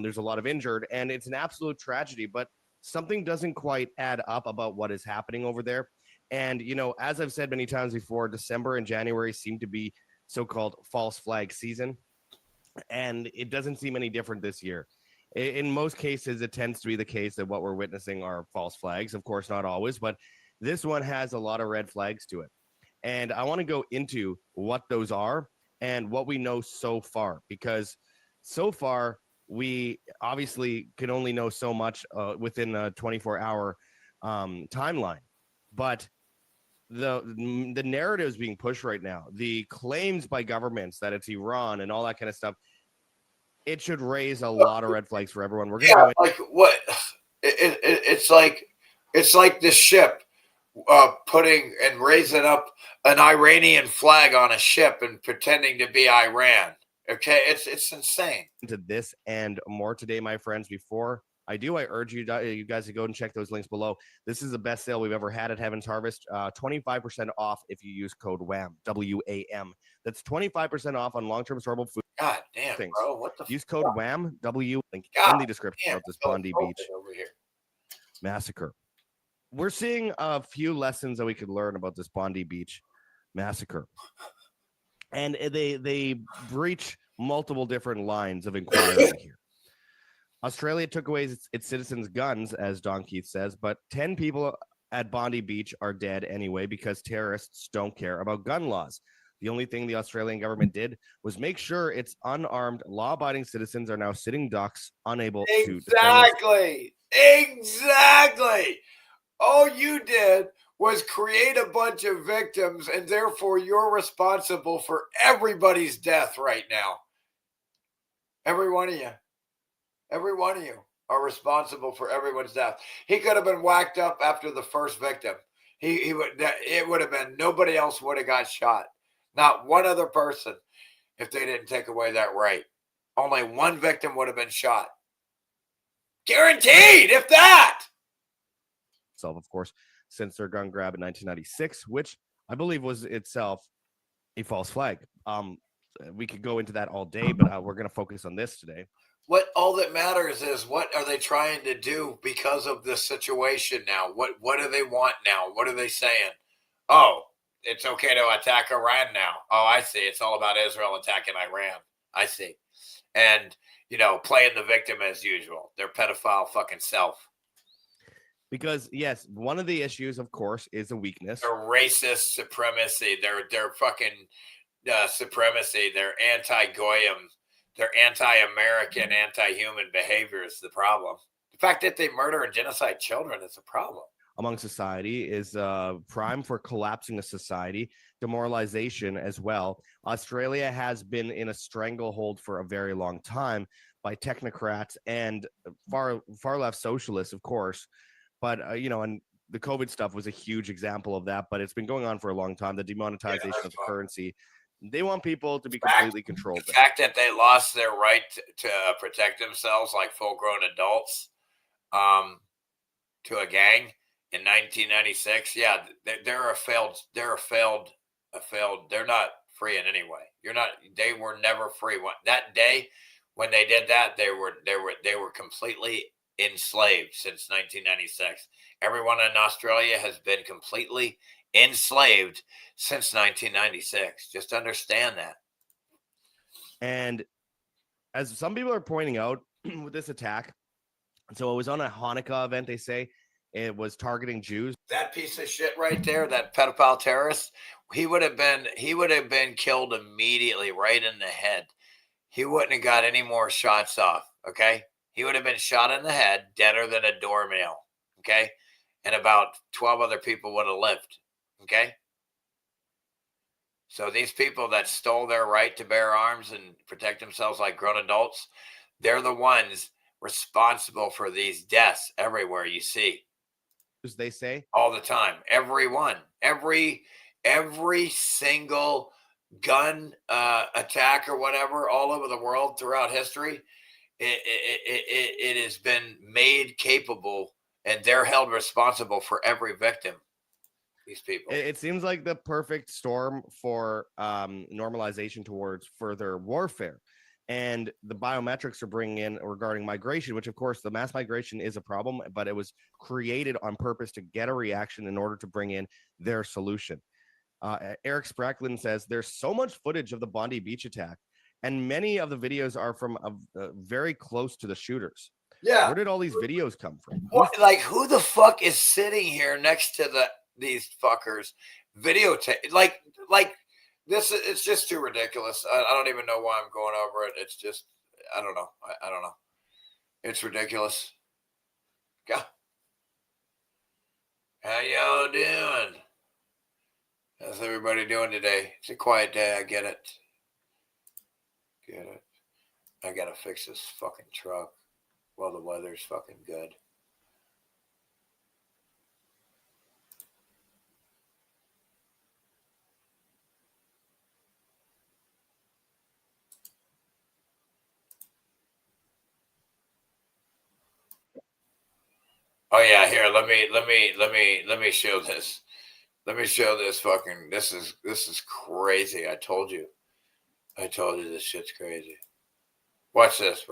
there's a lot of injured, and it's an absolute tragedy, but something doesn't quite add up about what is happening over there. And as I've said many times before, December and January seem to be so-called false flag season, and it doesn't seem any different this year. In most cases, it tends to be the case that what we're witnessing are false flags. Of course, not always, but this one has a lot of red flags to it. And I want to go into what those are and what we know so far, because so far we obviously can only know so much within a 24-hour timeline. But the narratives being pushed right now, the claims by governments that it's Iran and all that kind of stuff, it should raise a lot of red flags for everyone. We're gonna go in. Like what? It's like this ship putting and raising up an Iranian flag on a ship and pretending to be Iran. Okay, it's insane. Into this and more today, my friends. Before I do, I urge you guys to go and check those links below. This is the best sale we've ever had at Heaven's Harvest. 25% off if you use code WAM, W-A-M. That's 25% off on long-term storable food. God damn, things. bro. What the Use code fuck? WAM, W, link God in the description damn, of this so Bondi open Beach over here. massacre. We're seeing a few lessons that we could learn about this Bondi Beach massacre. And they breach multiple different lines of inquiry here. Australia took away its citizens' guns, as Don Keith says, but 10 people at Bondi Beach are dead anyway because terrorists don't care about gun laws. The only thing the Australian government did was make sure its unarmed, law-abiding citizens are now sitting ducks, unable to defend Exactly. All you did was create a bunch of victims, and therefore you're responsible for everybody's death right now. Every one of you. Every one of you are responsible for everyone's death. He could have been whacked up after the first victim. It would have been, nobody else would have got shot. Not one other person, if they didn't take away that right. Only one victim would have been shot. Guaranteed, if that. So, of course, since their gun grab in 1996, which I believe was itself a false flag. We could go into that all day, but we're going to focus on this today. What all that matters is, what are they trying to do because of this situation now? What do they want now? What are they saying? Oh, it's okay to attack Iran now. Oh, I see. It's all about Israel attacking Iran. I see. And, playing the victim as usual. Their pedophile fucking self. Because, yes, one of the issues, of course, is a weakness. Their racist supremacy. Their fucking supremacy. Their anti-Goyim. Their anti-American, anti-human behavior is the problem. The fact that they murder and genocide children is a problem. Among society is prime for collapsing a society, demoralization as well. Australia has been in a stranglehold for a very long time by technocrats and far left socialists, of course. But, and the COVID stuff was a huge example of that, but it's been going on for a long time. The demonetization of the currency. They want people to be completely controlled. The fact that they lost their right to protect themselves like full-grown adults to a gang in 1996. Yeah, they're not free in any way. They were never free. That day when they did that, they were completely enslaved since 1996. Everyone in Australia has been completely enslaved since 1996. Just understand that. And as some people are pointing out with this attack, so it was on a Hanukkah event, they say it was targeting Jews. That piece of shit right there, that pedophile terrorist, he would have been killed immediately, right in the head. He wouldn't have got any more shots off. Okay, he would have been shot in the head, deader than a doornail. Okay, and about 12 other people would have lived. Okay. So these people that stole their right to bear arms and protect themselves like grown adults, they're the ones responsible for these deaths everywhere you see. As they say all the time, everyone, every single gun attack or whatever all over the world throughout history, it has been made capable, and they're held responsible for every victim. These people. It seems like the perfect storm for normalization towards further warfare. And the biometrics are bringing in regarding migration, which, of course, the mass migration is a problem, but it was created on purpose to get a reaction in order to bring in their solution. Eric Spracklin says there's so much footage of the Bondi Beach attack, and many of the videos are from very close to the shooters. Yeah. Where did all these videos come from? What, like, who the fuck is sitting here next to these fuckers videotape? Like this, it's just too ridiculous. I don't even know why I'm going over it. It's just, I don't know. I don't know. It's ridiculous. God. How y'all doing? How's everybody doing today? It's a quiet day. I get it. I gotta fix this fucking truck while the weather's fucking good. Oh yeah, here, let me show this. Let me show this fucking, this is crazy. I told you this shit's crazy. Watch this.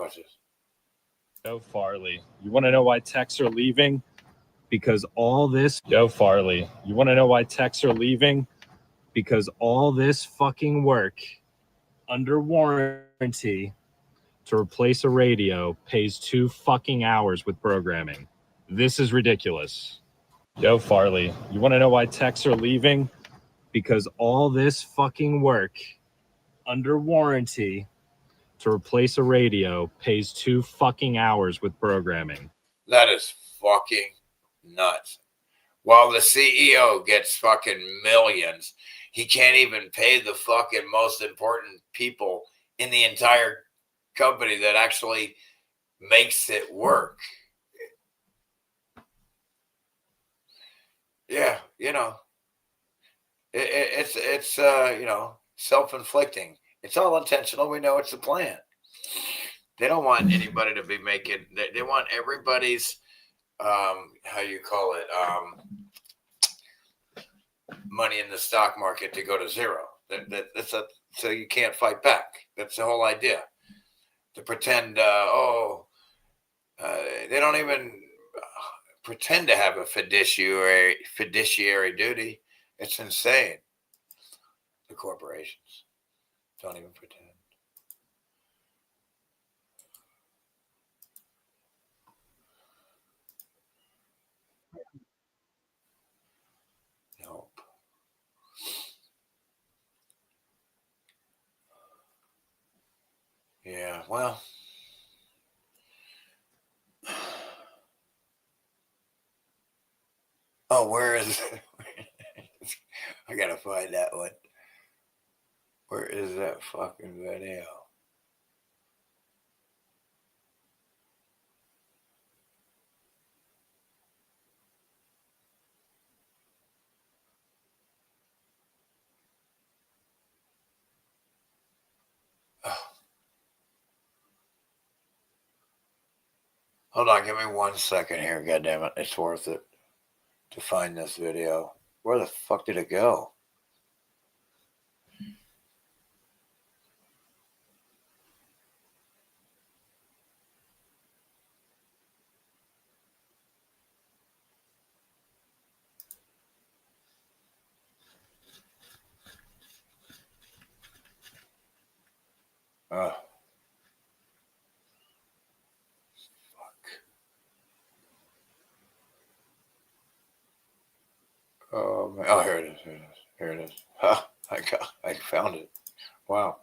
Joe Farley. You want to know why techs are leaving? Because all this... Joe Farley. You want to know why techs are leaving? Because all this fucking work under warranty to replace a radio pays 2 fucking hours with programming. This is ridiculous. Joe Farley. You want to know why techs are leaving? Because all this fucking work under warranty to replace a radio pays 2 fucking hours with programming. That is fucking nuts. While the CEO gets fucking millions, he can't even pay the fucking most important people in the entire company that actually makes it work. Yeah, you know, it's you know, self-inflicting. It's all intentional. We know it's a plan. They don't want anybody to be making. They want everybody's how you call it, money in the stock market to go to zero. So you can't fight back. That's the whole idea. To pretend, they don't even pretend to have a fiduciary duty. It's insane. The corporations don't even pretend. Nope. Yeah, well. Oh, where is it? I gotta find that one. Where is that fucking video? Oh. Hold on, give me 1 second here. God damn it, it's worth it to find this video. Where the fuck did it go? Oh, here it is. Here it is. Ha! I found it. Wow.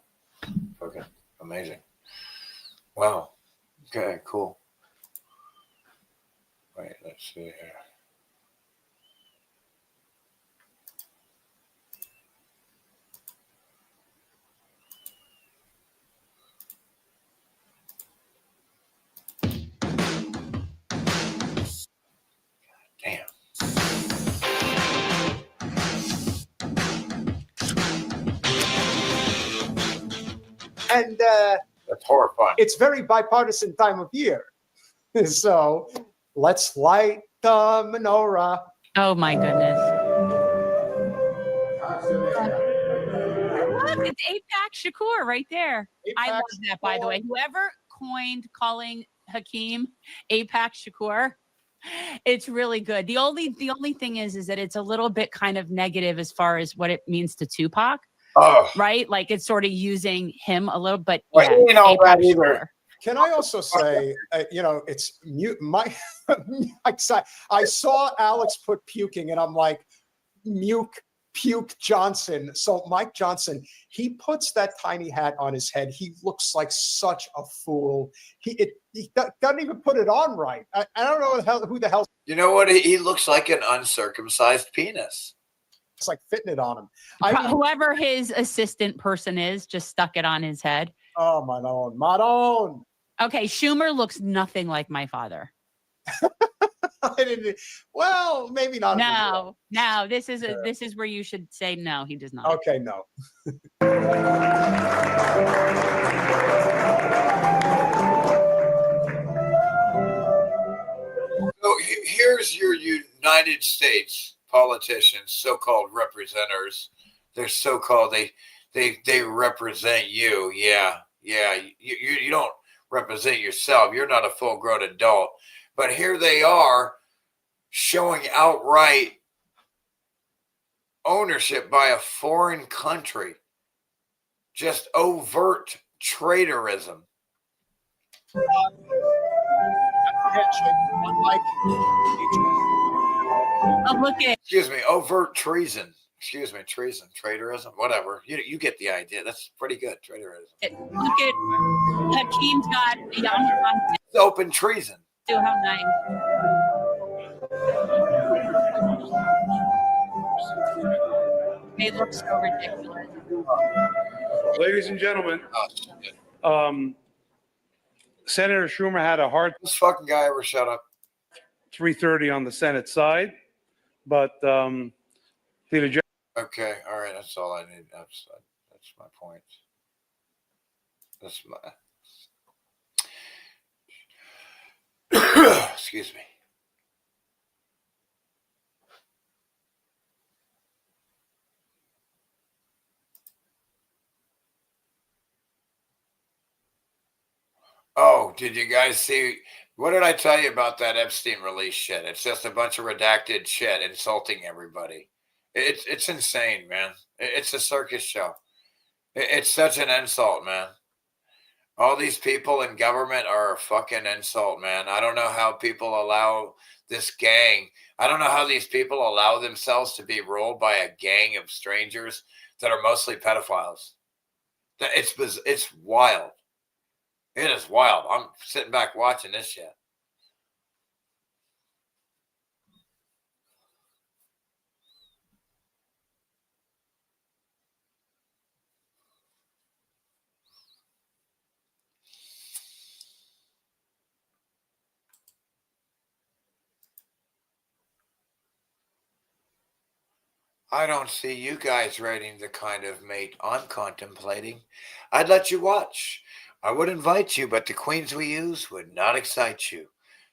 Okay. Amazing. Wow. Okay, cool. Wait, let's see here. Damn. And that's horrifying. It's very bipartisan time of year. So let's light the menorah. Oh my goodness. Look, it's APAC Shakur right there. I love that, by the way. Whoever coined calling Hakeem APAC Shakur, it's really good. The only thing is that it's a little bit kind of negative as far as what it means to Tupac. Oh. Right? Like it's sort of using him a little, but Well, yeah, he ain't all APAC that either. Shakur. Can I also say, it's mute. I saw Alex put puking, and I'm like, puke Johnson. So Mike Johnson, he puts that tiny hat on his head. He looks like such a fool. He doesn't even put it on right. I don't know who the hell. You know what? He looks like an uncircumcised penis. It's like fitting it on him. Whoever his assistant person is just stuck it on his head. Oh, Maron. Okay, Schumer looks nothing like my father. Well, maybe not. No. This is where you should say no. He does not. Okay, no. So here's your United States politicians, so-called representatives. They're so-called. They represent you. Yeah. You don't represent yourself. You're not a full-grown adult. But here they are showing outright ownership by a foreign country. Just overt traitorism. Oh, look at. Excuse me, overt treason. Excuse me, treason, traitorism, whatever. You get the idea. That's pretty good, traitorism. Look at Hakeem's got It's open treason. Do how nice. They look so ridiculous. Ladies and gentlemen, Senator Schumer had a hard. This fucking guy ever shut up? 3:30 on the Senate side, but Okay, all right. That's all I need. That's my point. That's my. Excuse me. Oh, did you guys see? What did I tell you about that Epstein release shit? It's just a bunch of redacted shit insulting everybody. It's insane, man. It's a circus show. It's such an insult, man. All these people in government are a fucking insult, man. I don't know how people allow this gang. I don't know how these people allow themselves to be ruled by a gang of strangers that are mostly pedophiles. It's wild. It is wild. I'm sitting back watching this shit. I don't see you guys rating the kind of mate I'm contemplating. I'd let you watch. I would invite you, but the queens we use would not excite you.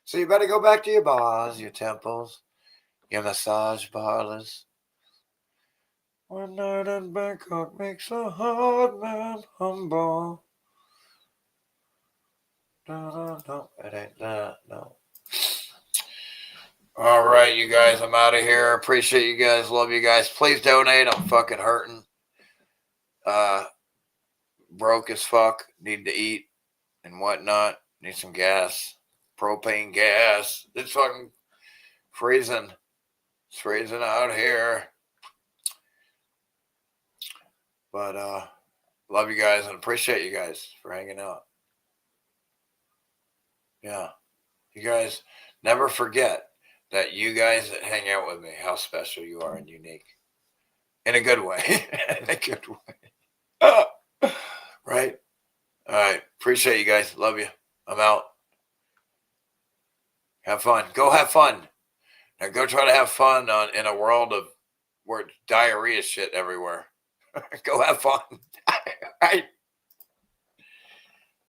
So you better go back to your bars, your temples, your massage parlors. One night in Bangkok makes a hard man humble. No, it ain't that, no. All right, you guys, I'm out of here. Appreciate you guys. Love you guys. Please donate. I'm fucking hurting. Broke as fuck. Need to eat and whatnot. Need some gas. Propane gas. It's fucking freezing. It's freezing out here. But love you guys and appreciate you guys for hanging out. Yeah. You guys never forget that you guys that hang out with me, how special you are and unique. In a good way. In a good way. Right? All right. Appreciate you guys. Love you. I'm out. Have fun. Go have fun. Now go try to have fun in a world of where diarrhea shit everywhere. Go have fun. All right.